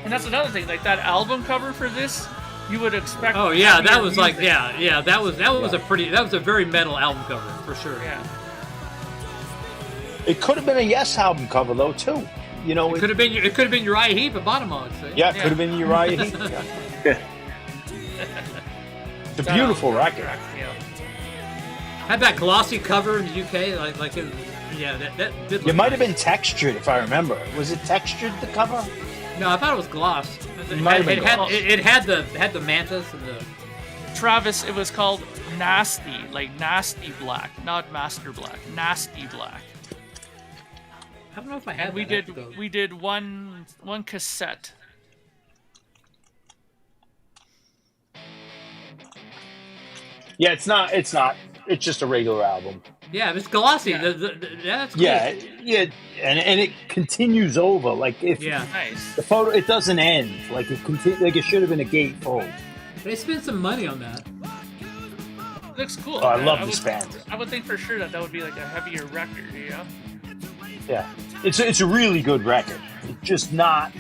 And that's another thing, like that album cover for this, you would expect. Oh yeah, that was music. That was a very metal album cover for sure. Yeah. It could have been a Yes album cover though too. It could have been Uriah Heep at Bottom. Yeah, it could have been Uriah Heep. It's a beautiful record. Had that glossy cover in the UK, that did. It might have been textured, if I remember. Was it textured, the cover? No, I thought it was gloss. It had the mantis and the. Travis, it was called Nasty, like Nasty Black, not Master Black. Nasty Black. I don't know if I had. And we did one cassette. Yeah, it's not. It's just a regular album. Yeah, it's glossy. Yeah. That's cool. Yeah, and it continues over. Like Nice. The photo, it doesn't end. Like it should have been a gatefold. They spent some money on that. It looks cool. Oh, I love this band. I would think for sure that would be like a heavier record, Yeah, it's a really good record. It's just not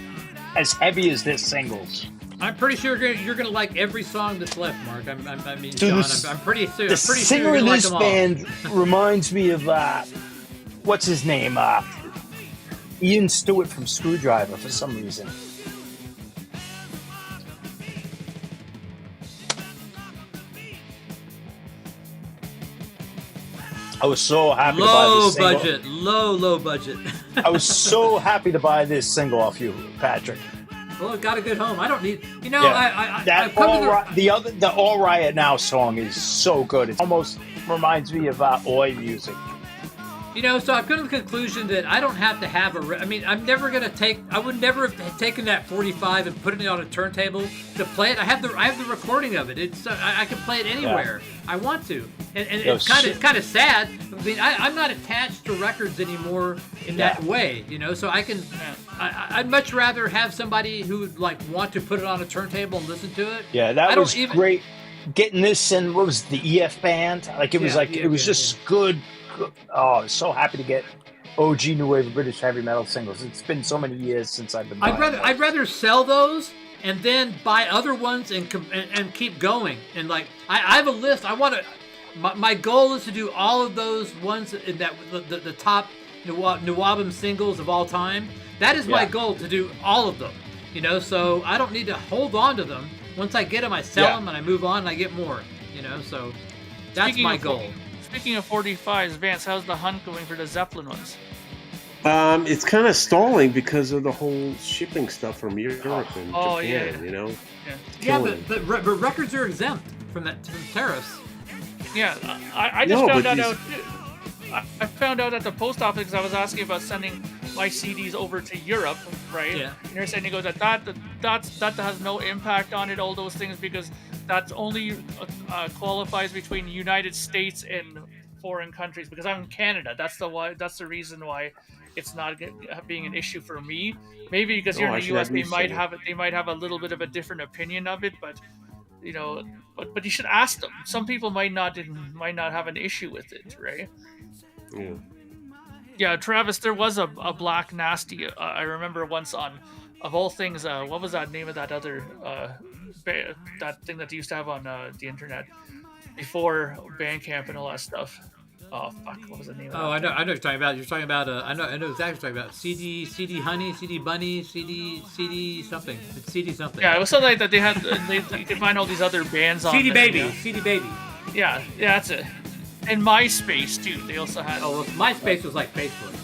as heavy as their singles. I'm pretty sure you're gonna like every song that's left, Mark. I'm pretty sure. The singer in this band reminds me of what's his name? Ian Stewart from Screwdriver for some reason. I was so happy to buy Low this single. budget, low budget. I was so happy to buy this single off you, Patrick. Well, it got a good home. I don't need, you know, Yeah. I've come to The All Riot Now song is so good. It almost reminds me of Oi music. You know, so I've come to the conclusion that I don't have to have I mean, I'm never gonna I would never have taken that 45 and put it on a turntable to play it. I have the recording of it. It's I can play it anywhere I want to, and it's kind of sad. I mean, I'm not attached to records anymore in that way, you know. So I can, I'd much rather have somebody who would like want to put it on a turntable and listen to it. Yeah, that was great. Getting this in, what was it, the EF band? Like it was it was just good. Oh, I was so happy to get OG New Wave of British heavy metal singles. It's been so many years since I've been buying I'd rather sell those and then buy other ones and keep going. And like I have a list. I want to. My goal is to do all of those ones in that the top new album singles of all time. That is my goal, to do all of them. You know, so I don't need to hold on to them. Once I get them, I sell them and I move on and I get more. You know, so that's my goal. Speaking of 45s, Vance, how's the hunt going for the Zeppelin ones? It's kind of stalling because of the whole shipping stuff from Europe and Japan. You know. But records are exempt from tariffs. Yeah, I just found that out. I found out at the post office because I was asking about sending my CDs over to Europe, right? Yeah. And they're saying that has no impact on it, all those things, because that's only qualifies between United States and foreign countries. Because I'm in Canada, that's the reason why it's not being an issue for me. Maybe because you're in the US, they might have a little bit of a different opinion of it, but you know, but you should ask them. Some people might not have an issue with it, right? Yeah. Yeah, Travis, there was a Black Nasty. I remember once on, of all things, what was that name of that other that thing that they used to have on the internet before Bandcamp and all that stuff? Oh fuck, what was the name of that? I know what you're talking about. You're talking about I know exactly what you're talking about. CD Honey, CD Bunny, CD something. It's CD something. Yeah, it was something like that. They had you could find all these other bands on CD there, Baby, yeah. CD Baby. Yeah, that's it. And MySpace too. They also had. Oh, well, MySpace was like Facebook.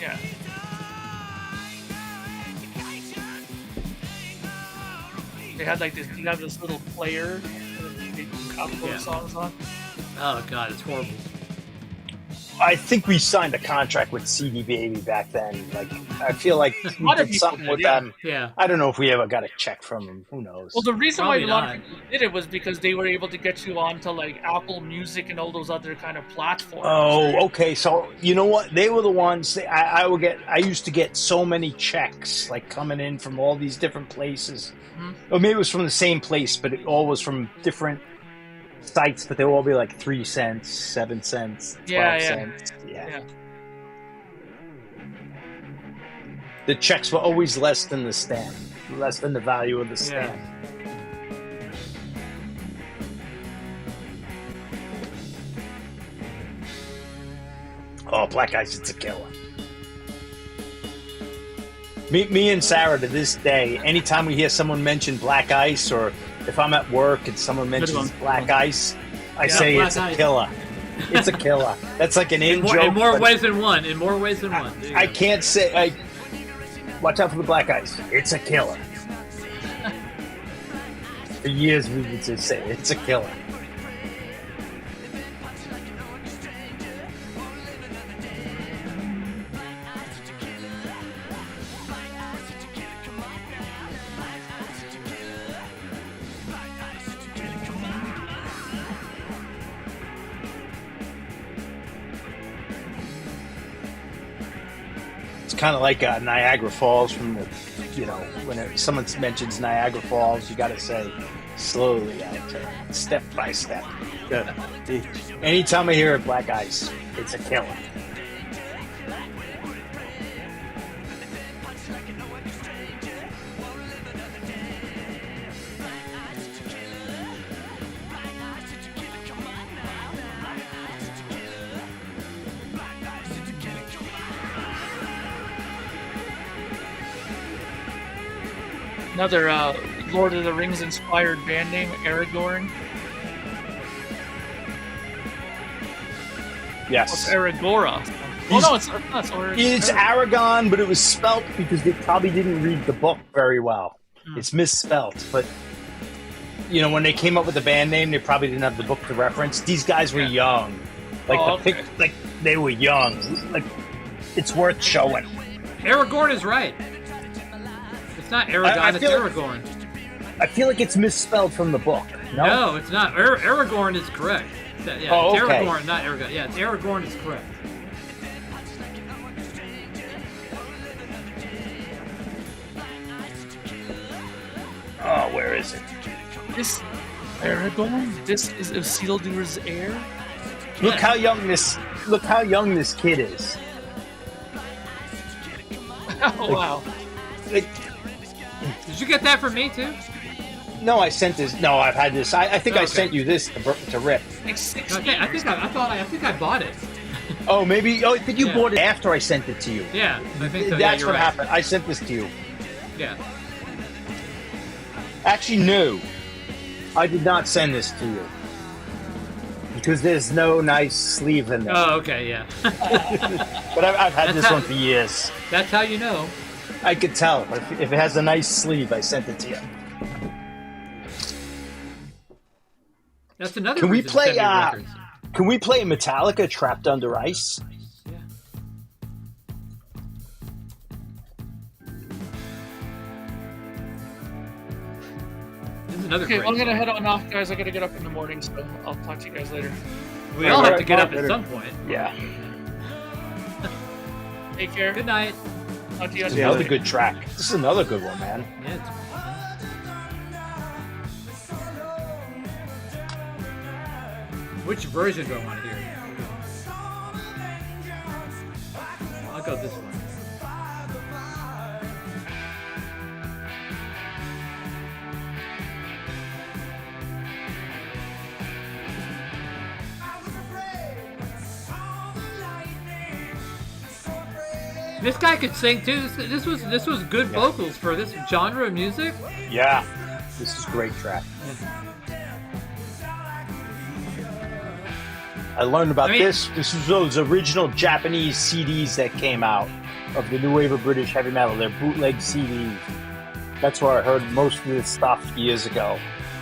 Yeah. They had like this. You have this little player. They upload songs on. Oh god, it's horrible. I think we signed a contract with CD Baby back then. Like, I feel like we did something with them. Yeah. I don't know if we ever got a check from them. Who knows? Well, the reason Probably why a lot of people did it was because they were able to get you onto like Apple Music and all those other kind of platforms. Oh, okay. So you know what? They were the ones. I used to get so many checks like coming in from all these different places. Mm-hmm. Or maybe it was from the same place, but it all was from different sites, but they will all be like 3 cents, 7 cents, 12 cents. Yeah. The checks were always less than the stamp, less than the value of the stamp. Oh, Black Ice, it's a killer. Me and Sarah to this day, anytime we hear someone mention Black Ice, or if I'm at work and someone mentions Black Ice, I say it's a killer. It's a killer. That's like an in-joke. In more ways than one. In more ways than one. I can't say... watch out for the Black Ice. It's a killer. For years we would just say, it's a killer. Kind of like Niagara Falls from the, when someone mentions Niagara Falls, you got to say slowly, step by step. Good. Anytime I hear Black Ice, it's a killer. Another Lord of the Rings inspired band name, Aragorn. Yes. Aragora. Oh no, it's not. It's Aragon, but it was spelt because they probably didn't read the book very well. It's misspelt, but you know, when they came up with the band name, they probably didn't have the book to reference. These guys were young, like they were young. Like, it's worth showing. Aragorn is right. It's not Aragon, it's Aragorn. I feel like it's misspelled from the book. No, it's not. Aragorn is correct. Yeah, it's Aragorn, not Aragorn. Yeah, it's Aragorn is correct. Oh, where is it? This Aragorn. This is Isildur's heir. Look how young this kid is. Oh wow. Like, did you get that from me too? No, I sent this. No, I've had this. I think I sent you this to rip. Okay, I think I bought it. Oh, maybe. Oh, I think you bought it after I sent it to you. Yeah, I think so. That's what happened. I sent this to you. Yeah. Actually, no. I did not send this to you. Because there's no nice sleeve in there. Oh, okay, yeah. But I've had this one for years. That's how you know. I could tell. If it has a nice sleeve, I sent it to you. That's another Can we reason to send play? me records. Can we play Metallica "Trapped Under Ice"? Yeah. This is another. Okay, great I'm gonna song. head on off, guys. I gotta get up in the morning, so I'll talk to you guys later. We all have to get up at some point. Yeah. Take care. Good night. Talk to you guys It's another later. good track. This is another good one, man. Yeah, it's- Which version do I want to hear? I'll go this one. This guy could sing too. This was good vocals for this genre of music. Yeah. This is a great track. I learned about this. This was those original Japanese CDs that came out of the new wave of British heavy metal. They're bootleg CDs. That's where I heard most of this stuff years ago.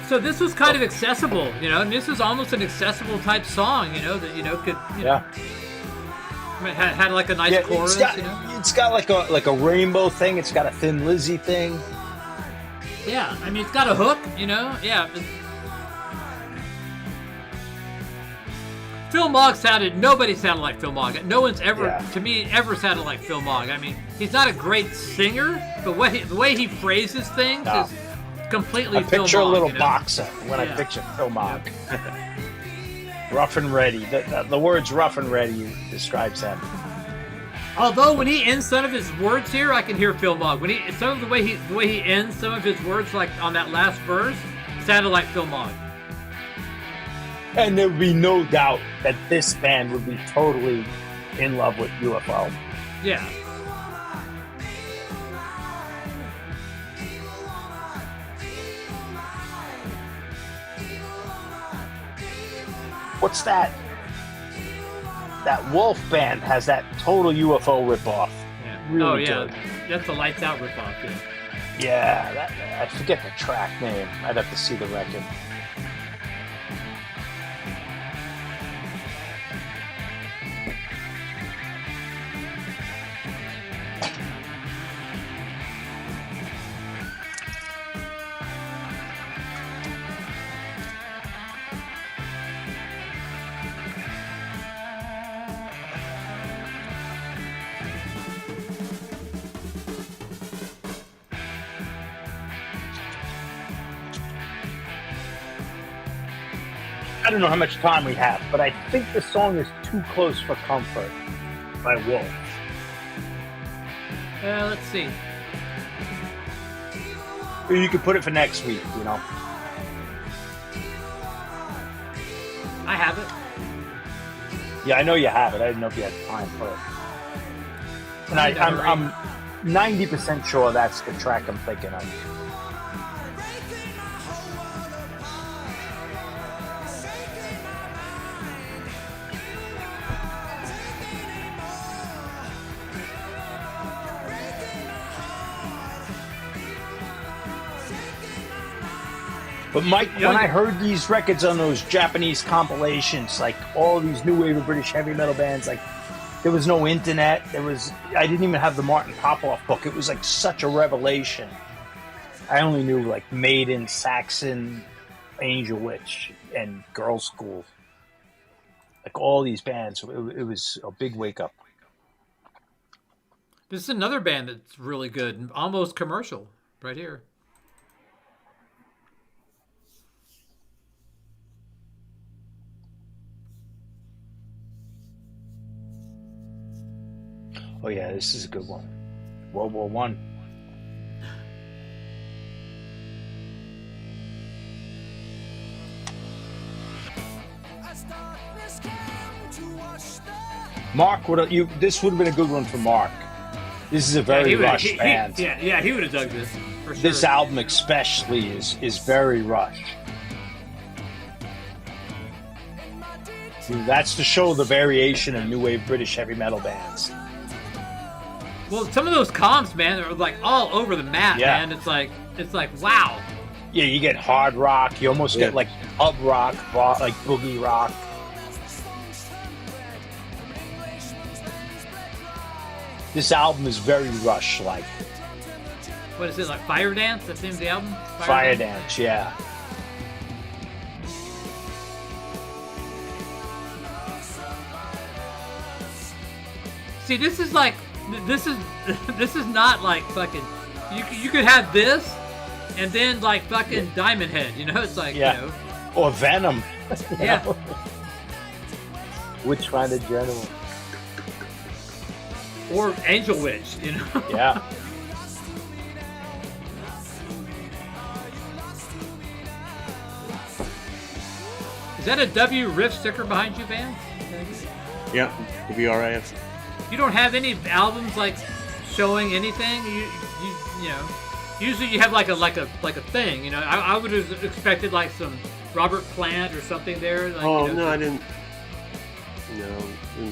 So this was kind of accessible, you know, and this is almost an accessible type song, you know, that could, had like a nice chorus, it's got like a rainbow thing. It's got a Thin Lizzy thing. Yeah, I mean, it's got a hook, you know. Yeah. Phil Mogg nobody sounded like Phil Mogg. No one's ever, to me, ever sounded like Phil Mogg. I mean, he's not a great singer, but the way he phrases things is completely Phil Mogg. I picture a little boxer when I picture Phil Mogg. Rough and ready. The words rough and ready describes him. Although when he ends some of his words here, I can hear Phil Mogg. When the way he ends some of his words, like on that last verse, sounded like Phil Mogg. And there would be no doubt that this band would be totally in love with UFO. Yeah. What's that? That Wolf band has that total UFO ripoff. Yeah. Really good. That's the Lights Out ripoff. Yeah. Yeah, I forget the track name. I'd have to see the record. I don't know how much time we have, but I think the song is Too Close for Comfort by Wolf. Let's see. Or you could put it for next week, you know. I have it. Yeah, I know you have it. I didn't know if you had time for it. And I'm 90% sure that's the track I'm thinking of. But Mike, when I heard these records on those Japanese compilations, like all these new wave of British heavy metal bands, like there was no internet. I didn't even have the Martin Popoff book. It was like such a revelation. I only knew like Maiden, Saxon, Angel Witch, and Girls' School. Like all these bands, it was a big wake up. This is another band that's really good, almost commercial, right here. Oh yeah, this is a good one. World War One. Mark, this would have been a good one for Mark. This is a very Rush band. He would have dug this for sure. This album especially is very Rush. That's to show the variation of new wave British heavy metal bands. Well, some of those comps, man, are like all over the map, man. It's like wow. Yeah, you get hard rock. You almost get like pub rock, like boogie rock. This album is very Rush-like. What is it, like Fire Dance? That's the name of the album? Fire Dance, yeah. See, this is not like fucking. You could have this, and then like fucking Diamond Head. You know, it's like you know, or Venom. Yeah. Which kind of general? Or Angel Witch, you know? Yeah. Is that a W riff sticker behind you, Van? Yeah, WRIF. You don't have any albums like showing anything. You know. Usually you have like a thing. You know, I would have expected like some Robert Plant or something there. Like, oh you know, no, I didn't. No.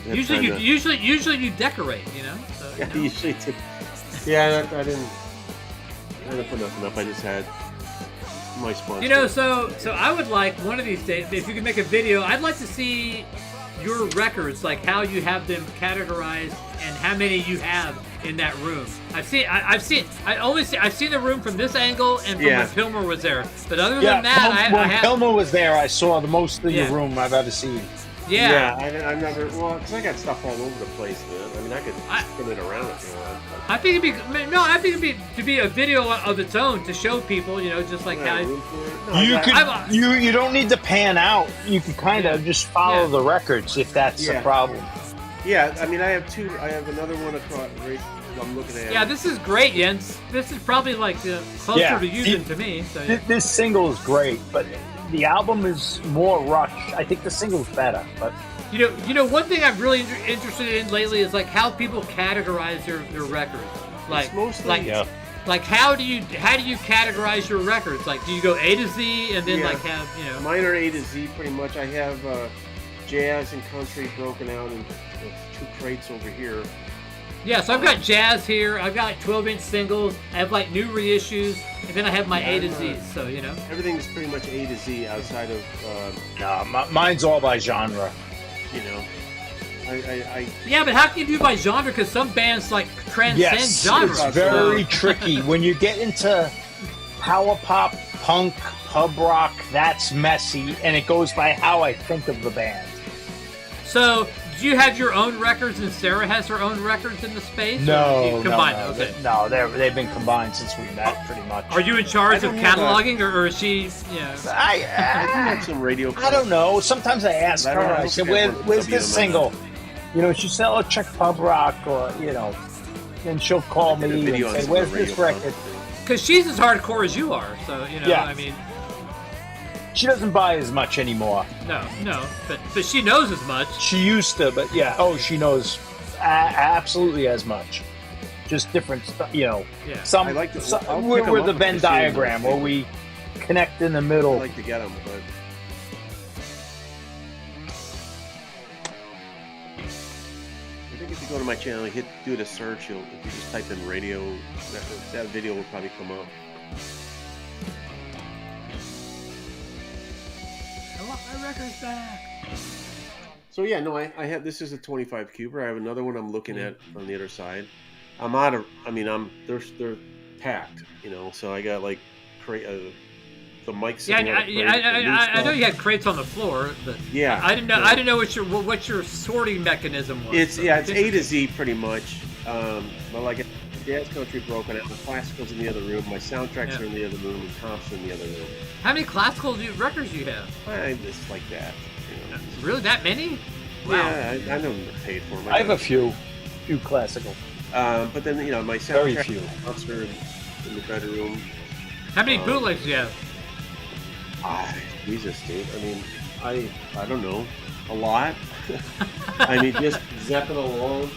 Usually you decorate. You know. So, yeah, usually do. Yeah, I didn't put nothing up. I just had my sponsor. You know, so I would like one of these days, if you could make a video, I'd like to see your records, like how you have them categorized and how many you have in that room. I've seen the room from this angle and from when Pilmer was there. But other than that, when Pilmer was there, I saw the most of your room I've ever seen. Yeah. I never. Well, because I got stuff all over the place, man. I mean, I could spin it around if you want. I think it'd be a video of its own to show people, you know, just like how you don't need to pan out. You can kind of just follow the records if that's the problem. Yeah, I mean, I have two. I have another one across. Right, I'm looking at. Yeah, this is great, Jens. This is probably like closer to you than to me. So, this single is great, but the album is more Rush. I think the single's better, but you know, one thing I'm really interested in lately is like how people categorize their records. Like, like how do you categorize your records? Like, do you go A to Z and then like have, you know? Mine are A to Z pretty much. I have jazz and country broken out in two crates over here. Yeah, so I've got jazz here. I've got like 12-inch singles. I have like new reissues, and then I have my A to Z's. So you know, everything's pretty much A to Z outside of. Mine's all by genre. You know, yeah, but how can you do by genre? Because some bands like transcend genre. It's very tricky when you get into power pop, punk, pub rock. That's messy, and it goes by how I think of the band. So, do you have your own records, and Sarah has her own records in the space? No, Okay. No, they've been combined since we met, pretty much. Are you in charge of cataloging, or is she? You know? I have some radio. I don't know. Sometimes I ask her. I say, "Where's this single?" You know, she said, "Oh, check pub rock," or you know, and she'll call me and say, "Where's this record?" Because she's as hardcore as you are, so you know. I mean. She doesn't buy as much anymore. No, but she knows as much. She used to, but yeah. Oh, she knows absolutely as much. Just different stuff, you know. Yeah. We're the Venn diagram where we connect in the middle. I like to get them, but I think if you go to my channel, do the search, if you just type in radio, that video will probably come up. want my records back. So yeah, no, I have, this is a 25 cuber. I have another one I'm looking at on the other side. I'm out of, I mean, they're packed, you know. So I got like the mic. Yeah, I know you had crates on the floor, but yeah, I didn't know. I didn't know what your sorting mechanism was. It's it's A to Z pretty much. But like jazz country broken out. The classicals in the other room. My soundtracks are in the other room, and comps in the other room. How many classical records do you have? Just like that. You know. Really, that many? Wow. Yeah, I know they're paid for them. I have a few classical. But then you know my soundtrack are in the bedroom. How many bootlegs do you have? Jesus, dude. I mean, I don't know, a lot. I mean, just Zeppelin alone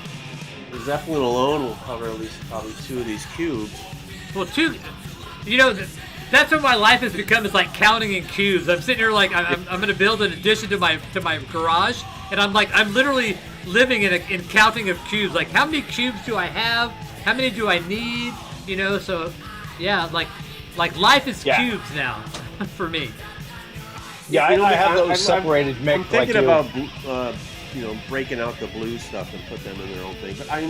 will cover at least probably 2 of these cubes. Well, 2. You know, that's what my life has become. Is like counting in cubes. I'm sitting here like I'm going to build an addition to my garage, and I'm literally living in counting of cubes. Like, how many cubes do I have? How many do I need? You know, so yeah, like life is cubes now for me. Yeah, I have those separated mix. I'm thinking about breaking out the blues stuff and put them in their own thing. But I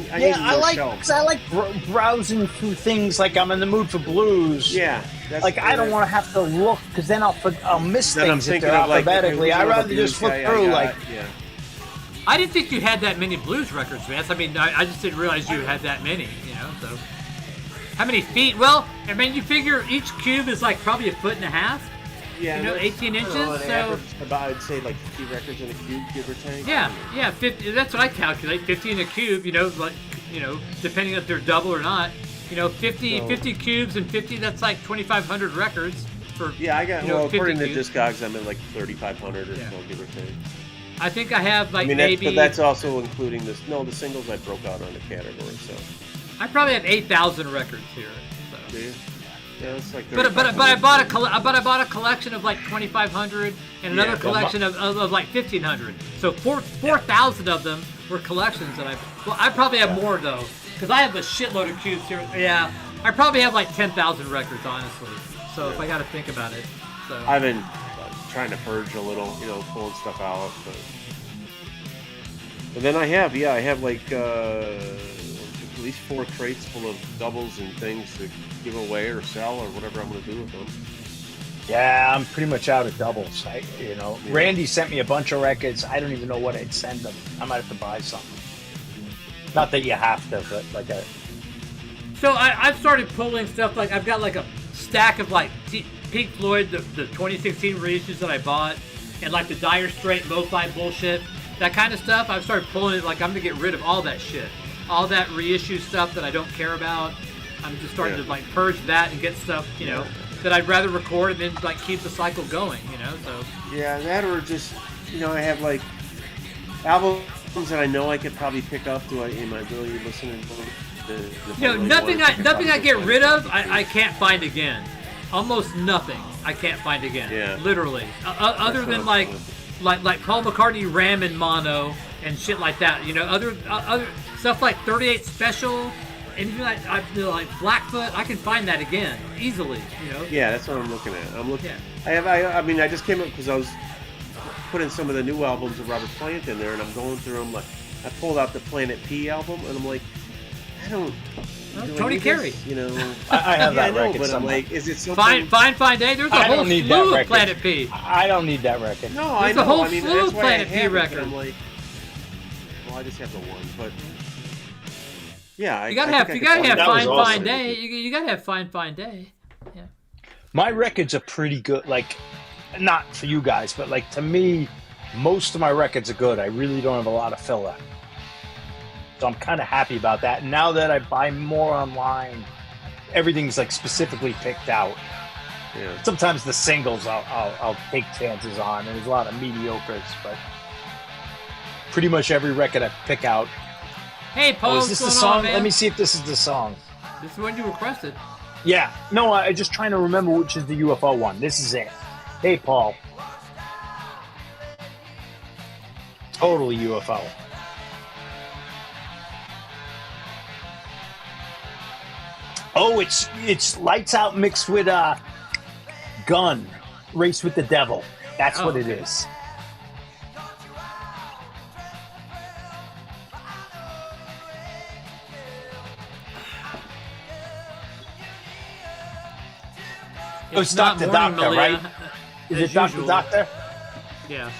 like browsing through things. Like, I'm in the mood for blues. Yeah, I don't want to have to look, because then I'll miss things if they're alphabetically. I'd rather just flip through. I didn't think you had that many blues records, Vance. I mean, I just didn't realize you had that many. You know, so how many feet? Well, I mean, you figure each cube is like probably 1.5 feet. Yeah, you know, 18 inches. So about, I'd say like 50 records in a cube, give or take. Yeah, 50. That's what I calculate. 50 in a cube. You know, like, you know, depending if they're double or not. You know, 50 cubes and 50. That's like 2,500 records for. Yeah, I got. Well, according to cubes. Discogs, I'm at like 3,500 or so, give or take. I think I have like but that's also including this. No, the singles I broke out on the category. So I probably have 8,000 records here. So. Yeah, it's like. But I bought a collection of like 2,500 and another collection of like 1,500. So 4,000 of them were collections that I probably have more though, because I have a shitload of cubes here. Yeah, I probably have like 10,000 records honestly. So if I got to think about it. So I've been trying to purge a little, you know, pulling stuff out. But then I have like at least 4 crates full of doubles and things to give away or sell or whatever I'm going to do with them. Yeah, I'm pretty much out of doubles. Randy sent me a bunch of records. I don't even know what I'd send them. I might have to buy something. Not that you have to, but like a. So I've started pulling stuff. Like, I've got like a stack of like Pink Floyd, the 2016 reissues that I bought, and like the Dire Straits lo-fi bullshit, that kind of stuff. I've started pulling it. Like, I'm gonna get rid of all that shit, all that reissue stuff that I don't care about. I'm just starting to like purge that and get stuff, you know, that I'd rather record and then like keep the cycle going, you know. So yeah, that or just, you know, I have like albums that I know I could probably pick up. Am I really listening to them? You know, nothing I get rid of, I can't find again. Almost nothing I can't find again. Yeah. Literally, other than like Paul McCartney Ram in mono and shit like that. You know, other stuff like 38 Special, anything like Blackfoot, I can find that again easily. You know. Yeah, that's what I'm looking at. I'm looking. Yeah. I mean, I just came up because I was putting some of the new albums of Robert Plant in there, and I'm going through them. Like, I pulled out the Planet P album, and I'm like, I don't. Tony Carey. You know, I have that record. But somewhere. I'm like, is it something? Fine Day. There's a whole slew of Planet P. I don't need that record. No, I know. There's a whole I mean, slew that's of why Planet I P have records. It, but I'm like, well, I just have the one, but yeah, you gotta have Fine Day. You gotta have Fine Day. Yeah. My records are pretty good. Like, not for you guys, but like to me, most of my records are good. I really don't have a lot of filler. So I'm kind of happy about that. And now that I buy more online, everything's like specifically picked out. Yeah. Sometimes the singles I'll take chances on, and there's a lot of mediocres, but pretty much every record I pick out. Hey, Paul, is this the song? Let me see if this is the song. This is what you requested. Yeah. No, I'm just trying to remember which is the UFO one. This is it. Hey, Paul. Totally UFO. Oh, it's Lights Out mixed with Gun, Race with the Devil. That's Oh, what it okay. is. Oh, it's not Dr. morning, Doctor, Malia, right? Is as it Dr. usual. Doctor? Yeah.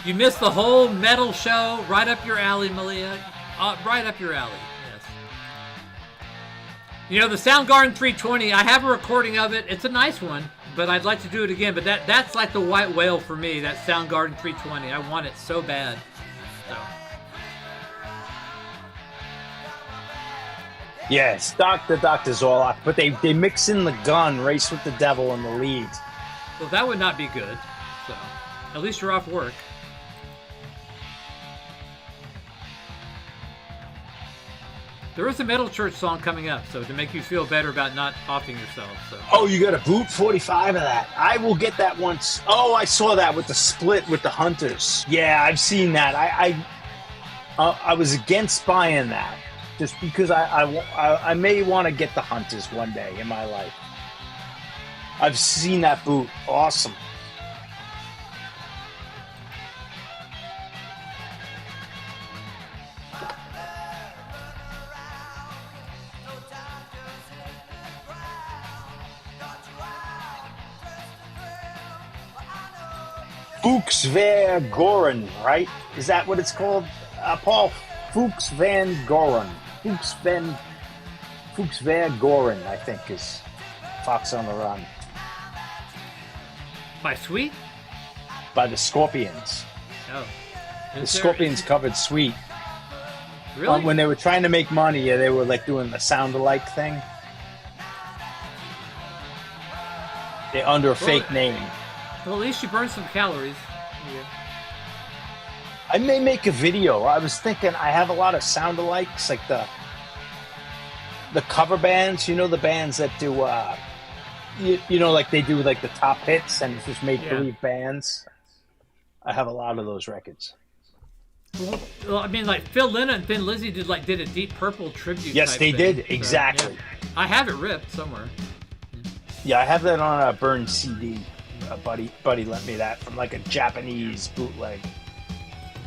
You missed the whole metal show. Right up your alley, Malia. Right up your alley. Yes. You know, the Soundgarden 320, I have a recording of it. It's a nice one, but I'd like to do it again. But that's like the white whale for me, that Soundgarden 320. I want it so bad. So. Yes, Dr. Zoolock, but they mix in the gun, Race with the Devil in the lead. Well, that would not be good. So, at least you're off work. There is a Metal Church song coming up, so to make you feel better about not offing yourself. So. Oh, you got a boot 45 of that. I will get that once. Oh, I saw that with the split with the Hunters. Yeah, I've seen that. I was against buying that just because I may want to get the Hunters one day in my life. I've seen that boot. Awesome. 𝐷𝐴𝐶𝐵𝐴𝐺𝐸, right? Is that what it's called? Paul, 𝐷𝐴𝐶𝐵𝐴𝐺𝐸. 𝐷𝐴𝐶𝐵𝐴𝐺𝐸, I think, is Fox on the Run. By Sweet? By the Scorpions. Oh. The Scorpions covered Sweet. Really? When they were trying to make money, yeah, they were like doing the sound-alike thing. They're under a fake name. Well, at least you burned some calories. Yeah. I may make a video. I was thinking I have a lot of sound-alikes, like the cover bands. You know, the bands that do, you know, like they do like the top hits and just make-believe bands. I have a lot of those records. Well, I mean, like Phil Lynott and Thin Lizzy did a Deep Purple tribute. Yes, type they thing. did. Exactly. Yeah. I have it ripped somewhere. Yeah, I have that on a burned CD. A buddy lent me that from like a Japanese bootleg.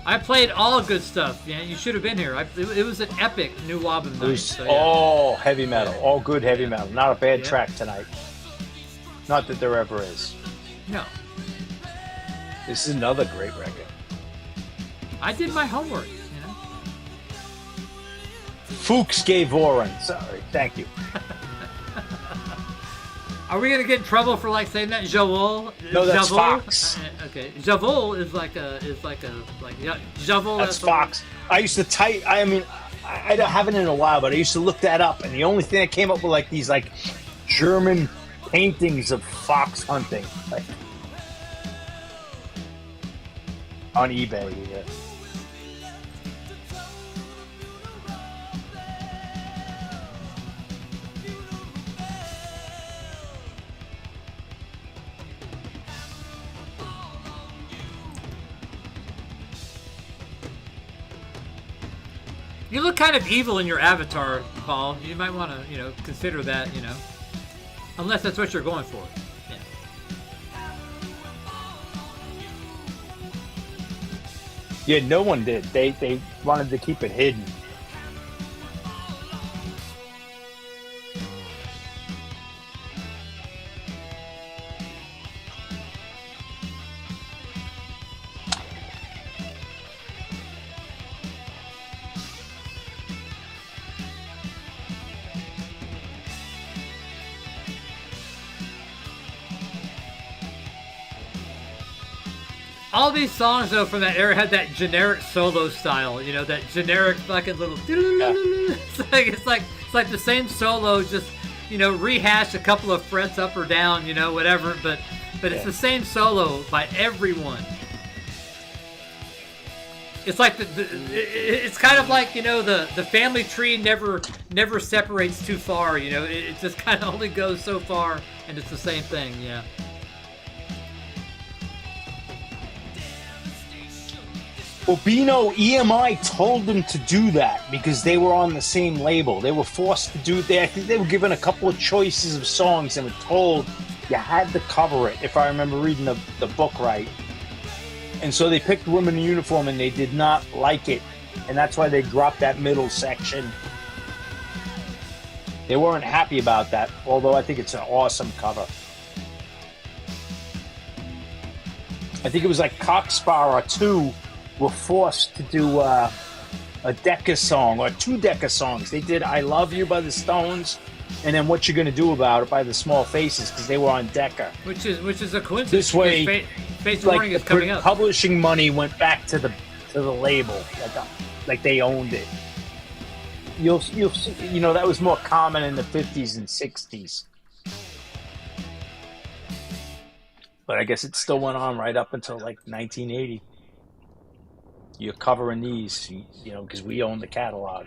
I played all good stuff. Yeah, you should have been here. It was an epic new album night. So, yeah. All heavy metal, all good heavy metal. Not a bad track tonight. Not that there ever is. No. This is another great record. I did my homework, you know. 𝐷𝐴𝐶𝐵𝐴𝐺𝐸. Sorry, thank you. Are we gonna get in trouble for like saying that Jawohl? No, that's Jawohl? Fox. Okay, Jawohl is like Jawohl. That's Fox. I used to type. I mean, I haven't in a while, but I used to look that up, and the only thing that came up were like these like German paintings of fox hunting, like on eBay. Yeah. You look kind of evil in your avatar, Paul. You might want to, you know, consider that, you know, unless that's what you're going for. Yeah, no one did. They wanted to keep it hidden. All these songs, though, from that era had that generic solo style, you know, that generic fucking little. It's like the same solo, just, you know, rehashed a couple of frets up or down, you know, whatever. But it's the same solo by everyone. It's like it's kind of like, you know, the family tree never separates too far, you know. It just kind of only goes so far, and it's the same thing, yeah. Well, Bino EMI told them to do that because they were on the same label. They were forced to do it. I think they were given a couple of choices of songs and were told you had to cover it, if I remember reading the book right. And so they picked women in uniform, and they did not like it. And that's why they dropped that middle section. They weren't happy about that, although I think it's an awesome cover. I think it was like Cocksparrow 2 were forced to do a Decca song, or 2 Decca songs. They did I Love You by the Stones, and then What You Gonna Do About It by the Small Faces, because they were on Decca. Which is a coincidence. This way, Face like Warning is coming up. Publishing money went back to the label, like they owned it. You'll see, you know, that was more common in the 50s and 60s. But I guess it still went on right up until like 1980. You're covering these, you know, because we own the catalog.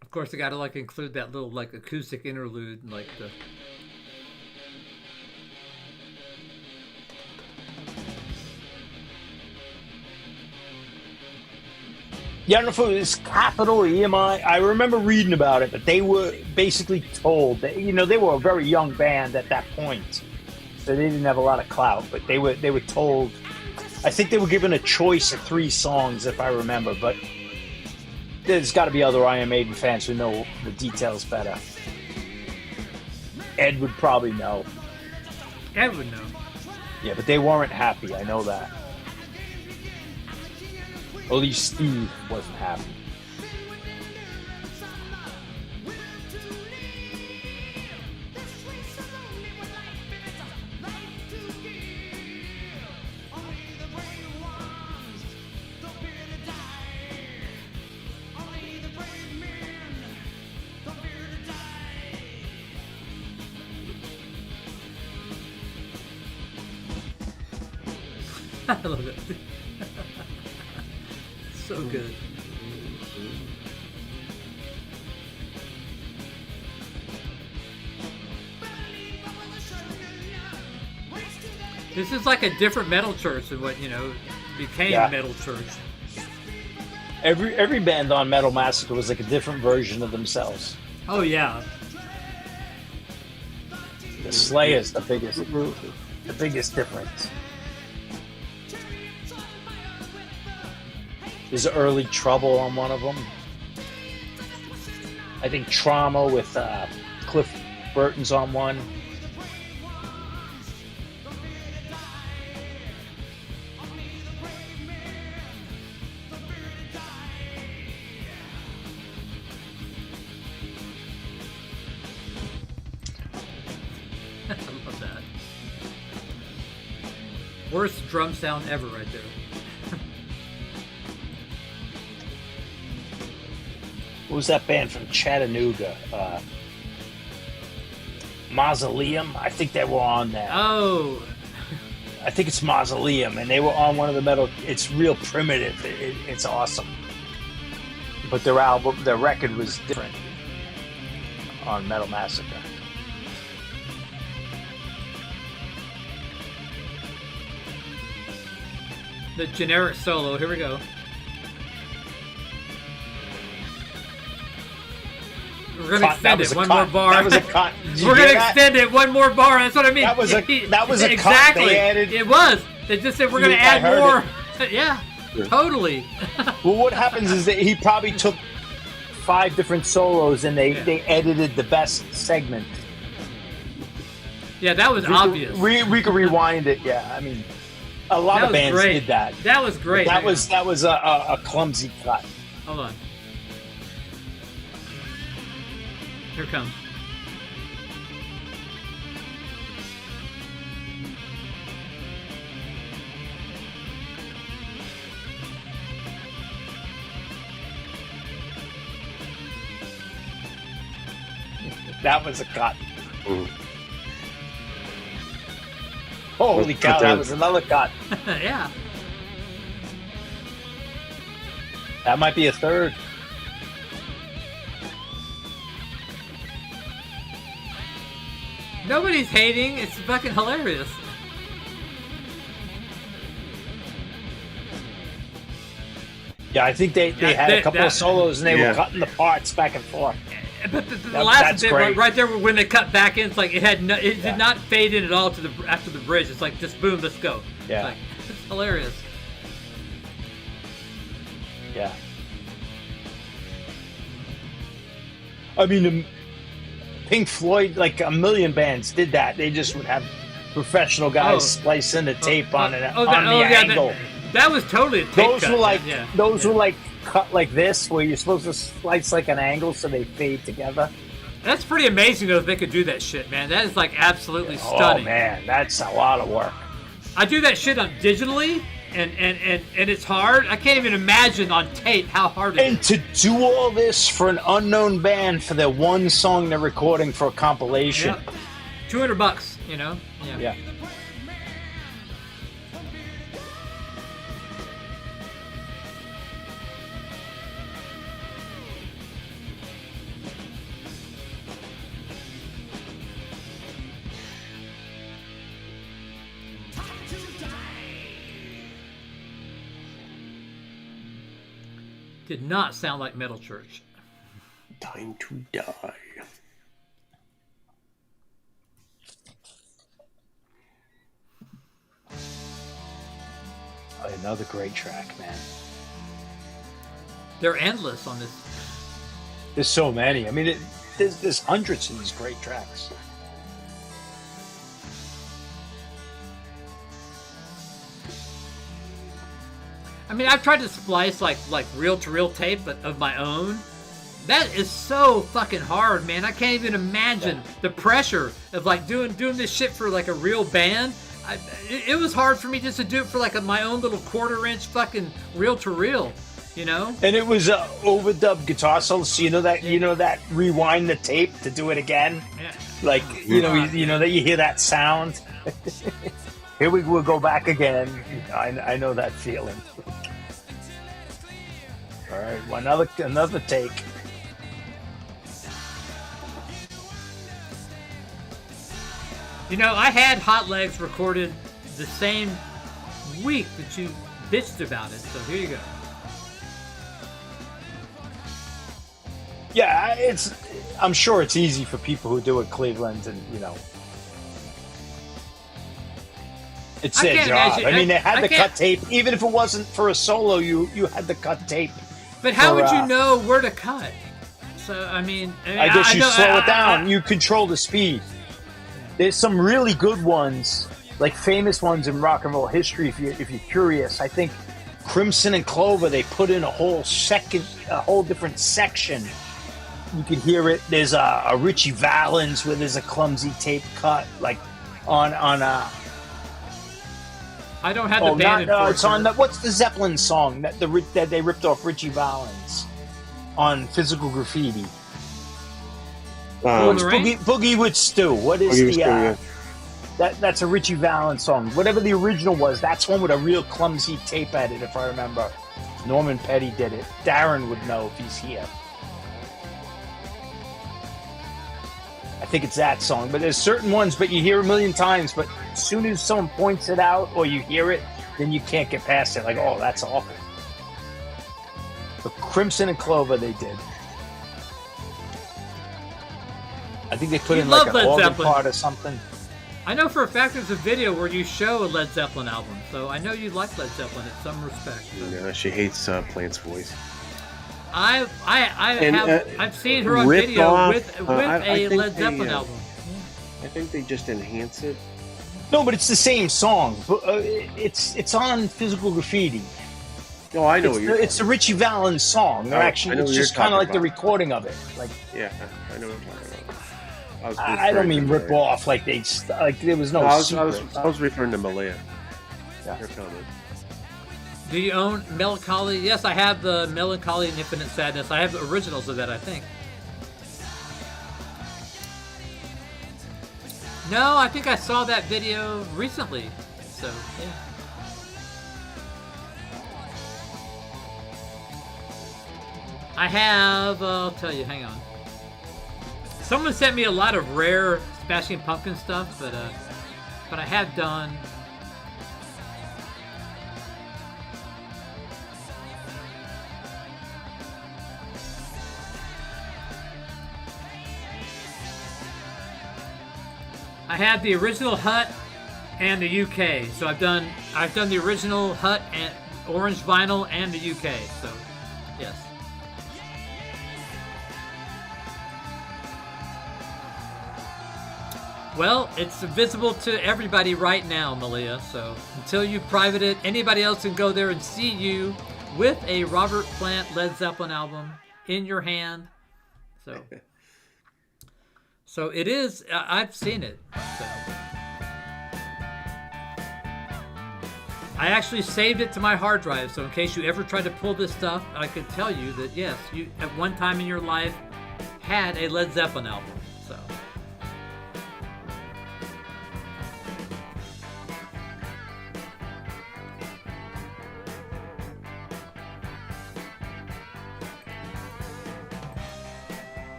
Of course, I gotta like include that little like acoustic interlude, like the. Yeah, I don't know if it was Capital or EMI. I remember reading about it, but they were basically told that, you know, they were a very young band at that point, so they didn't have a lot of clout. But they were told. I think they were given a choice of 3 songs, if I remember. But there's got to be other Iron Maiden fans who know the details better. Ed would probably know. Ed would know. Yeah, but they weren't happy. I know that. At least Steve wasn't happy. I love it. So good. This is like a different metal church than what, you know, became Metal Church. Every band on Metal Massacre was like a different version of themselves. Oh yeah. The Slayer's the biggest difference. There's Early Trouble on one of them. I think Trauma with Cliff Burton's on one. I love that. Worst drum sound ever right there. What was that band from Chattanooga? Mausoleum? I think they were on that. Oh. I think it's Mausoleum, and they were on one of the metal. It's real primitive. It's awesome. But their record was different on Metal Massacre. The generic solo. Here we go. We're gonna extend it one more bar. That was a cut. We're gonna extend it one more bar. That's what I mean. That was a exactly. cut. They added, it was. They just said we're gonna add more. Yeah, totally. Well, what happens is that he probably took 5 different solos and they edited the best segment. Yeah, that was obvious. We could rewind it. Yeah, I mean, a lot of bands did that. That was great. That was a clumsy cut. Hold on. Here it comes. That was a cut. Holy cow, that was another cut. Yeah. That might be a third. Nobody's hating. It's fucking hilarious. Yeah, I think they had a couple of solos and they were cutting the parts back and forth. But the last bit right there when they cut back in, it's like it did not fade in at all to after the bridge. It's like just boom, let's go. Yeah, it's hilarious. Yeah. I mean, Pink Floyd, like a million bands did that. They just would have professional guys splice in the tape on the angle. That was totally a tape those cut. Were like were like cut like this, where you're supposed to slice like an angle so they fade together. That's pretty amazing though if they could do that shit, man. That is like absolutely stunning. Oh man, that's a lot of work. I do that shit on digitally, and it's hard. I can't even imagine on tape how hard it is. And to do all this for an unknown band for their one song they're recording for a compilation. Yep. $200, you know? Yeah. Did not sound like Metal Church. Time to die. Another great track, man. They're endless on this. There's so many. I mean, there's hundreds of these great tracks. I mean, I've tried to splice like reel-to-reel tape of my own. That is so fucking hard, man. I can't even imagine the pressure of like doing this shit for like a real band. It was hard for me just to do it for like my own little quarter-inch fucking reel-to-reel, you know. And it was overdubbed guitar solo, so you know that rewind the tape to do it again. Yeah. Like you know that you hear that sound. Here we'll go back again. I know that feeling. All right, another take. You know, I had Hot Legs recorded the same week that you bitched about it, so here you go. Yeah, I'm sure it's easy for people who do it, Cleveland, and you know. It's their job. I mean, they had the cut tape. Even if it wasn't for a solo, you had the cut tape. But how would you know where to cut? So, I mean... I guess you slow it down. You control the speed. There's some really good ones, like famous ones in rock and roll history, if you're curious. I think Crimson and Clover, they put in a whole different section. You can hear it. There's a Ritchie Valens where there's a clumsy tape cut, like on a... I don't have the band. It's on what's the Zeppelin song that they ripped off Ritchie Valens on Physical Graffiti? It's Boogie with Stu. What is that's a Ritchie Valens song. Whatever the original was, that's one with a real clumsy tape edit, if I remember. Norman Petty did it. Darren would know if he's here. I think it's that song, but there's certain ones, but you hear a million times, but as soon as someone points it out or you hear it, then you can't get past it. Like, oh, that's awful. But Crimson and Clover, they did. I think they put in like an organ part or something. I know for a fact there's a video where you show a Led Zeppelin album, so I know you like Led Zeppelin in some respect. Yeah, she hates Plant's voice. I've seen her on video with a Led Zeppelin album. I think they just enhance it. No, but it's the same song. It's on Physical Graffiti. No, I know it's the Ritchie Valens song. Actually, it's just kind of like the recording of it. Like, yeah, I know what you're talking about. I don't mean rip off like there was no. I was referring to Malaya. Yeah. Your comment. Do you own Melancholy? Yes, I have the Melancholy and Infinite Sadness. I have the originals of that, I think. No, I think I saw that video recently. So, yeah. I have, I'll tell you, hang on. Someone sent me a lot of rare Smashing Pumpkin stuff, but I have done... I had the original Hut and the UK. So I've done the original Hut and orange vinyl and the UK. So yes. Well, it's visible to everybody right now, Malia. So until you private it, anybody else can go there and see you with a Robert Plant Led Zeppelin album in your hand. So it is. I've seen it. So I actually saved it to my hard drive. So in case you ever tried to pull this stuff, I could tell you that yes, you at one time in your life had a Led Zeppelin album. So.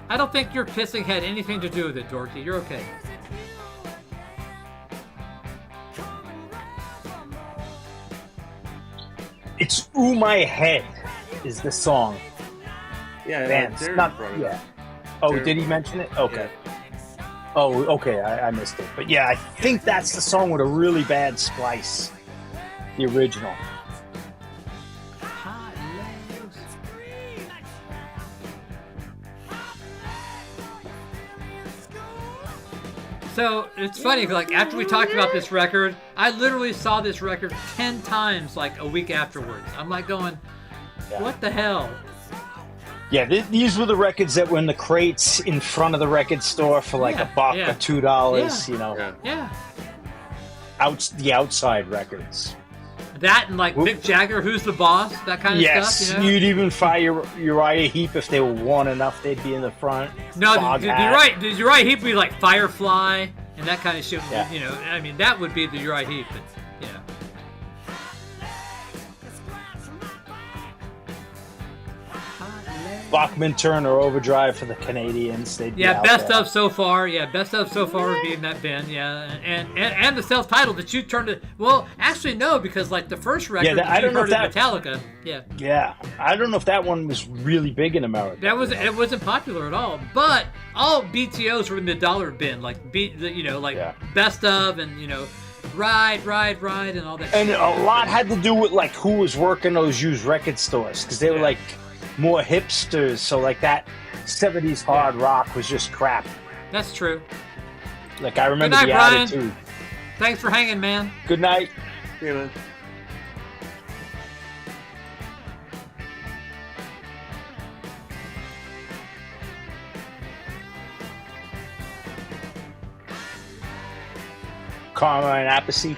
I don't think your pissing had anything to do with it, Dorothy. You're okay. It's Ooh My Head is the song. Yeah, Vance, Darren not brought it yeah. up. Oh, Darren did he mention it? Okay. Oh, okay. I missed it. But yeah, I think that's the song with a really bad splice. The original. So it's funny, like after we talked about this record, I literally saw this record 10 times like a week afterwards. I'm like going, what the hell? Yeah, these were the records that were in the crates in front of the record store for like $1 or $2. You know, the outside records. That and like Mick Jagger, Who's the Boss, that kind of yes, stuff. You know? You'd even fire Uriah Heep if they were worn enough. They'd be in the front. No, the Uriah Heep would be like Firefly and that kind of shit. Yeah. You know, I mean, that would be the Uriah Heep. But, you know. Bachman Turner Overdrive for the Canadians. They'd be out best there. of so far. Yeah, best of so far would be in that bin. Yeah, and the self-titled that you turned it. Well, actually no, because like the first record I don't know if that Metallica. Yeah. Yeah, I don't know if that one was really big in America. It wasn't popular at all. But all BTOs were in the dollar bin, like best of and ride and all that. And shit. a lot had to do with like who was working those used record stores because they were like more hipsters. So like that 70s hard rock was just crap. That's true. Like I remember Good night, the Brian. attitude. Thanks for hanging, man. Good night. Yeah, man. Carmine Appice.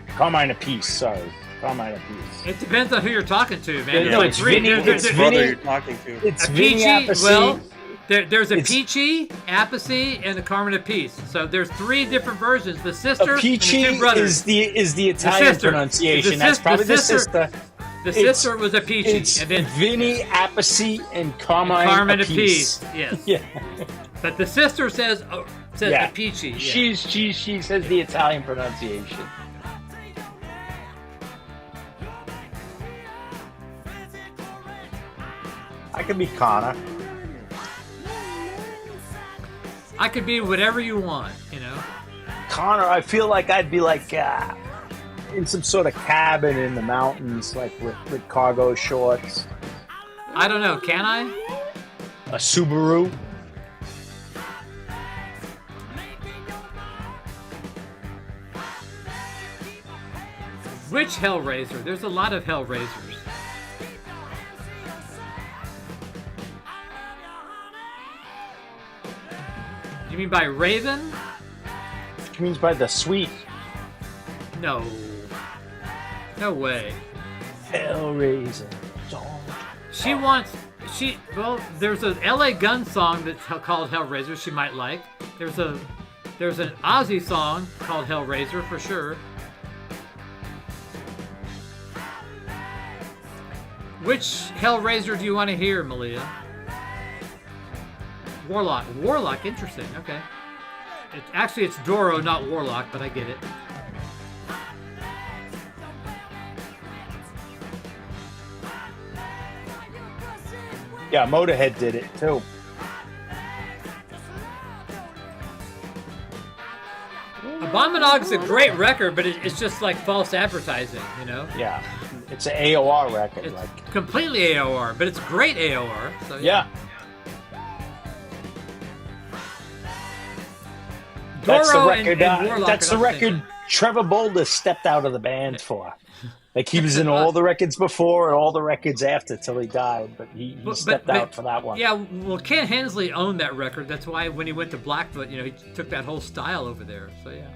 Carmine Appice, sorry. Carmine Appice. It depends on who you're talking to, man. No, It's like it's Vinny. It's brother you're talking to. It's a Vinny Peachy. Appice. Well, there's a Peachy, Appice, and a Carmen Appice. So there's 3 different versions. The sister and the 2 brothers. is the Italian pronunciation. That's probably the sister. The sister was a Peachy. It's and then Vinny Appice and Carmine Appice. Appice. Yes. Yeah. But the sister says a Peachy. Yeah. She says the Italian pronunciation. I could be Connor. I could be whatever you want, Connor, I feel like I'd be like in some sort of cabin in the mountains, like with cargo shorts. I don't know. Can I? A Subaru. Which Hellraiser? There's a lot of Hellraisers. You mean by Raven? It means by the sweet. No. No way. Hellraiser. Well, there's a LA Gun song that's called Hellraiser she might like. There's an Ozzy song called Hellraiser for sure. Which Hellraiser do you want to hear, Malia? Warlock. Warlock, interesting. Okay. Actually, it's Doro, not Warlock, but I get it. Yeah, Motorhead did it too. Abominog's a great record, but it's just like false advertising, you know? Yeah, it's an AOR record. It's like completely AOR, but it's great AOR. So yeah. Doro That's the record. and Warlock That's the are not the same record Trevor Boulder stepped out of the band for. Like he was in all the records before and all the records after till he died, but he stepped out for that one. Yeah, well, Ken Hensley owned that record. That's why when he went to Blackfoot, you know, he took that whole style over there. So yeah.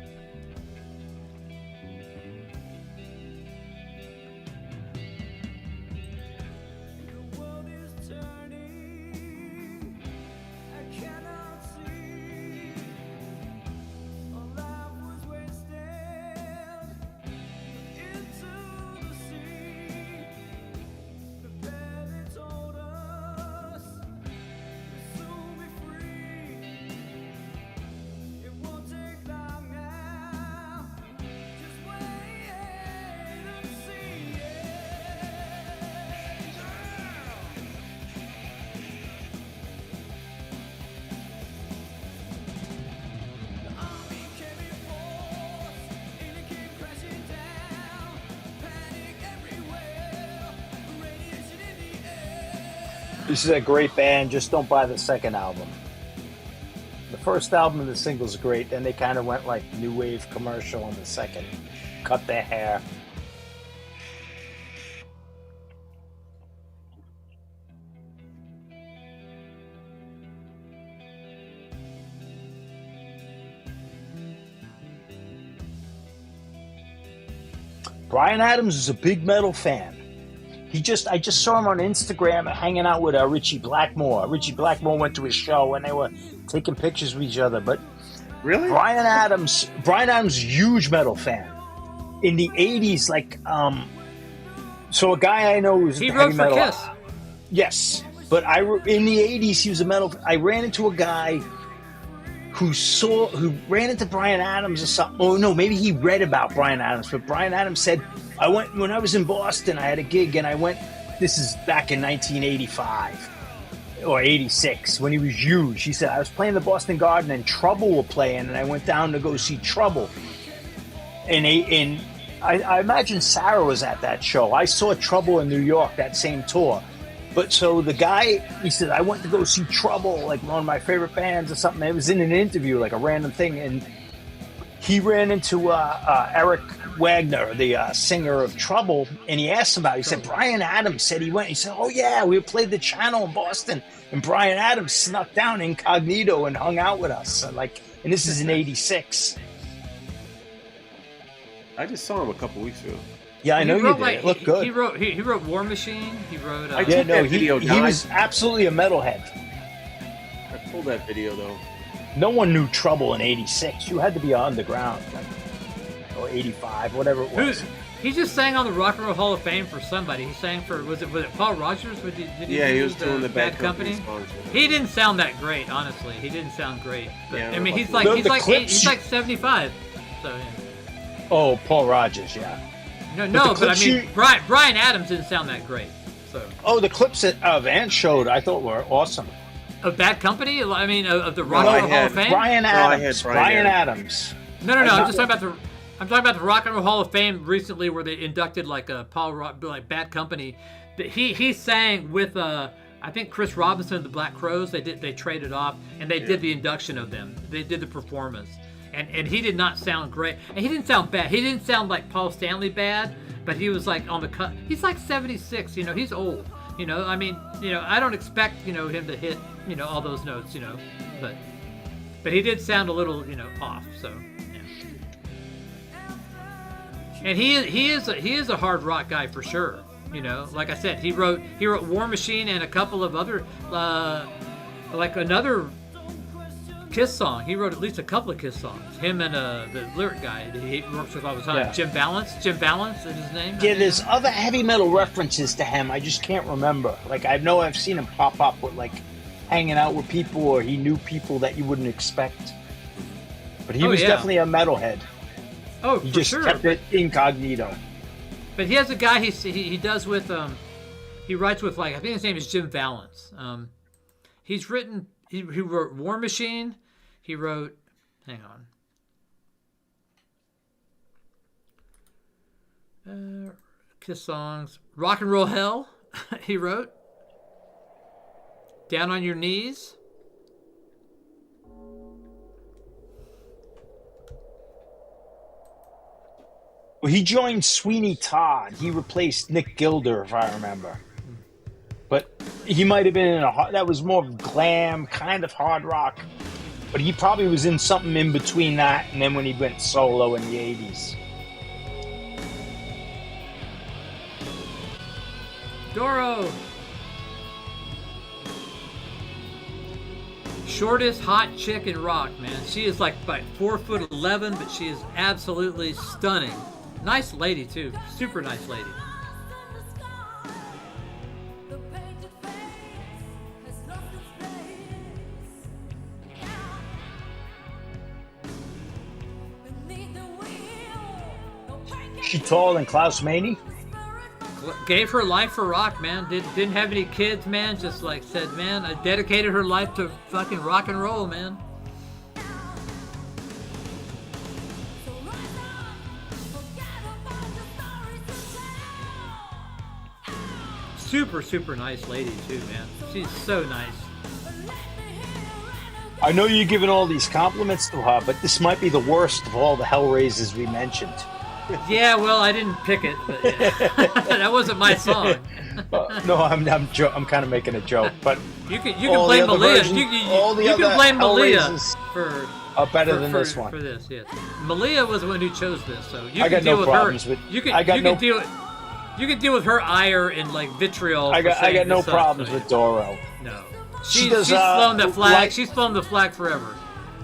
This is a great band. Just don't buy the second album. The first album and the singles are great. Then they kind of went like new wave commercial on the second. Cut their hair. Bryan Adams is a big metal fan. I just saw him on Instagram hanging out with Richie Blackmore. Richie Blackmore went to his show and they were taking pictures with each other. But Really? Bryan Adams, huge metal fan. In the 80s, like, so a guy I know who's He heavy wrote for metal. Kiss. Yes, but in the 80s he was a metal. I ran into a guy who ran into Bryan Adams or something. Oh no, maybe he read about Bryan Adams. But Bryan Adams said, I went when I was in Boston. I had a gig and I went. This is back in 1985 or 86 when he was huge. He said I was playing the Boston Garden and Trouble were playing, and I went down to go see Trouble. And I imagine Sarah was at that show. I saw Trouble in New York that same tour. But so the guy, he said, I went to go see Trouble, like one of my favorite bands or something. It was in an interview, like a random thing. And he ran into Eric Wagner, the singer of Trouble, and he asked him about it. He said, Bryan Adams said he went. He said, oh, yeah, we played the Channel in Boston. And Bryan Adams snuck down incognito and hung out with us. And this is in 86. I just saw him a couple weeks ago. Yeah, I know you did. It looked good. He wrote War Machine. He wrote. He was absolutely a metalhead. I pulled that video though. No one knew Trouble in '86. You had to be underground, or '85, whatever it was. He just sang on the Rock and Roll Hall of Fame for somebody. He sang for was it Paul Rogers? Did he was doing the Bad Company. He didn't sound that great, honestly. He didn't sound great. But, Yeah, I mean, he's clips- like 75. So yeah. Oh, Paul Rogers, yeah. No, but I mean, Bryan Adams didn't sound that great. So. Oh, the clips that Vance showed, I thought were awesome. Of Bad Company? I mean, of the Rock and Roll Hall of Fame? Bryan Adams. Bryan Adams. No. I'm just talking about the Rock and Roll Hall of Fame recently, where they inducted like Bad Company. He sang with I think Chris Robinson of the Black Crowes. They traded off and they did the induction of them. They did the performance. And he did not sound great. And he didn't sound bad. He didn't sound like Paul Stanley bad, but he was like on the cut. He's like 76, you know, he's old. You know, I mean, you know, I don't expect, you know, him to hit, you know, all those notes, you know. But he did sound a little, you know, off, so yeah. And he is a hard rock guy for sure. You know, like I said, he wrote War Machine and a couple of other like another Kiss song. He wrote at least a couple of Kiss songs. Him and the lyric guy that he works with all the time. Yeah. Jim Balance. Jim Balance is his name. Yeah, there's other heavy metal references to him. I just can't remember. Like, I know I've seen him pop up with, like, hanging out with people, or he knew people that you wouldn't expect. But he was definitely a metalhead. Oh, he for just sure. kept it incognito. But he has a guy he does with he writes with, like, I think his name is Jim Valance. He's written he wrote War Machine. He wrote, hang on, Kiss songs, Rock and Roll Hell. He wrote Down on Your Knees. Well, he joined Sweeney Todd. He replaced Nick Gilder, if I remember. But he might have been in that was more glam, kind of hard rock. But he probably was in something in between that and then when he went solo in the 80s. Doro. Shortest hot chick in rock, man. She is like 4'11", but she is absolutely stunning. Nice lady too. Super nice lady. She taller than Klaus Meine? Gave her life for rock, man. Didn't have any kids, man. Just like said, man, I dedicated her life to fucking rock and roll, man. Super, super nice lady too, man. She's so nice. I know you're giving all these compliments to her, but this might be the worst of all the Hellraisers we mentioned. Yeah, well, I didn't pick it, but yeah. That wasn't my song. No, I'm kind of making a joke, but you can blame Malia. You can blame Malia for are better than this one. For this, yes. Malia was the one who chose this, so you I can got deal no with problems her. with. You can deal with her ire and like vitriol. I got no stuff, problems so, with Doro. No, She does, she's flown the flag. like- She's flown the flag forever.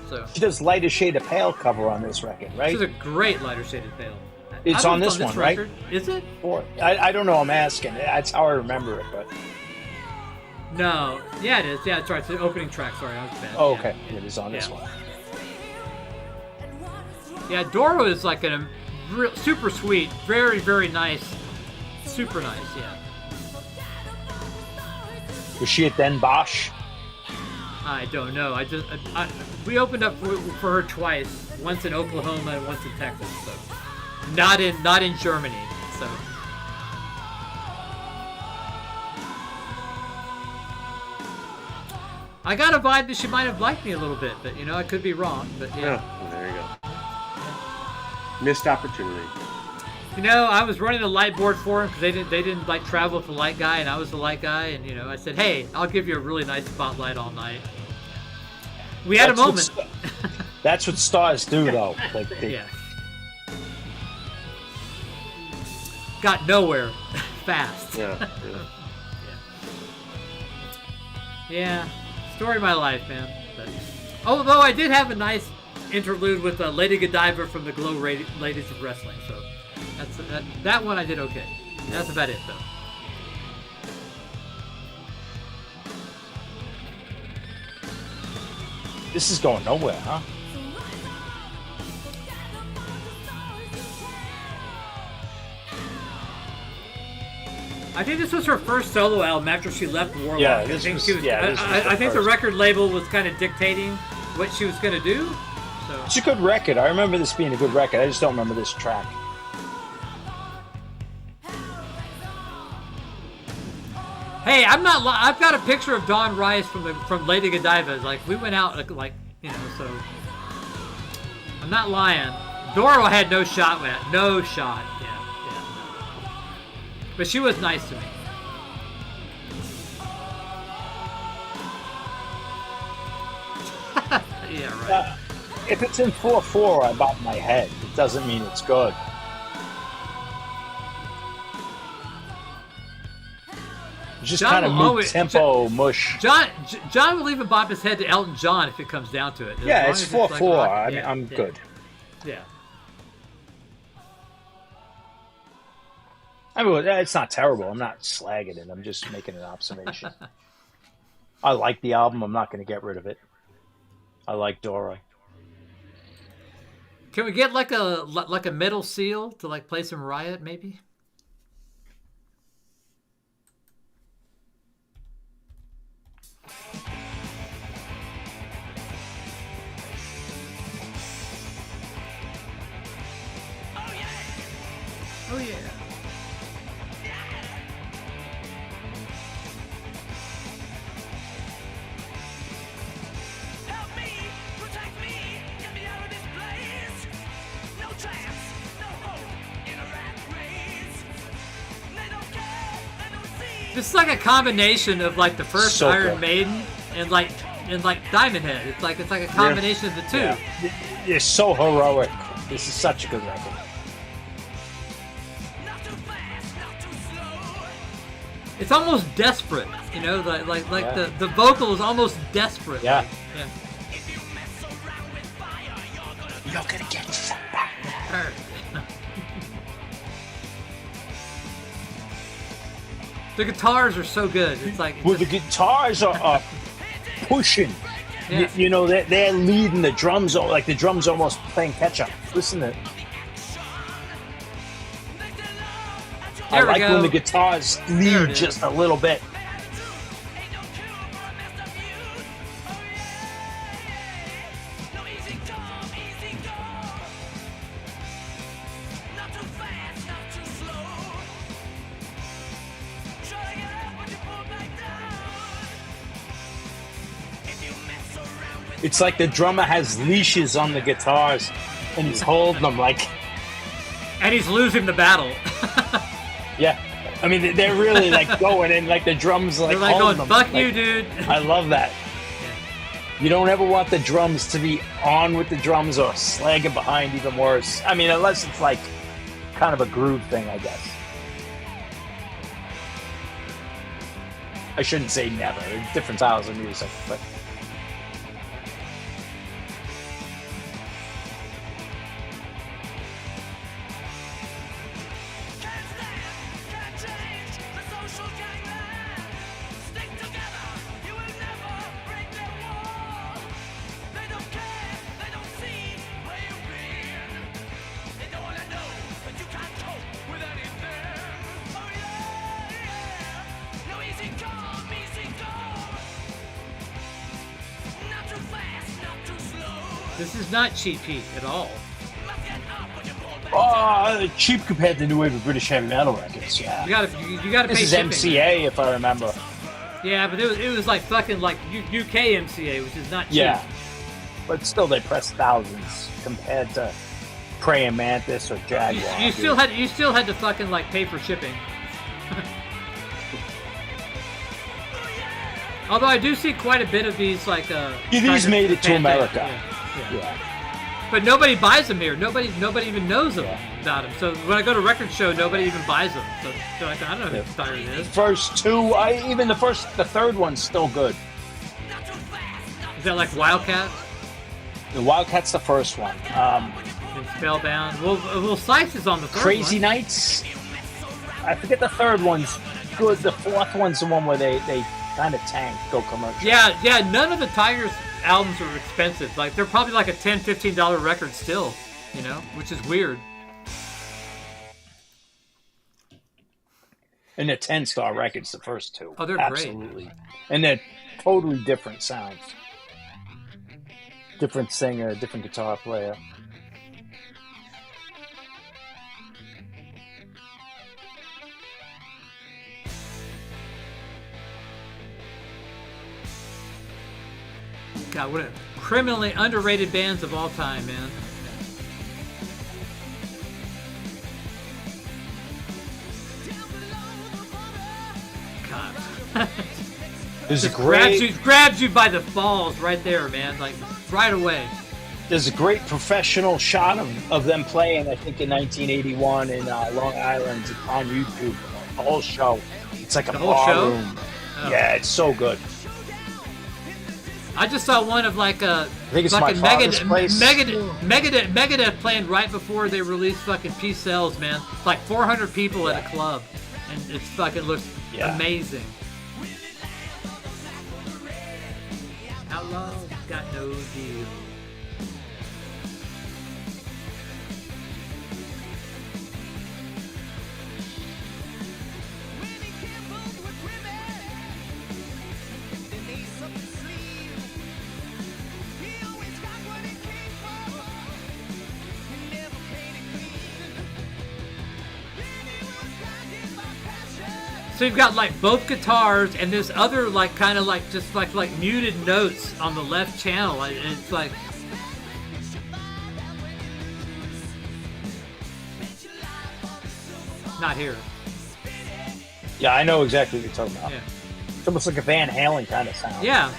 So She does Lighter Shade of Pale cover on this record, right? she's a great lighter shaded pale. It's I on think this one, right? record. Is it? Or I don't know. I'm asking. That's how I remember it, but No. Yeah, it is. Yeah, it's right. It's the opening track. Sorry, I was bad. oh, Yeah. okay, it is on this Yeah. one. Yeah, Doro is like a real, super sweet, very, very nice, super nice. Yeah. Was she at Den Bosch? I don't know. We opened up for her twice. Once in Oklahoma and once in Texas. So not in Germany. So. I got a vibe that she might have liked me a little bit, but I could be wrong. But yeah. Oh, there you go. Missed opportunity. I was running a light board for him because they didn't like travel with the light guy, and I was the light guy, and I said, hey, I'll give you a really nice spotlight all night. We had a moment. That's what stars do, though. Like Yeah. Got nowhere fast. Yeah. Yeah. Story of my life, man. But, although I did have a nice interlude with Lady Godiva from the Glow Ladies of Wrestling, so that one I did okay. That's about it, though. This is going nowhere, huh? I think this was her first solo album after she left Warlock. Yeah, I this think was- she was. yeah, this was I the think the first. record label was kind of dictating what she was going to do. So It's a good record. I remember this being a good record. I just don't remember this track. hey, I've got a picture of Dawn Rice from Lady Godiva. Like we went out so I'm not lying. Doro had no shot with it. No shot. Yeah. But she was nice to me. Yeah, right. If it's in 4/4, I bob my head. It doesn't mean it's good. just John kind of will always- mid-tempo mush. John will even bob his head to Elton John if it comes down to it. As Yeah, long it's as 4/4. rock- I mean, yeah, I'm yeah, good. Yeah. I mean, it's not terrible. I'm not slagging it. I'm just making an observation. I like the album. I'm not going to get rid of it. I like Dora. Can we get like a metal seal to like play some Riot maybe? Oh yeah. Help me, protect me, get me out of this place. No chance, no hope in a rat race. They don't care, they don't see. This is like a combination of like the first So Iron good. Maiden and like Diamond Head. It's like a combination of the two. Yeah. You're so heroic. This is such a good record. Not too fast, not too slow. It's almost desperate, you know, like Yeah. the vocal is almost desperate. Yeah. Like, yeah. If you mess around with fire, you're gonna You're going to get fat. The guitars are so good. It's like Well, the guitars are pushing. Yeah. You know, they're leading the drums. Like the drums almost playing catch up. Listen to it. I There we like go. when the guitars There lead it just is. a little bit. ain't no cure for a messed up youth. Oh yeah, no easy come, easy go. Not too fast, not too slow. Try to get up, but you pull back down. If you mess around with It's like the drummer has leashes on the guitars and he's holding them like, and he's losing the battle. yeah. I mean, they're really like going in, like the drums like They're like holding going, them. "Fuck you, Like, dude." I love that. You don't ever want the drums to be on with the drums or slagging behind, even worse. I mean, unless it's like kind of a groove thing, I guess. I shouldn't say never. There's different styles of music, but Can't stand, can't change the social gangland. Stick together, you will never break their wall. They don't care, they don't see where you've been. They don't wanna know that you can't cope with anything. Oh yeah, no easy come, easy go. Not too fast, not too slow. This is not Cheap Heat at all. Must get up when you pull back. cheap compared to new wave of British heavy metal records. Yeah. You gotta pay This is shipping. MCA, if I remember. Yeah, but it was like fucking like UK MCA, which is not cheap. Yeah, but still, they press thousands compared to Praying Mantis or Jaguar. You still had to fucking like pay for shipping. Although I do see quite a bit of these like these kind of made it to fan America. things. Yeah. Yeah. But nobody buys them here. Nobody even knows them, Yeah. about them. So when I go to a record show, nobody even buys them. So they're like, I don't know who Fire is. First two, the third one's still good. Is that like Wildcat The Wildcat's the first one. and Spellbound? Well, Sykes is on the third Crazy one. Nights. I forget the third one's good. The fourth one's the one where they kind of tank, go commercial. Yeah. None of the Tigers albums are expensive. Like they're probably like a $10, $15 record still, you know, which is weird. And they're 10-star records, the first two. Oh, they're great. Absolutely. And they're totally different sounds. Different singer, different guitar player. God, what a criminally underrated bands of all time, man. God. There's Just a great grabs you by the balls right there, man. Like right away. there's a great professional shot of them playing, I think in 1981 in Long Island on YouTube. The whole show. It's like a The whole show? ballroom. Oh. Yeah, it's so good. I just saw one of like a think it's fucking my father's place. Megadeth playing right before they released fucking Peace Sells, man. It's like 400 people at a club, and it's fucking looks amazing. Outlaws got no deal. So you've got like both guitars and this other like kind of like just like muted notes on the left channel. And it's like not here. Yeah, I know exactly what you're talking about. Yeah. It's almost like a Van Halen kind of sound. Yeah.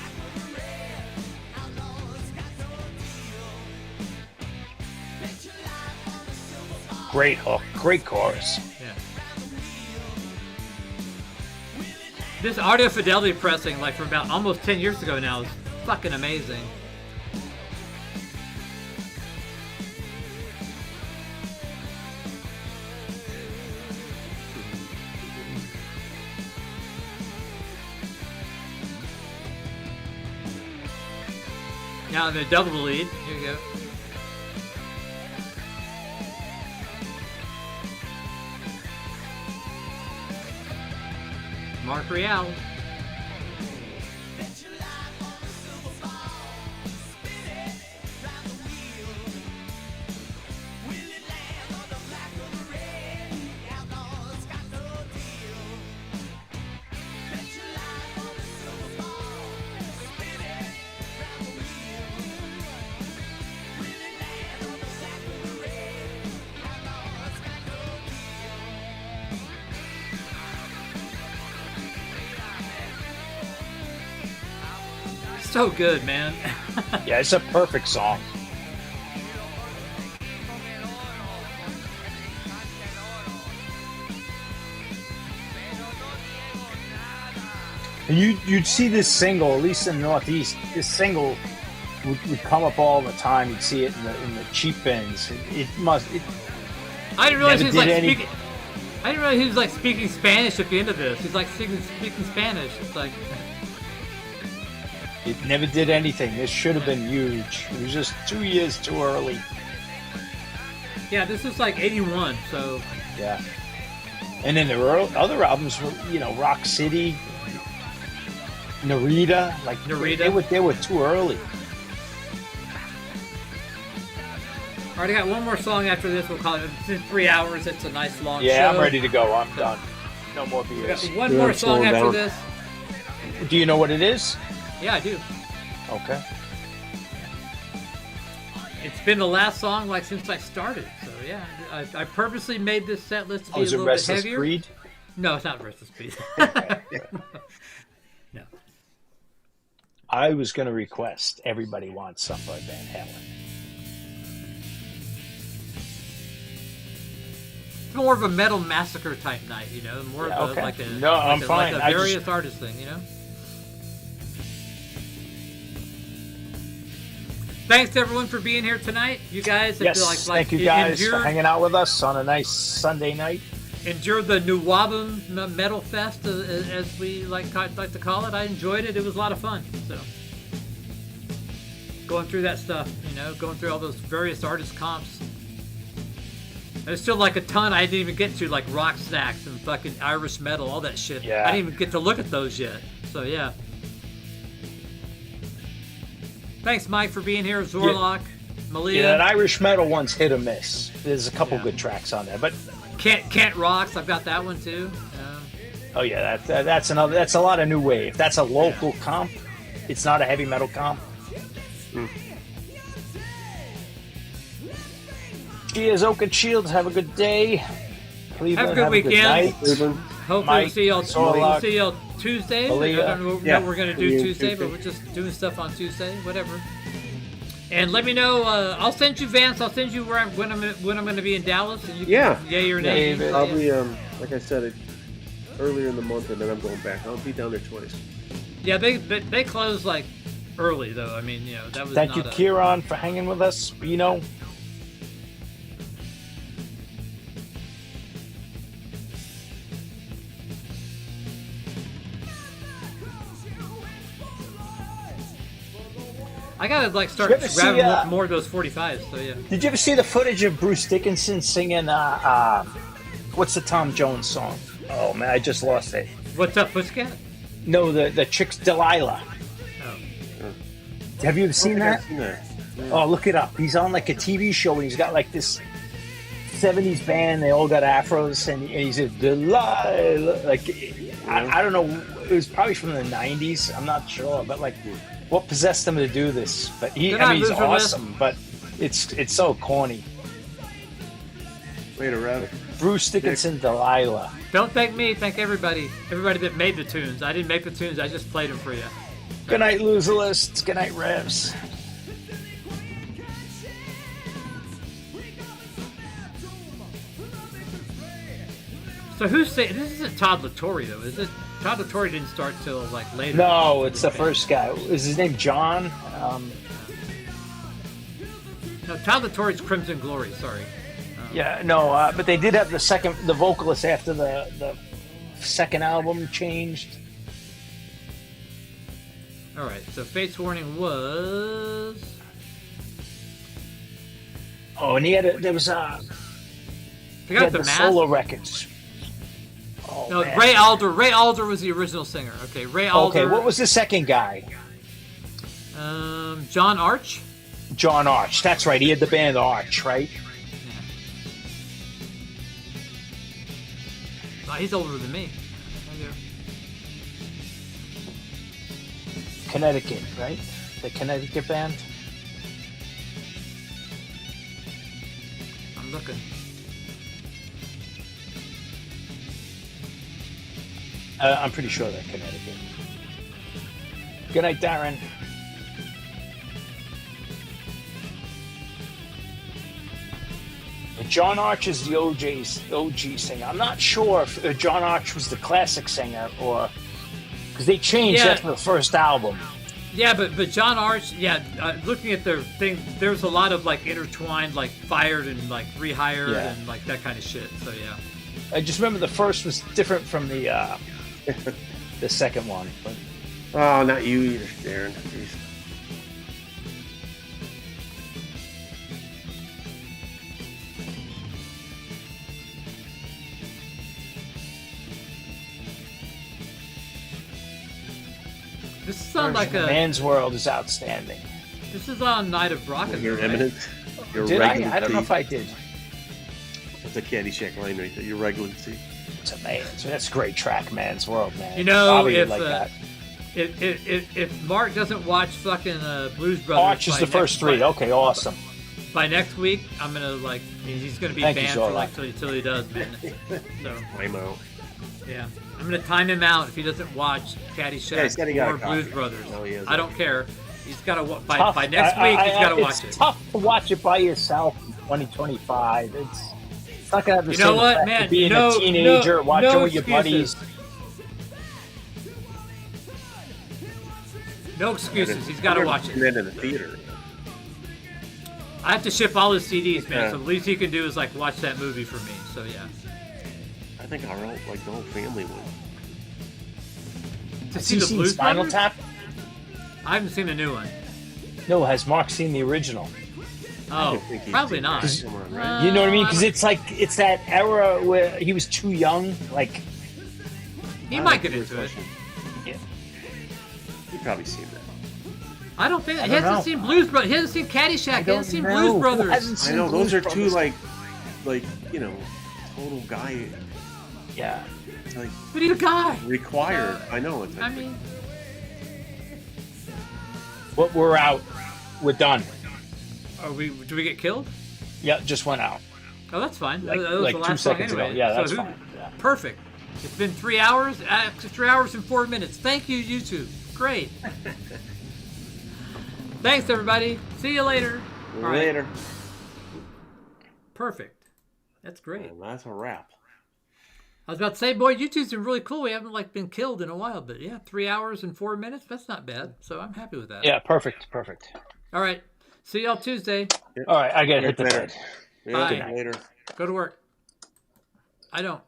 Great hook, great chorus. Yeah. This audio fidelity pressing, like from about almost 10 years ago now, is fucking amazing. Now the double lead. Here you go. Mark Real. So good, man. Yeah, it's a perfect song. And you'd see this single, at least in the Northeast, this single would come up all the time. You'd see it in the cheap bins. I didn't realize he was like did any- speaking. I didn't realize he was like speaking Spanish at the end of this. He's like speaking Spanish. It's like It never did anything. This should have been huge. It was just 2 years too early. yeah, this is like 81. So Yeah. And then there were other albums, Rock City, Narita. Like Narita. they were too early. all right, I got one more song after this. We'll call it. It's 3 hours. It's a nice long show. Yeah, I'm ready to go. I'm done. No more We got beers. one more song slow after down. this. Do you know what it is? Yeah, I do. Okay. It's been the last song like since I started. So yeah, I purposely made this set list to be Oh, is a it little bit Restless heavier. Breed? No, it's not Restless Breed. No. I was going to request Everybody Wants Some by Van Halen. It's more of a Metal Massacre type night, more Yeah, of a, okay. like a No, I'm fine. like a I various just- artist thing, Thanks to everyone for being here tonight. You guys have Yes, thank you guys for endured, hanging out with us on a nice Sunday night. endured the New Wabum Metal Fest, as we like to call it. I enjoyed it. It was a lot of fun. So going through that stuff, going through all those various artist comps. There's still like a ton I didn't even get to, like Rock Stacks and fucking Irish metal, all that shit. Yeah. I didn't even get to look at those yet. So yeah. Thanks, Mike, for being here. Zorlock, Malia. Yeah, that Irish metal one's hit or miss. There's a couple good tracks on there, but Kent Rocks. I've got that one too. oh yeah, that's another. That's a lot of new wave. That's a local comp. It's not a heavy metal comp. Cheers, Oak Shields. Have a good day. Cleveland, Have a good weekend. night. Cleveland. Hopefully Mike, we'll see y'all. Zorlock, We'll see y'all Tuesday. Malia. I don't know Yeah. what we're gonna do Yeah, Tuesday, but Tuesday. we're just doing stuff on Tuesday. Whatever. And let me know. I'll send you Vance. I'll send you when I'm going to be in Dallas, and you can Yeah. yay or nay. David. Probably, like I said, earlier in the month, and then I'm going back. I'll be down there twice. Yeah, they close like early though. I mean, you know, that was. Thank you, Kieran, for hanging with us. Bino. I gotta like start Did you ever see, grabbing more of those 45s. So yeah. Did you ever see the footage of Bruce Dickinson singing, what's the Tom Jones song? Oh, man, I just lost it. What's up, Pussycat? No, the chick's Delilah. Oh. Have you ever seen that? I've seen that. Yeah. Oh, look it up. He's on like a TV show, and he's got like this 70s band. They all got afros, and he's a Delilah. Like, I don't know. It was probably from the 90s. I'm not sure, but like, what possessed him to do this? But he's awesome. But it's so corny. Way to rev. Bruce Dickinson, Delilah. Don't thank me. Thank everybody. Everybody that made the tunes. I didn't make the tunes. I just played them for you. Good night, loser lists. Good night, Revs. So who's saying this isn't Todd LaTorre though? Is this Todd LaTorre didn't start till like later? No, it's the first guy. Is his name John? No, Todd LaTorre's Crimson Glory. Sorry. Yeah, no, but they did have the vocalist after the second album changed. All right. So Fate's Warning was. Oh, and he had They got the mask. solo records. Oh, No, man. Ray Alder. Ray Alder was the original singer. Okay, Ray Alder. Okay, what was the second guy? John Arch. John Arch. That's right. He had the band Arch, right? Oh, he's older than me. Connecticut, right? The Connecticut band. I'm looking. I'm pretty sure they're Connecticut. Good night, Darren. John Arch is the OG singer. I'm not sure if John Arch was the classic singer or because they changed after the first album. Yeah, but John Arch, looking at their thing, there's a lot of like intertwined, like fired and like rehired and like that kind of shit. So yeah. I just remember the first was different from the the second one. But. Oh, not you either, Darren. Jeez. This sounds like Man's World is outstanding. This is on Night of Brocken. You're right? eminent. You're Did regular. I don't know if I did. That's a Caddyshack line right there. You're regular. See. It's amazing. That's a great track, Man's World, man. You know, Bobby if would like that. if Mark doesn't watch fucking Blues Brothers, Arch is the first three. Okay, awesome. By next week, I'm gonna like he's gonna be Thank you, banned for Zola. like till he does, man. So I'm out. yeah, I'm gonna time him out if he doesn't watch Caddyshack or Blues Brothers. No, he hasn't. I don't care. He's got to by next Tough. week. He's got to watch It's it. tough to watch it by yourself in 2025. It's not gonna have the You same know what, effect man? of being No- a teenager no- watching no with your buddies. excuses. No excuses. He's got to watch And it. then in the theater. I have to ship all his CDs, man. Yeah. So the least he can do is like watch that movie for me. So yeah. I think our whole, the whole family would. To Has see he the seen Blues Spinal Brothers? Tap? I haven't seen the new one. No, has Mark seen the original? Oh, think he's probably seen not. that. Come on, right? You know what I mean? Because it's like it's that era where he was too young. Like He might get into it. yeah. You've probably seen that. I don't think he don't hasn't know. seen Blues Brothers. He hasn't seen Caddyshack. He hasn't seen know. Blues Who Brothers. hasn't I seen know Blues those are two Brothers? total guy Yeah. But he's a guy. required. I know. It's I mean, But we're out. We're done. do we get killed? Yeah, just went out. Oh, that's fine. Like, that was like the 2 last song seconds anyway. ago. Yeah, So that's who- fine. Yeah. Perfect. It's been 3 hours. 3 hours and 4 minutes. Thank you, YouTube. Great. Thanks, everybody. See you later. All right. Later. Perfect. That's great. And that's a wrap. I was about to say, boy, YouTube's been really cool. We haven't like been killed in a while, but yeah, 3 hours and 4 minutes. That's not bad. So I'm happy with that. Yeah, perfect. All right. See y'all Tuesday. All right, I got to hit the Later. bed. Yeah, Bye. later. Go to work. I don't.